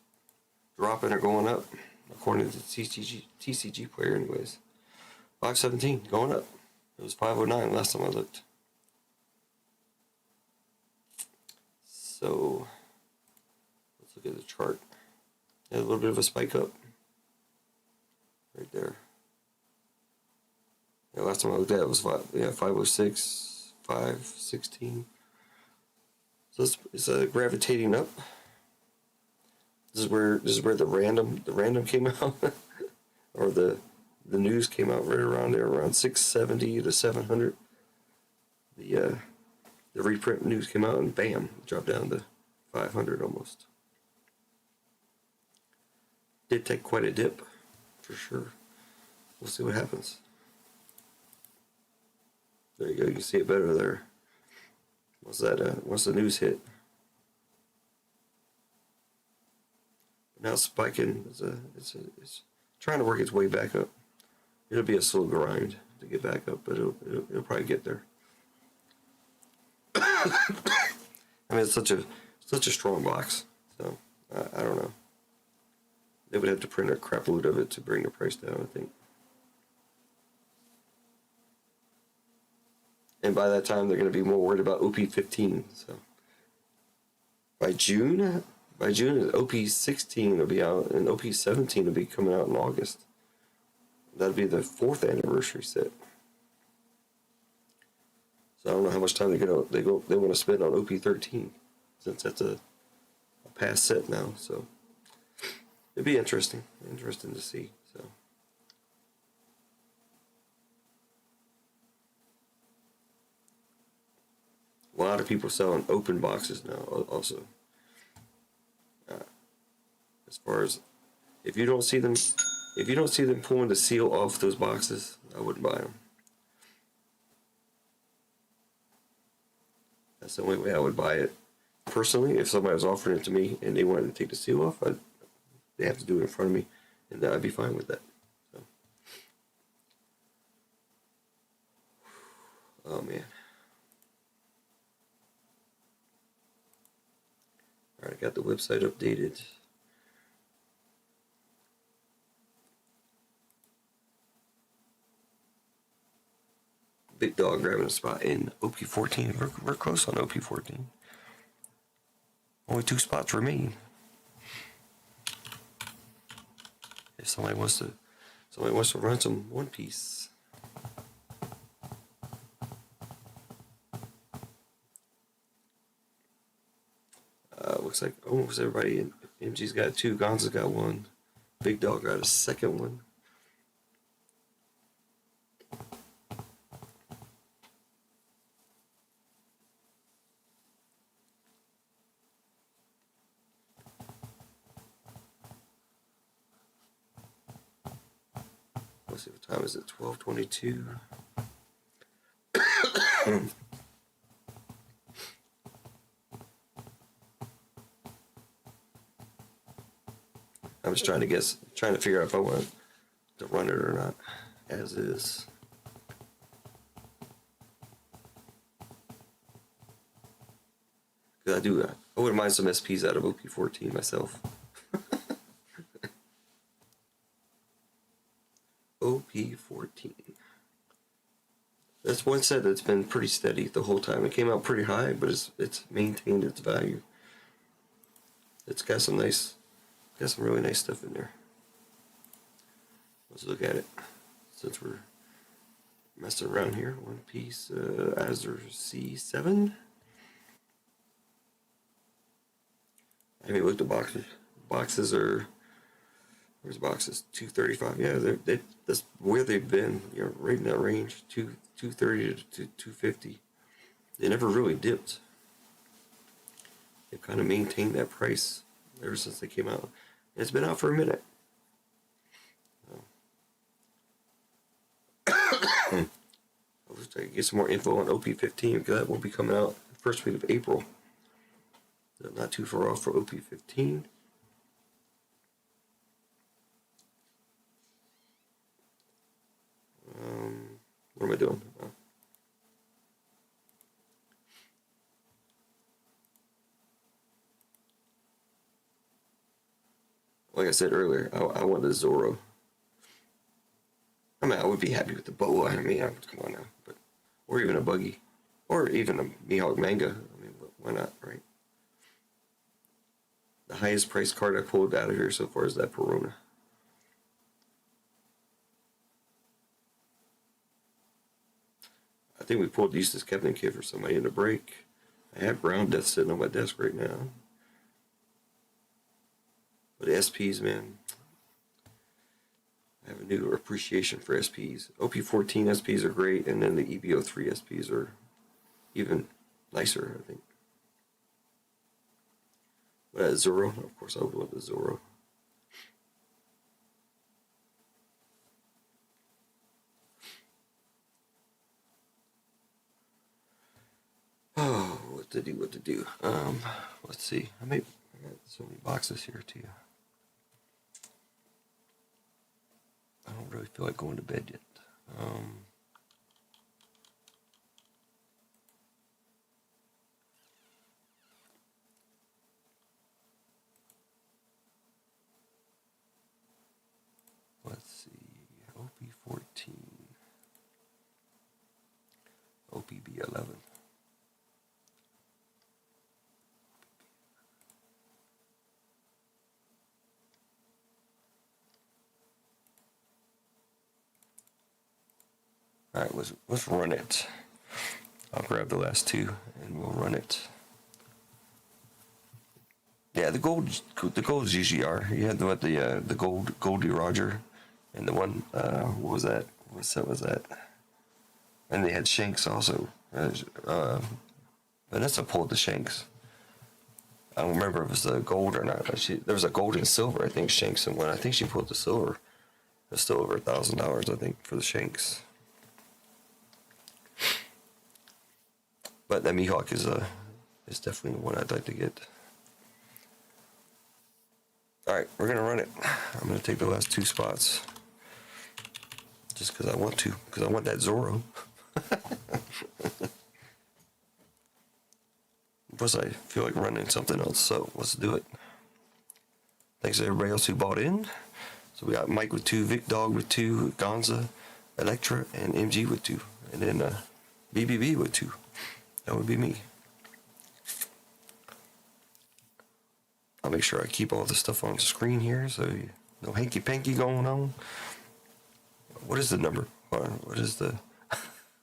dropping or going up. According to the TCG player, anyways. 517 going up. It was 509 last time I looked. So let's look at the chart. Yeah, a little bit of a spike up right there. Yeah, last time I looked at it was 506, 516. So it's gravitating up. This is where the random came out, or the news came out right around there, around 670 to 700. The reprint news came out and bam, dropped down to 500 almost. Did take quite a dip, for sure. We'll see what happens. There you go. You can see it better there. Once the news hit. But now it's spiking. It's trying to work its way back up. It'll be a slow grind to get back up, but it'll probably get there. I mean, it's such a strong box. So I don't know. They would have to print a crap load of it to bring the price down, I think. And by that time, they're going to be more worried about OP15. So by June, OP16 will be out, and OP17 will be coming out in August. That'll be the 4th anniversary set. So I don't know how much time they want to spend on OP13, since that's a past set now. So it'd be interesting to see. So. A lot of people selling open boxes now also. As far as if you don't see them pulling the seal off those boxes, I wouldn't buy them. That's the only way I would buy it. Personally, if somebody was offering it to me and they wanted to take the seal off, they have to do it in front of me, and I'd be fine with that. So. Oh man. Alright, I got the website updated. Big dog grabbing a spot in OP14. We're close on OP14. Only 2 spots remain. If somebody wants to run some One Piece. Looks like almost everybody in MG's got 2. Gonza's got 1. Big Dog got a second one. Let's see, what time is it? 12:22. I'm just trying to figure out if I want to run it or not, as is. Because I wouldn't mind some SPs out of OP14 myself. OP14. That's one set that's been pretty steady the whole time. It came out pretty high, but it's maintained its value. It's got some really nice stuff in there. Let's look at it. Since we're messing around here, one piece Azure C7. I haven't looked at boxes. Boxes are, where's boxes? 235. Yeah, that's where they've been. You know, right in that range, 230 to 250. They never really dipped. They've kind of maintained that price ever since they came out. And it's been out for a minute. I wish I could get some more info on OP15 because that will be coming out the first week of April. So not too far off for OP15. What am I doing? Like I said earlier, I want the Zorro. I mean, I would be happy with the boa. I mean, come on now, or even a buggy, or even a Mihawk manga. I mean, why not, right? The highest price card I pulled out of here so far is that Perona. I think we pulled Eustace Captain Kid for somebody in the break. I have Brown Death sitting on my desk right now. But SPs, man, I have a new appreciation for SPs. OP14 SPs are great, and then the EB-03 SPs are even nicer, I think. But Zorro, of course, I would love the Zorro. Oh, what to do. Let's see. I got so many boxes here too. I don't really feel like going to bed yet. Let's see. OP14. OPB11. All right, let's run it. I'll grab the last two and we'll run it. Yeah, the golds usually are. You had the Goldie Roger, and the one what was that? What set was that? And they had Shanks also. Vanessa pulled the Shanks. I don't remember if it was the gold or not. But there was a gold and silver. I think Shanks and one. I think she pulled the silver. It's still over $1,000, I think, for the Shanks. But that Mihawk is definitely the one I'd like to get. All right, we're gonna run it. I'm gonna take the last two spots, just because I want to, because I want that Zorro. Plus, I feel like running something else, so let's do it. Thanks to everybody else who bought in. So we got Mike with 2, Vic Dog with 2, Gonza, Electra, and MG with 2, and then BBB with 2. That would be me. I'll make sure I keep all the stuff on the screen here, so no hanky-panky going on. What is the number? What is the...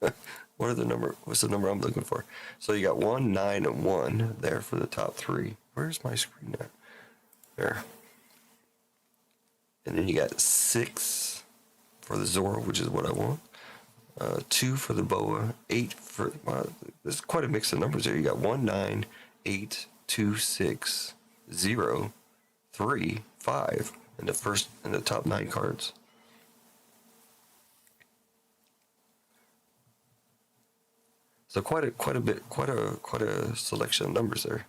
What are the number? What's the number I'm looking for? So you got 1, 9, and 1 there for the top 3. Where's my screen at? There. And then you got 6 for the Zorro, which is what I want. 2 for the Boa. 8 for... there's quite a mix of numbers there. You got 1, 9, 8, 2, 6, 0, 3, 5 in the top 9 cards. So quite a selection of numbers there,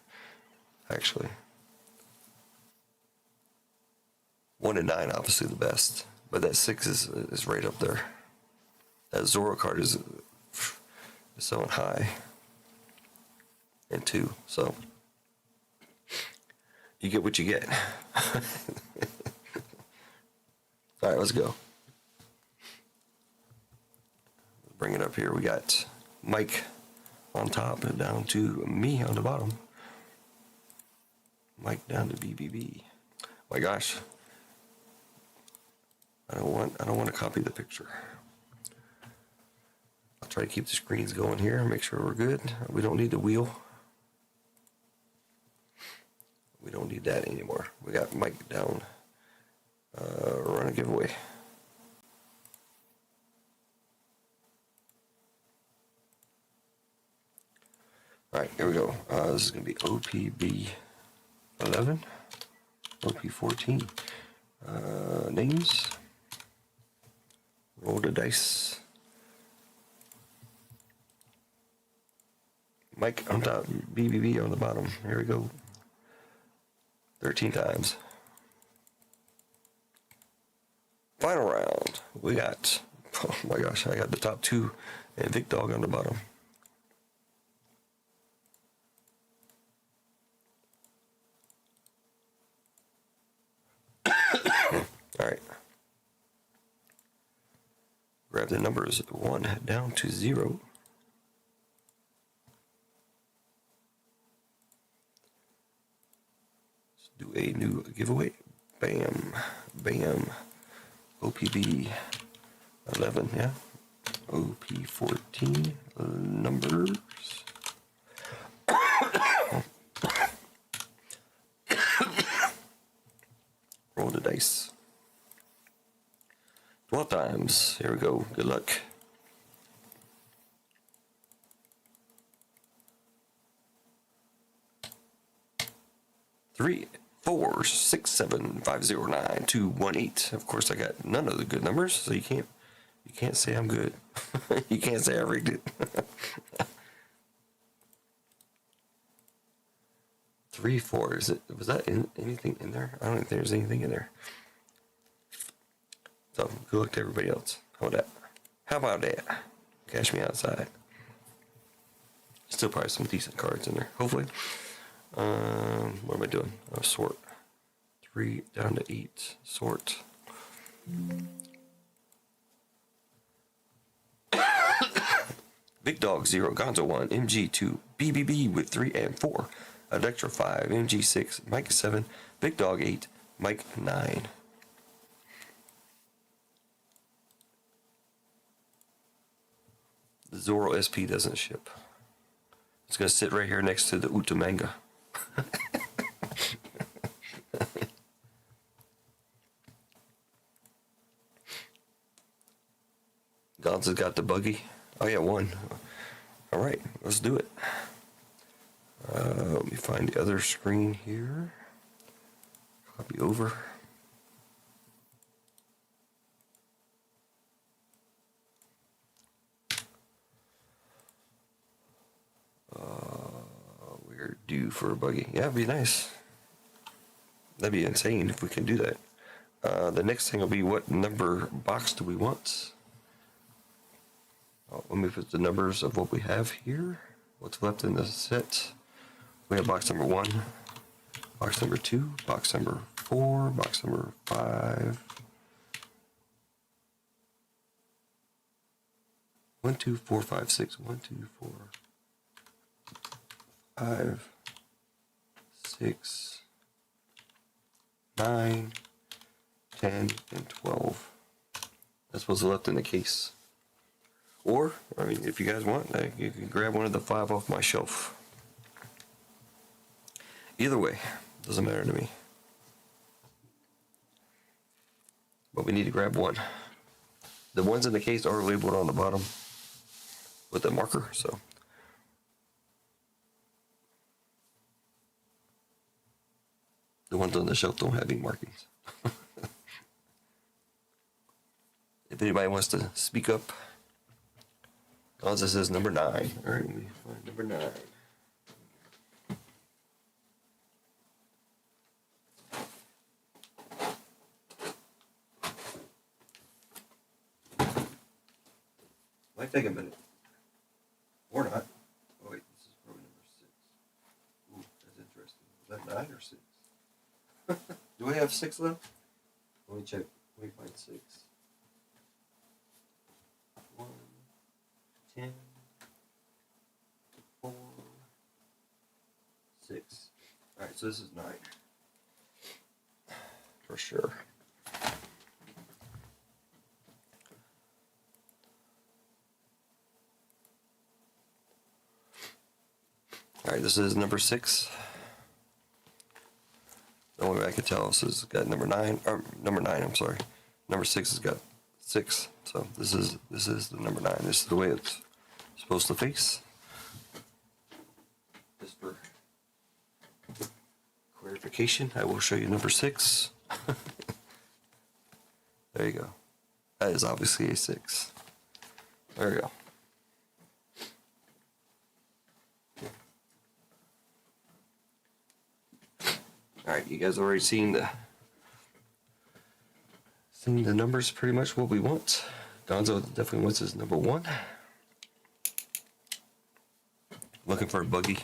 actually. 1 and 9, obviously the best, but that 6 is right up there. That Zorro card is so high. And 2, so you get what you get. All right, let's go. Bring it up here. We got Mike on top and down to me on the bottom. Mike down to BBB. My gosh, I don't want to copy the picture. I'll try to keep the screens going here. Make sure we're good. We don't need the wheel. We don't need that anymore. We got Mike down. Run a giveaway. All right, here we go. This is going to be OPB11, OP14. Names. Roll the dice. Mike on top, BBB on the bottom. Here we go. 13 times. Final round. We got, oh my gosh, I got the top 2 and Vic Dog on the bottom. All right. Grab the numbers 1 down to 0. Let's do a new giveaway. Bam, bam. OPB 11, yeah. OP14 numbers. Roll the dice. 12 times. Here we go. Good luck. Three, 4, 6, 7, 5, 0, 9, 2, 1, 8. Of course, I got none of the good numbers, so you can't say I'm good. You can't say I rigged it. 3, 4. Was that anything in there? I don't think there's anything in there. So good luck to everybody else. How about that? Cash me outside. Still probably some decent cards in there. Hopefully. What am I doing? Oh, sort. 3 down to 8. Sort. Big Dog 0, Gonzo 1, MG 2, BBB with 3 and 4, Electro 5, MG 6, Mike 7, Big Dog 8, Mike 9. The Zorro SP doesn't ship. It's going to sit right here next to the Utamanga. Gonzo's got the buggy. Oh yeah, 1. All right, let's do it. Let me find the other screen here. Copy over. We're due for a buggy. Yeah, it'd be nice. That'd be insane if we can do that. The next thing will be, what number box do we want? Let me put the numbers of what we have here. What's left in the set? We have box number 1, box number 2, box number 4, box number 5. 1, 2, 4, 5, 6. 1, 2, 4, 5, 6, 9, 10, and 12. That's what's left in the case. Or, I mean, if you guys want, you can grab one of the 5 off my shelf. Either way, doesn't matter to me. But we need to grab 1. The ones in the case are labeled on the bottom with a marker, so. The ones on the shelf don't have any markings. If anybody wants to speak up. Gonzo says number 9. All right, let me find number 9. Might take a minute. Or not. Oh wait, this is probably number 6. Ooh, that's interesting. Is that 9 or 6? Do we have 6 left? Let me check. Let me find 6. 1, 10, 4, 6. Alright, so this is 9. For sure. Alright, this is number 6. The only way I can tell this has got number 9, or number 9, I'm sorry. Number 6 has got 6. So this is the number 9. This is the way it's supposed to face. Just for clarification, I will show you number 6. There you go. That is obviously a 6. There you go. Alright, you guys already seen the numbers, pretty much what we want. Gonzo definitely wants his number 1. Looking for a buggy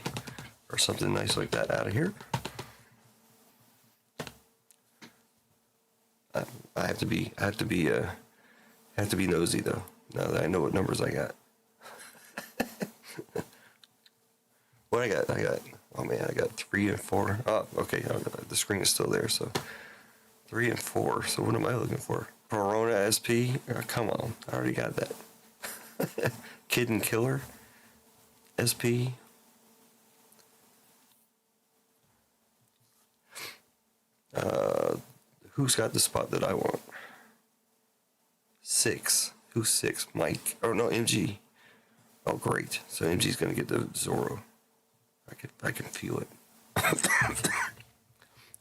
or something nice like that out of here. I have to be nosy though. Now that I know what numbers I got. What I got? Oh man, I got 3 and 4. Oh, okay. The screen is still there, so 3 and 4. So what am I looking for? Perona SP? Oh, come on, I already got that. Kid and Killer SP. Who's got the spot that I want? 6. Who's 6? Mike. Oh no, MG. Oh great. So MG's gonna get the Zorro. I can feel it.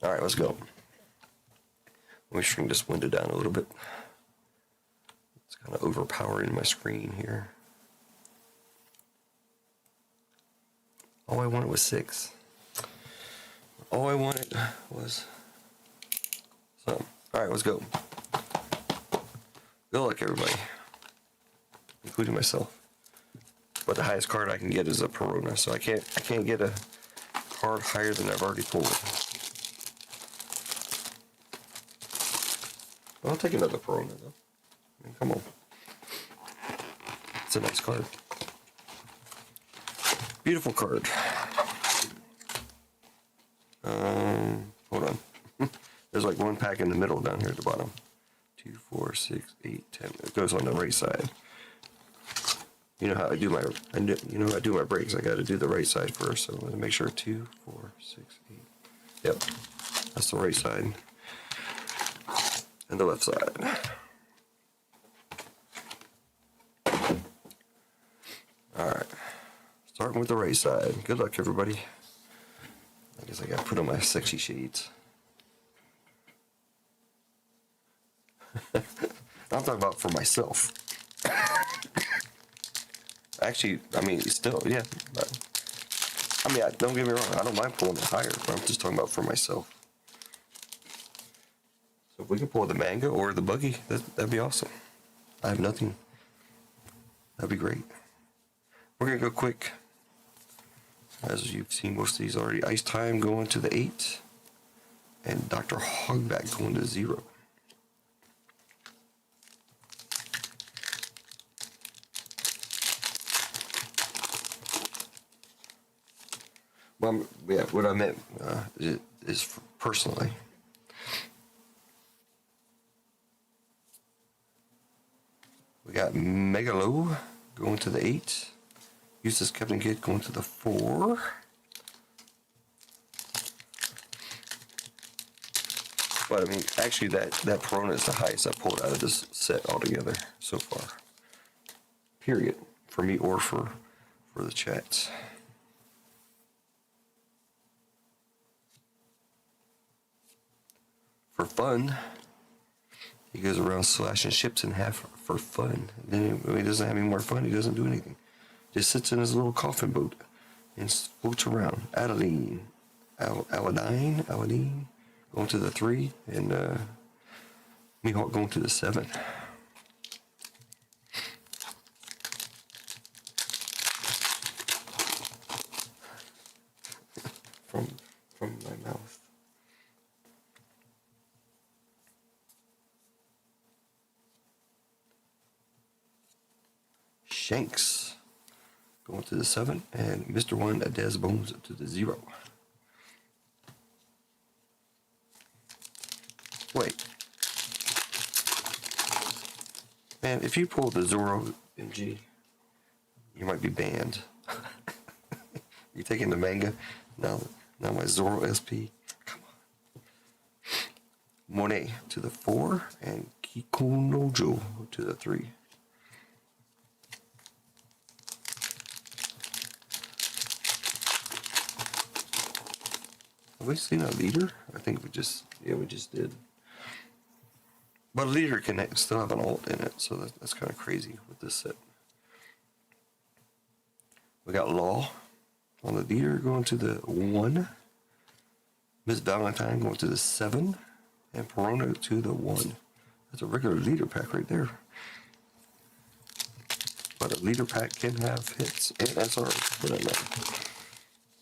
All right, let's go. Let me shrink this window down a little bit. It's kind of overpowering my screen here. All I wanted was 6. All I wanted was some. All right, let's go. Good luck, everybody, including myself. But the highest card I can get is a Perona, so I can't get a card higher than I've already pulled. I'll take another Perona though. I mean, come on. It's a nice card. Beautiful card. Hold on. There's like one pack in the middle down here at the bottom. 2, 4, 6, 8, 10. It goes on the right side. You know how I do my breaks. I got to do the right side first. So I'm going to make sure 2, 4, 6, 8. Yep, that's the right side. And the left side. All right, starting with the right side. Good luck, everybody. I guess I got to put on my sexy shades. I'm talking about for myself. Actually, I mean, still, yeah. But, I mean, don't get me wrong. I don't mind pulling it higher, but I'm just talking about for myself. So if we can pull the manga or the buggy, that'd be awesome. I have nothing. That'd be great. We're going to go quick. As you've seen most of these already. Ice Time going to the 8. And Dr. Hogback going to 0. Well, yeah, what I meant is personally. We got Megalo going to the 8. Eustace Captain Kidd going to the 4. But I mean, actually, that Perona is the highest I pulled out of this set altogether so far. Period. For me or for the chats. For fun, he goes around slashing ships in half for fun. Then when he doesn't have any more fun, he doesn't do anything. Just sits in his little coffin boat and floats around. Aladine going to the 3, and Mihawk going to the 7. Shanks going to the 7, and Mr. 1 Des Bones to the 0. Wait. Man, if you pull the Zorro MG, you might be banned. You taking the manga? Now my Zorro SP. Come on. Monet to the 4, and Kikunojo to the 3. Have we seen a leader? I think we just did. But a leader can still have an alt in it, so that's kind of crazy with this set. We got Law on the leader going to the 1. Miss Valentine going to the 7. And Perona to the 1. That's a regular leader pack right there. But a leader pack can have hits and SRs for that matter.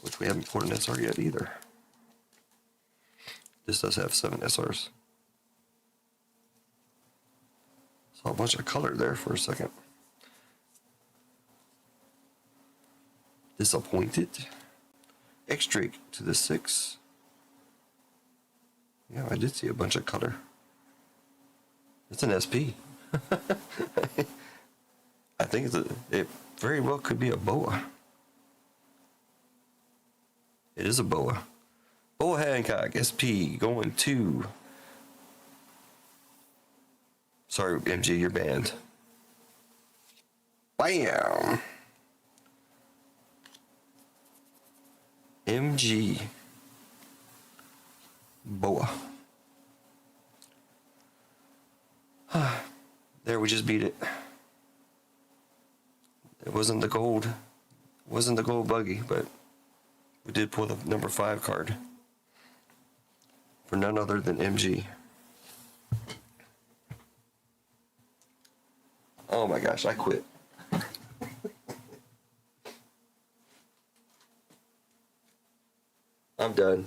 Which we haven't pulled an SR yet either. This does have 7 SRs. Saw a bunch of color there for a second. Disappointed. X-Drake to the 6. Yeah, I did see a bunch of color. It's an SP. I think it very well could be a boa. It is a boa. Boa Hancock, SP, going to... Sorry, MG, you're banned. Bam! MG. Boa. There, we just beat it. It wasn't the gold. Wasn't the gold buggy, but we did pull the number 5 card. For none other than MG. Oh my gosh, I quit. I'm done.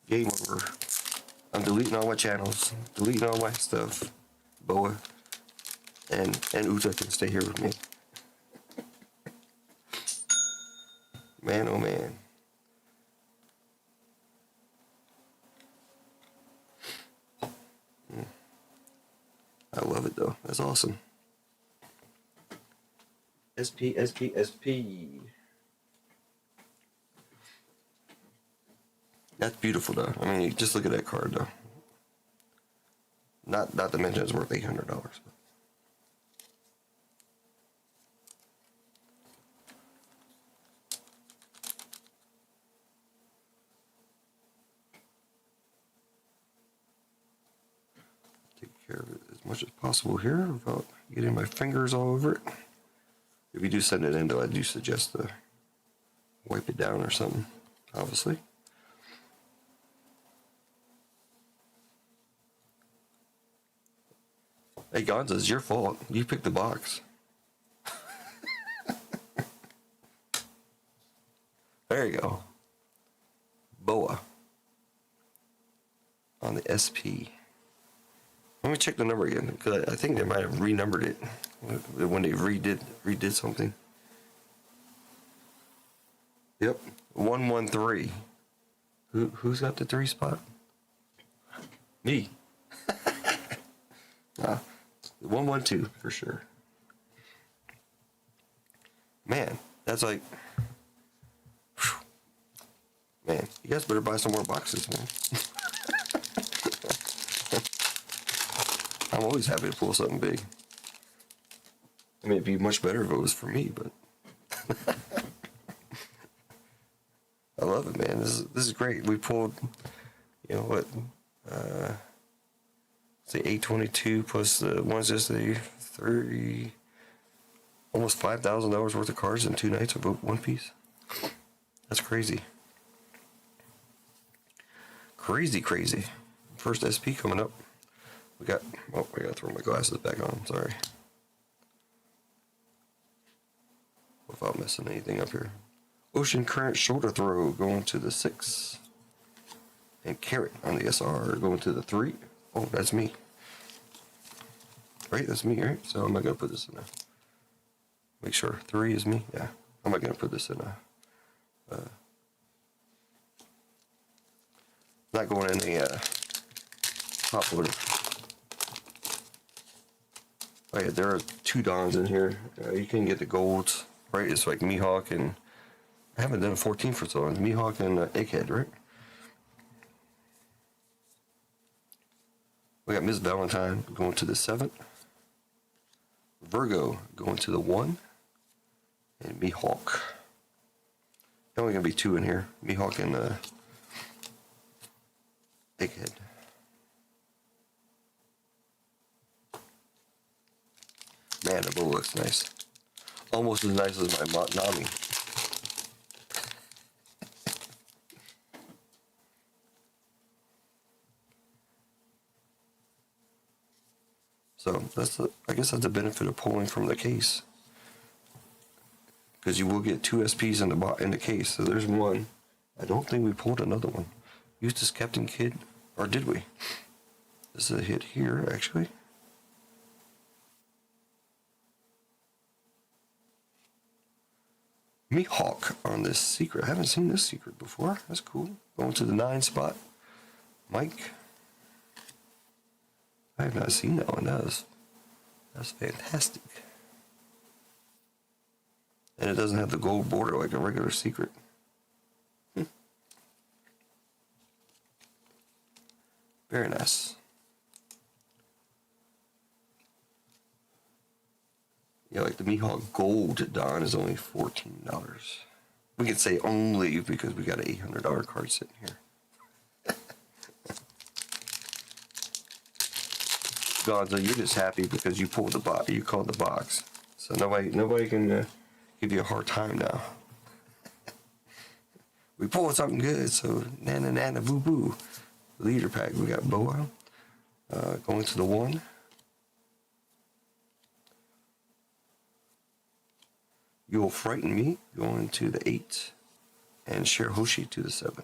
Game over. I'm deleting all my channels, deleting all my stuff. Boa and Uta can stay here with me. Man, oh man. I love it though. That's awesome. SP, SP, SP. That's beautiful though. I mean, just look at that card though. Not to mention it's worth $800. Take care of it as much as possible here without getting my fingers all over it. If you do send it in though, I do suggest to wipe it down or something, obviously. Hey, Gonza, it's your fault. You picked the box. There you go. Boa. On the SP. Let me check the number again, because I think they might have renumbered it when they redid something. Yep, 113. Who's got the 3 spot? Me. 112 for sure. Man, that's like, whew. Man, you guys better buy some more boxes, man. I'm always happy to pull something big. I mean, it'd be much better if it was for me, but I love it, man. This is great. We pulled, you know what? Say 822 plus the ones yesterday, 30, almost $5,000 worth of cards in 2 nights of One Piece. That's crazy. Crazy. First SP coming up. We got, oh, I gotta throw my glasses back on, sorry. Without messing anything up here. Ocean Current Shoulder Throw going to the 6. And Carrot on the SR going to the 3. Oh, that's me. Right, that's me, right? So I'm not gonna put this in a. Make sure 3 is me. Yeah, I'm not gonna put this in a. Not going in a top loader. Oh yeah, there are 2 Dons in here. You can get the golds, right? It's like Mihawk and I haven't done a 14 for so long. Mihawk and Egghead, right? We got Miss Valentine going to the 7. Virgo going to the 1. And Mihawk. Only gonna be 2 in here. Mihawk and Egghead. Man, the bow looks nice. Almost as nice as my Nami. So I guess that's the benefit of pulling from the case, because you will get 2 SPs in the case. So there's 1. I don't think we pulled another one. Used this Captain Kidd, or did we? This is a hit here, actually. Mihawk on this secret. I haven't seen this secret before. That's cool. Going to the 9 spot. Mike. I have not seen that one. That's fantastic. And it doesn't have the gold border like a regular secret. Very nice. Yeah, like the Mihawk Gold Don is only $14. We could say only because we got an $800 card sitting here. Gonzo, you're just happy because you pulled the box. You called the box, so nobody can give you a hard time now. We pulled something good, so nana boo boo. Leader pack. We got Boa going to the 1. You'll Frighten Me going to the 8, and Shirahoshi to the 7.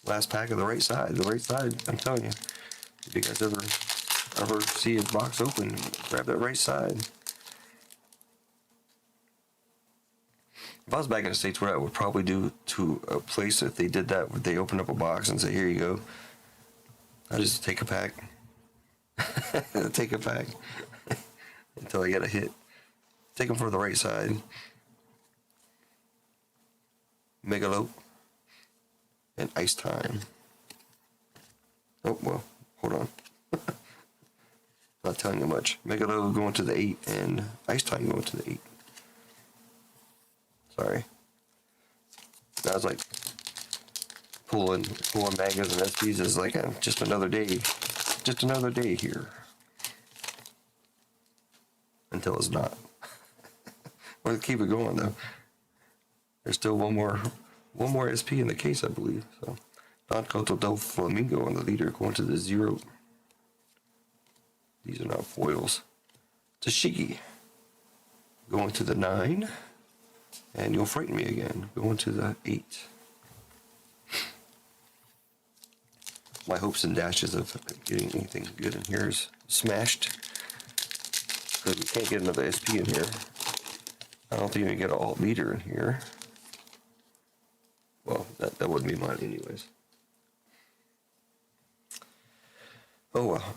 Last pack of the right side. The right side, I'm telling you. If you guys ever see his box open, grab that right side. If I was back in the States, what I would probably do to a place, if they did that, would they open up a box and say, here you go. I just take a pack. Take a pack until I get a hit. Take them for the right side. Megalope and Ice Time. Oh, well, hold on. Not telling you much. Megalope going to the 8 and Ice Time going to the 8. Sorry. That was like pulling magas and SPs is like just another day. Just another day here. Until it's not. We'll keep it going though. There's still one more SP in the case, I believe. So Don Coto del Flamingo on the leader going to the 0. These are not foils. Tashigi going to the 9. And You'll Frighten Me again, going to the 8. My hopes and dashes of getting anything good in here is smashed. Because we can't get another SP in here. I don't think we can get an alt leader in here. Well, that wouldn't be mine anyways. Oh well.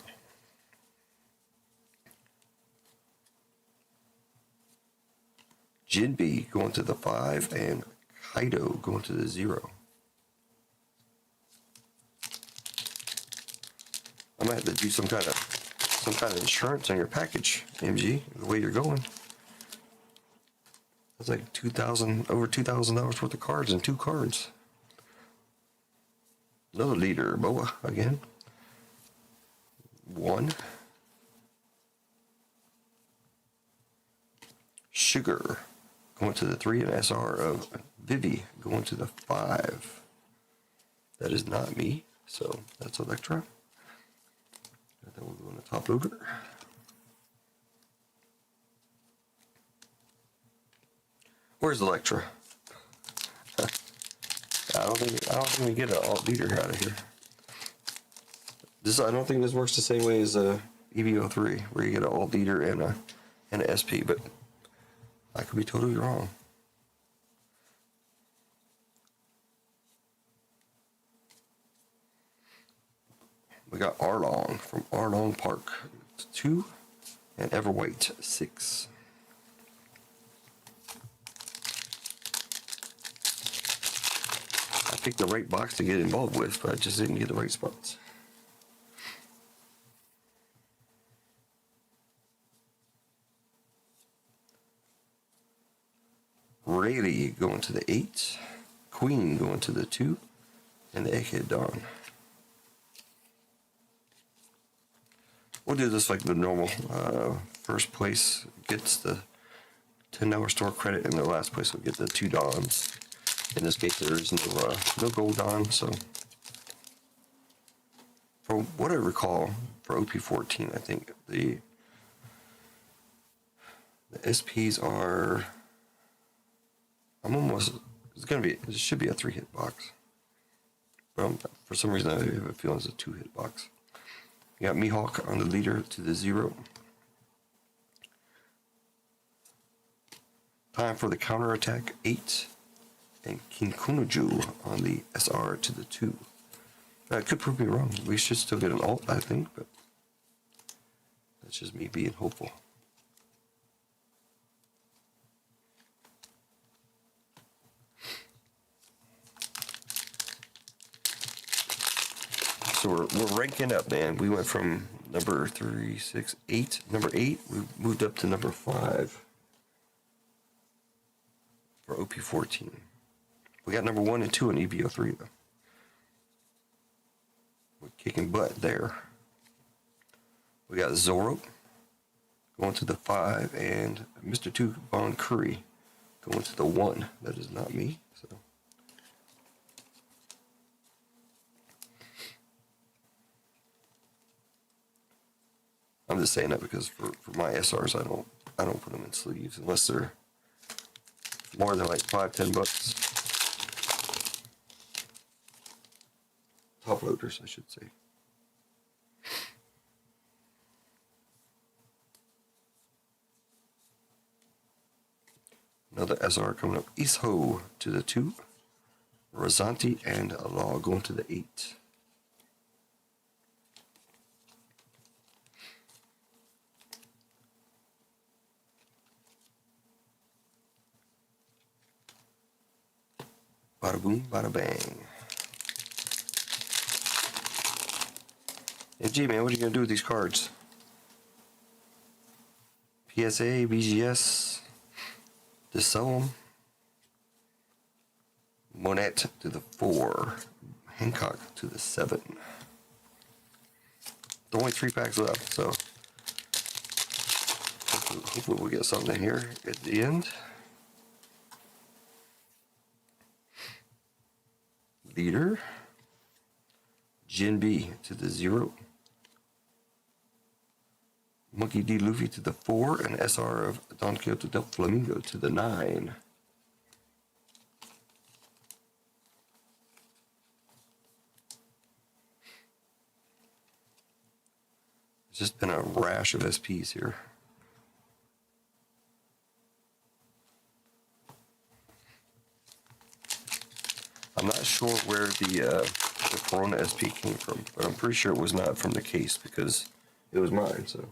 Jinbe going to the 5 and Kaido going to the 0. I might have to do some kind of insurance on your package, MG, the way you're going. That's like over $2,000 worth of cards and 2 cards. Another leader, Boa again. 1. Sugar going to the 3 and SR of Vivi going to the 5. That is not me, so that's Electra. And then we'll go on the top loader. Where's Electra? I don't think we get an alt leader out of here. This I don't think this works the same way as EB-03, where you get an alt leader and an SP, but I could be totally wrong. We got Arlong from Arlong Park 2 and Everwhite 6. I picked the right box to get involved with, but I just didn't get the right spots. Rayleigh going to the 8, Queen going to the 2, and the Egghead Dawn. We'll do this like the normal. First place gets the $10 store credit, and the last place will get the 2 Dawns. In this case, there is no gold Dawn, so from what I recall, for OP14, I think the SPs are. It should be a 3-hit box. But for some reason, I have a feeling it's a 2-hit box. You got Mihawk on the leader to the 0. Time for the counterattack 8. And Kinkunuju on the SR to the 2. That could prove me wrong. We should still get an alt, I think, but that's just me being hopeful. So we're ranking up, man. We went from number 3, 6, 8. Number 8, we moved up to number 5 for OP14. We got number 1 and 2 in EB-03, though. We're kicking butt there. We got Zoro going to the 5, and Mr. 2 Bon Curry going to the 1. That is not me, so. I'm just saying that because for my SRs, I don't put them in sleeves unless they're more than like $5-10. Top loaders, I should say. Another SR coming up. Isho to the 2. Razanti and Law going to the 8. Bada boom, bada bang. Hey, G, man, what are you going to do with these cards? PSA, BGS, just sell them. Monette to the 4. Hancock to the 7. There's only 3 packs left, so hopefully we'll get something here at the end. Leader. Jin B to the 0. Monkey D. Luffy to the 4, and SR of Don Quixote del Flamingo to the 9. It's just been a rash of SPs here. I'm not sure where the Corona SP came from, but I'm pretty sure it was not from the case because it was mine, so.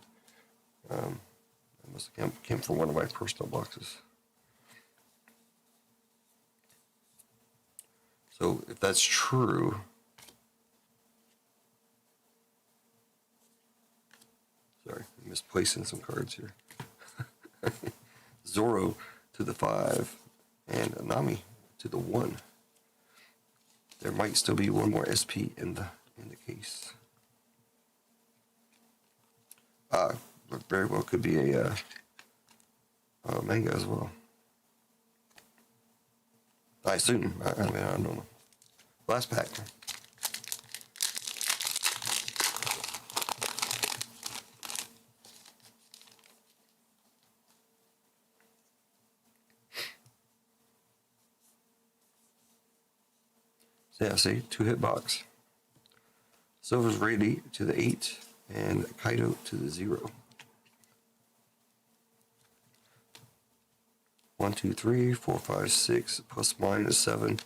It must have came from one of my personal boxes. So if that's true, sorry, I'm misplacing some cards here. Zoro to the 5 and Nami to the 1. There might still be one more SP in the case. Very well could be a manga as well. I assume. I mean, I don't know. Last pack. So yeah, see, 2-hit box. Silver's Rayleigh to the 8, and Kaido to the 0. 1, 2, 3, 4, 5, 6, plus minus 7.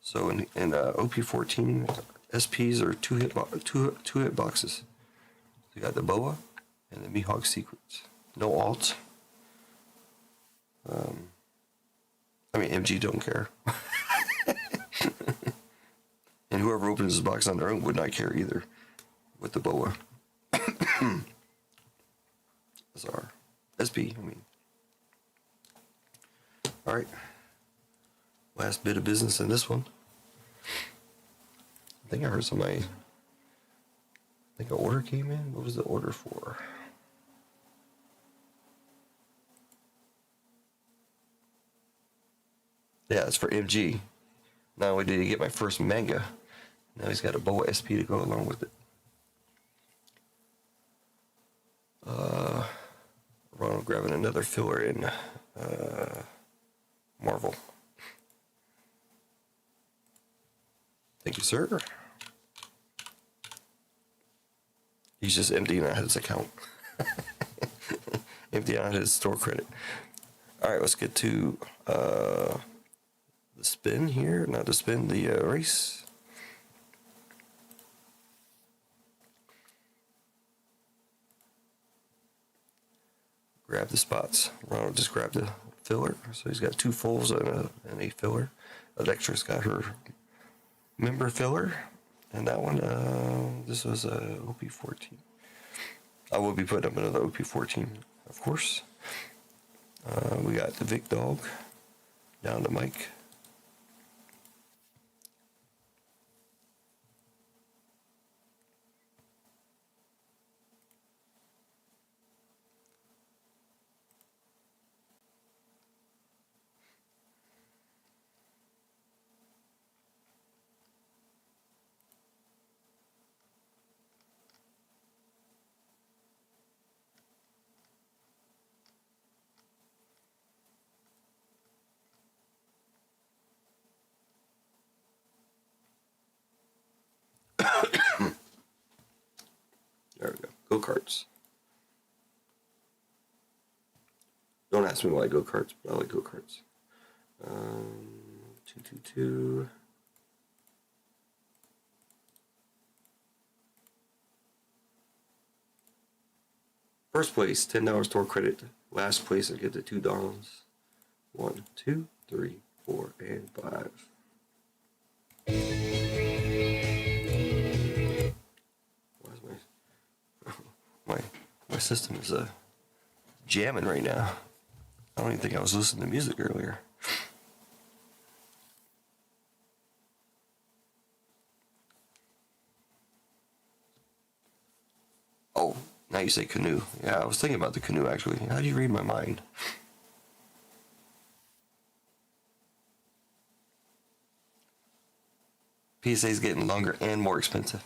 So in OP14, SPs are two hit boxes. You got the Boa and the Mihawk Secrets. No alt. I mean, MG don't care. And whoever opens this box on their own would not care either with the Boa. That's our SP, I mean. Alright. Last bit of business in this one. I think I heard somebody. I think an order came in. What was the order for? Yeah, it's for MG. Not only did he get my first manga, now he's got a Boa SP to go along with it. Ronald grabbing another filler in Marvel. Thank you, sir. He's just emptying out his account. Emptying out his store credit. All right, let's get to the spin here. Not the spin, the race. Grab the spots. Ronald just grabbed the filler. So he's got 2 fulls and a filler. Electra's got her member filler. And that one, this was a OP14. I will be putting up another OP14, of course. We got the Vic Dog down to Mike. There we go. Go-karts. Don't ask me why go-karts, but I like go-karts. 222. First place, $10 store credit. Last place, I get the $2. 1, 2, 3, 4, and 5. My system is jamming right now. I don't even think I was listening to music earlier. Oh, now you say canoe. Yeah, I was thinking about the canoe actually. How do you read my mind? PSA is getting longer and more expensive.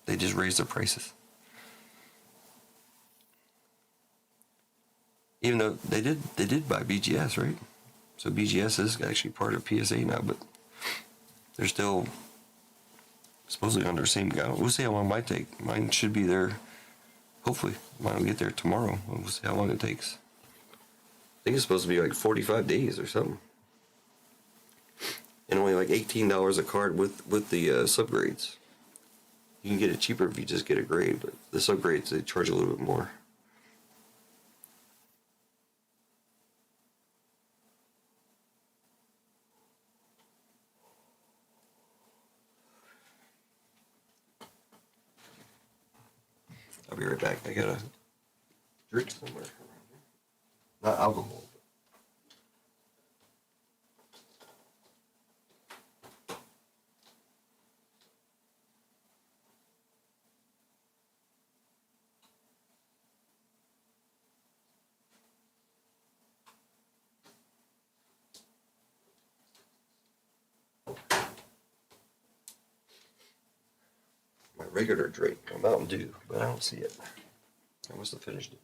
They just raised their prices. Even though they did buy BGS, right? So BGS is actually part of PSA now, but they're still supposedly on their same account. We'll see how long mine take. Mine should be there. Hopefully, mine will get there tomorrow. We'll see how long it takes. I think it's supposed to be like 45 days or something, and only like $18 a card with the subgrades. You can get it cheaper if you just get a grade, but the subgrades they charge a little bit more. I'll be right back. I gotta drink somewhere around here. Not alcohol. My regular drink, a Mountain Dew, but I don't see it. I must have finished it.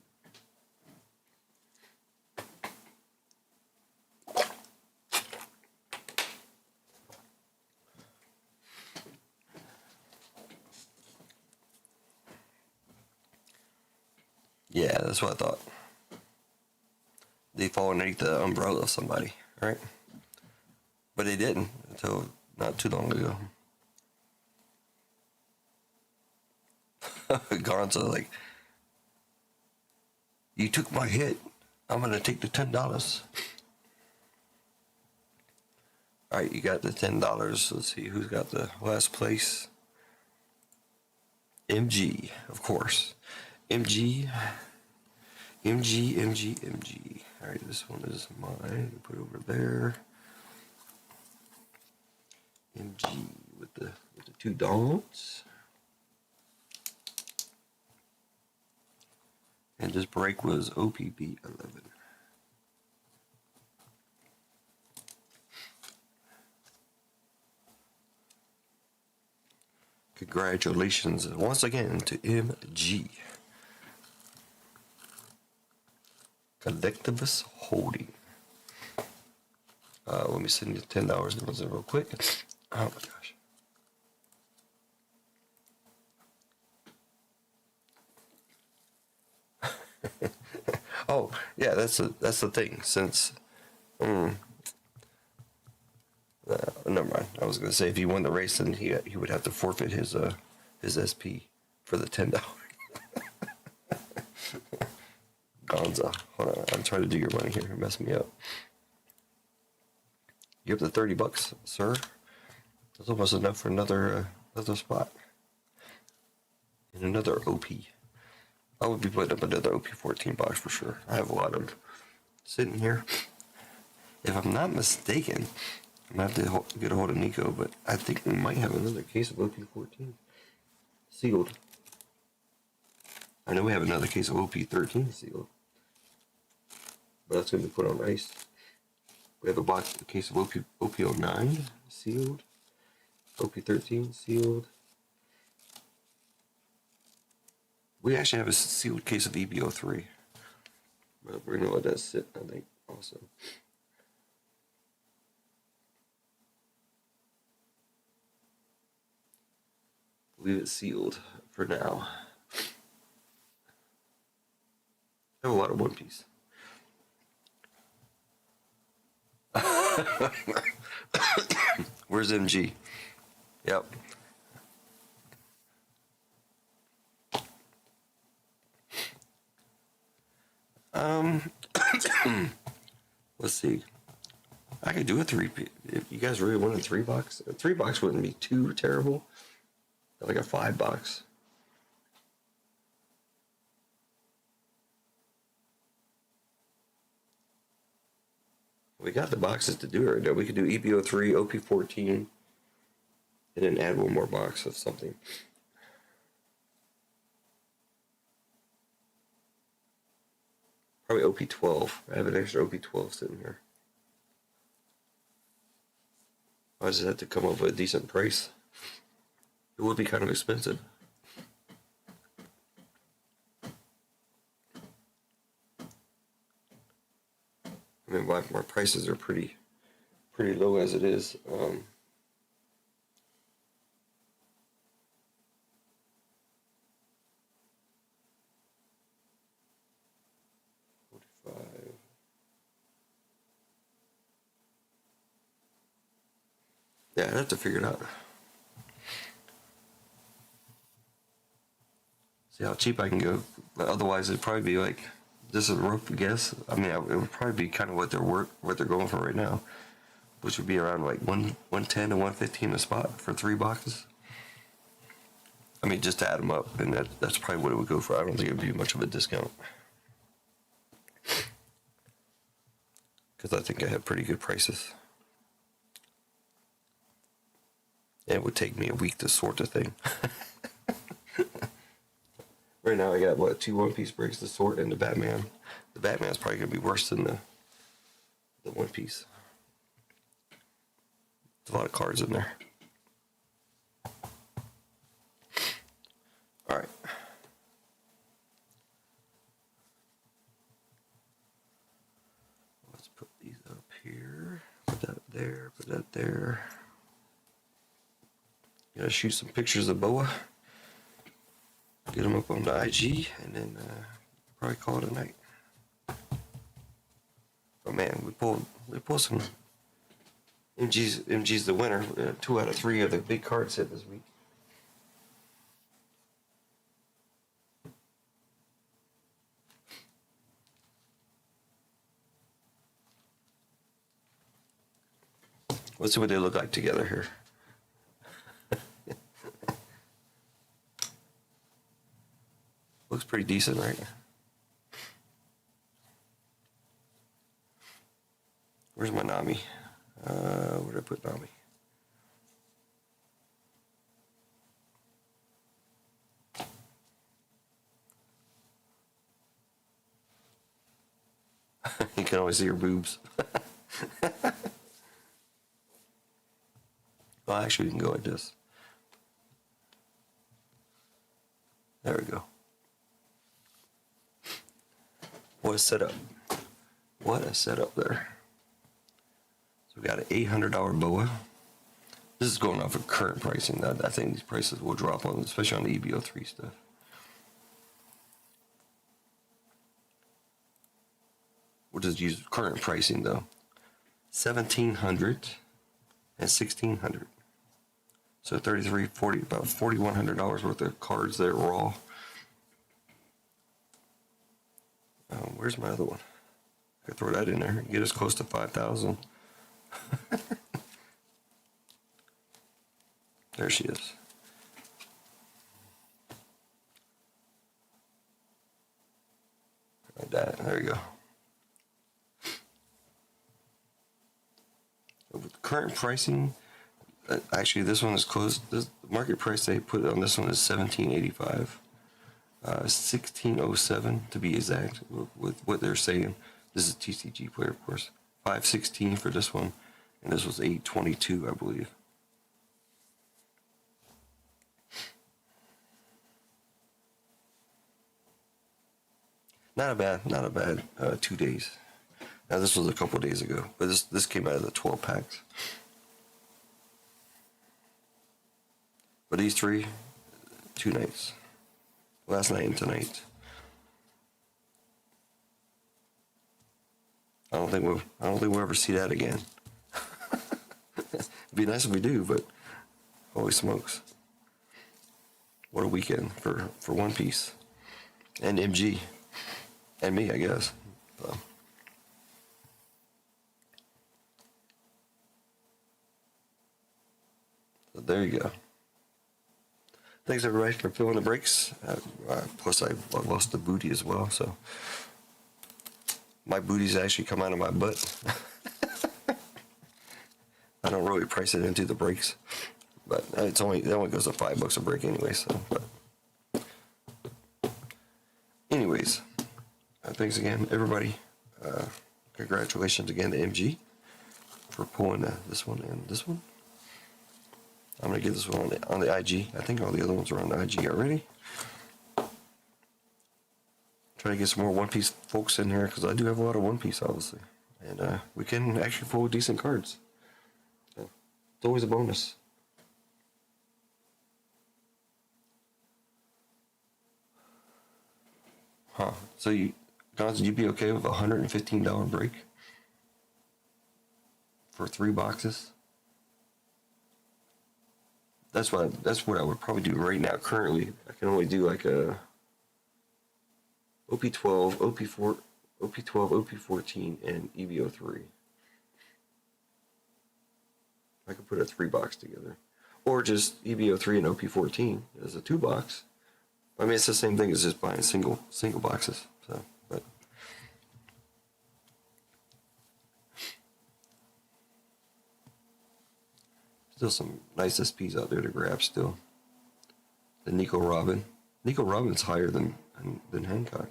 Yeah, that's what I thought. They fall underneath the umbrella of somebody, right? But they didn't until not too long ago. Gonzo, like, you took my hit. I'm gonna take the $10. All right, you got the $10. Let's see who's got the last place. MG, of course. MG. All right, this one is mine. Put it over there. MG with the two dogs. And this break was OPB 11. Congratulations once again to MG. Collectivist Holding. Let me send you $10 deposit real quick. Oh my gosh. Oh yeah, that's the thing. Since never mind. I was gonna say if he won the race, then he would have to forfeit his SP for the $10. Gonza, hold on. I'm trying to do your money here. You messed me up. You up to $30, sir? That's almost enough for another spot. And another OP. I would be putting up another OP14 box for sure. I have a lot of them sitting here. If I'm not mistaken, I'm gonna have to get a hold of Nico, but I think we might have another case of OP14 sealed. I know we have another case of OP13 sealed, but that's gonna be put on ice. We have a case of OP09 sealed, OP13 sealed. We actually have a sealed case of EB-03, but we're gonna let that sit, I think, also. Leave it sealed for now. I have a lot of One Piece. Where's MG? Yep. Let's see. I could do a 3. If you guys really want a 3 box, a 3 box wouldn't be too terrible. Like a 5 box. We got the boxes to do it right now. We could do EB-03, OP14, and then add one more box of something. Probably OP12. I have an extra OP12 sitting here. I just had to come up with a decent price. It would be kind of expensive. I mean, my prices are pretty low as it is. 45. Yeah, I'd have to figure it out. See how cheap I can go. But otherwise, it'd probably be like, this is a rough guess. I mean, it would probably be kind of what they're going for right now, which would be around like 110 to 115 a spot for 3 boxes. I mean, just to add them up, and that's probably what it would go for. I don't think it would be much of a discount, because I think I have pretty good prices. And it would take me a week to sort the thing. Right now I got, what, 2 One Piece breaks to sort and the Batman. The Batman's probably going to be worse than the One Piece. There's a lot of cards in there. Alright. Let's put these up here. Put that there. Put that there. Gotta shoot some pictures of Boa. Get them up on the IG, and then probably call it a night. But man, we pulled some MG's the winner. 2 out of 3 of the big cards hit this week. Let's see what they look like together here. Looks pretty decent, right? Where's my Nami? Where did I put Nami? You can always see her boobs. Well, actually, we can go like this. There we go. What a setup. What a setup there. So we got an $800 boa. This is going off of current pricing. I think these prices will drop on, especially on the EB-03 stuff. We'll just use current pricing though. $1,700 and $1,600. So $33, $40, about $4,100 worth of cards there raw. Where's my other one? I could throw that in there. Get us close to 5,000. There she is. Like that. There you go. With the current pricing, actually this one is close. This market price they put on this one is $1,785. 1607 to be exact with what they're saying. This is a TCG player, of course. 516 for this one, and this was 822, I believe. Not a bad 2 days. Now this was a couple days ago, but this came out of the 12 packs. But these 3, 2 nights. Last night and tonight. I don't think we'll ever see that again. It'd be nice if we do, but holy smokes. What a weekend for One Piece. And MG. And me, I guess. So there you go. Thanks everybody for filling the breaks. Plus I lost the booty as well, so my booties actually come out of my butt. I don't really price it into the breaks, but it only goes to $5 a break anyway. So, but anyways, thanks again, everybody. Congratulations again to MG for pulling this one and this one. I'm going to get this one on the IG. I think all the other ones are on the IG already. Try to get some more One Piece folks in here because I do have a lot of One Piece, obviously. And we can actually pull decent cards. So it's always a bonus. Huh. So you'd be okay with a $115 break for 3 boxes? That's what I would probably do right now. Currently, I can only do like a OP12, OP4, OP12, OP14, and EB-03. I could put a 3-box together, or just EB-03 and OP14 as a 2-box. I mean, it's the same thing as just buying single boxes. So, but still some nice SPs out there to grab still. The Nico Robin. Nico Robin's higher than Hancock.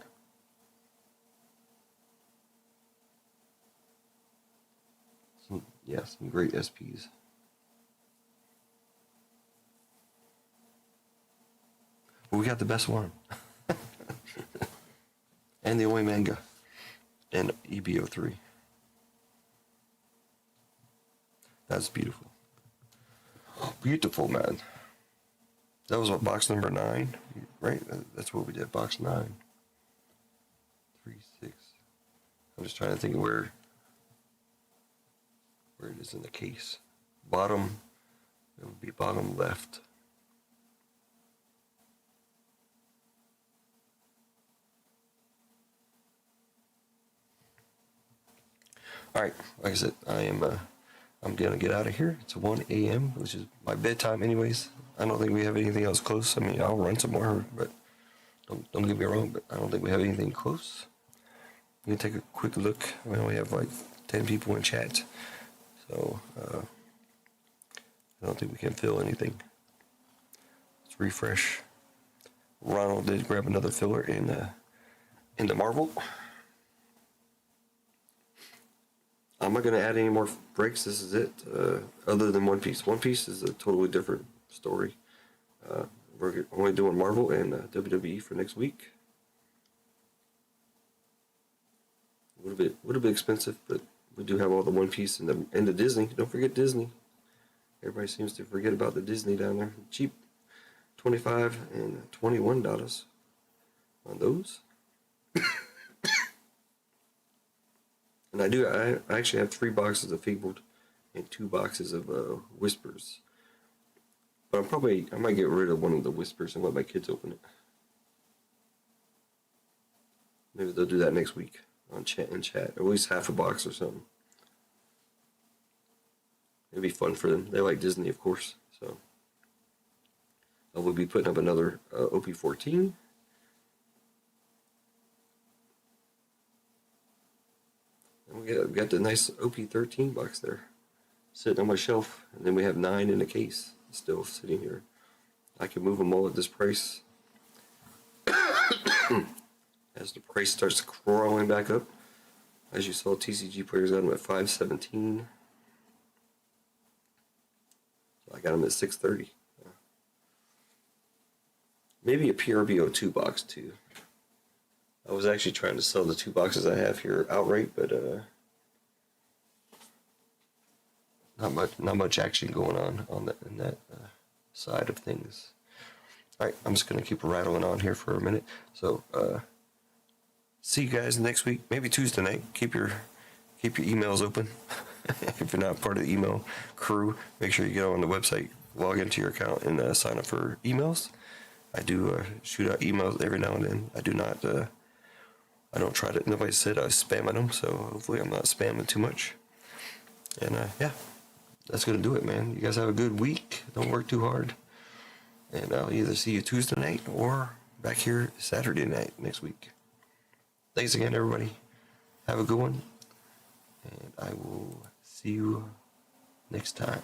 Some great SPs. But we got the best one. And the only manga. And EB-03. That's beautiful. Beautiful, man. That was what, box number 9, right? That's what we did, box 9. I'm just trying to think where it is in the case. Bottom, it would be bottom left. All right, like I said, I'm gonna get out of here. It's 1 a.m., which is my bedtime, anyways. I don't think we have anything else close. I mean, I'll run some more, but don't get me wrong. But I don't think we have anything close. You can take a quick look. We only have like 10 people in chat, so I don't think we can fill anything. Let's refresh. Ronald did grab another filler in the Marvel. I'm not going to add any more breaks. This is it. Other than One Piece. One Piece is a totally different story. We're only doing Marvel and WWE for next week. A little bit expensive, but we do have all the One Piece and the Disney. Don't forget Disney. Everybody seems to forget about the Disney down there. Cheap, $25 and $21 on those. And I actually have 3 boxes of Fabled and 2 boxes of Whispers. But I might get rid of one of the Whispers and let my kids open it. Maybe they'll do that next week in chat, at least half a box or something. It'd be fun for them. They like Disney, of course. So I will be putting up another OP-14. And we got the nice OP-13 box there, sitting on my shelf, and then we have 9 in the case still sitting here. I can move them all at this price. As the price starts crawling back up, as you saw, TCG players got them at $5.17. So I got them at $6.30. Maybe a PRBO2 box too. I was actually trying to sell the 2 boxes I have here outright, but not much action going on that in that side of things. All right, I'm just gonna keep rattling on here for a minute. So see you guys next week, maybe Tuesday night. Keep your emails open. If you're not part of the email crew, make sure you go on the website, log into your account, and sign up for emails. I do shoot out emails every now and then. I do not. I don't try to. Nobody said I was spamming them, so hopefully I'm not spamming too much. And yeah, that's gonna do it, man. You guys have a good week. Don't work too hard. And I'll either see you Tuesday night or back here Saturday night next week. Thanks again, everybody. Have a good one. And I will see you next time.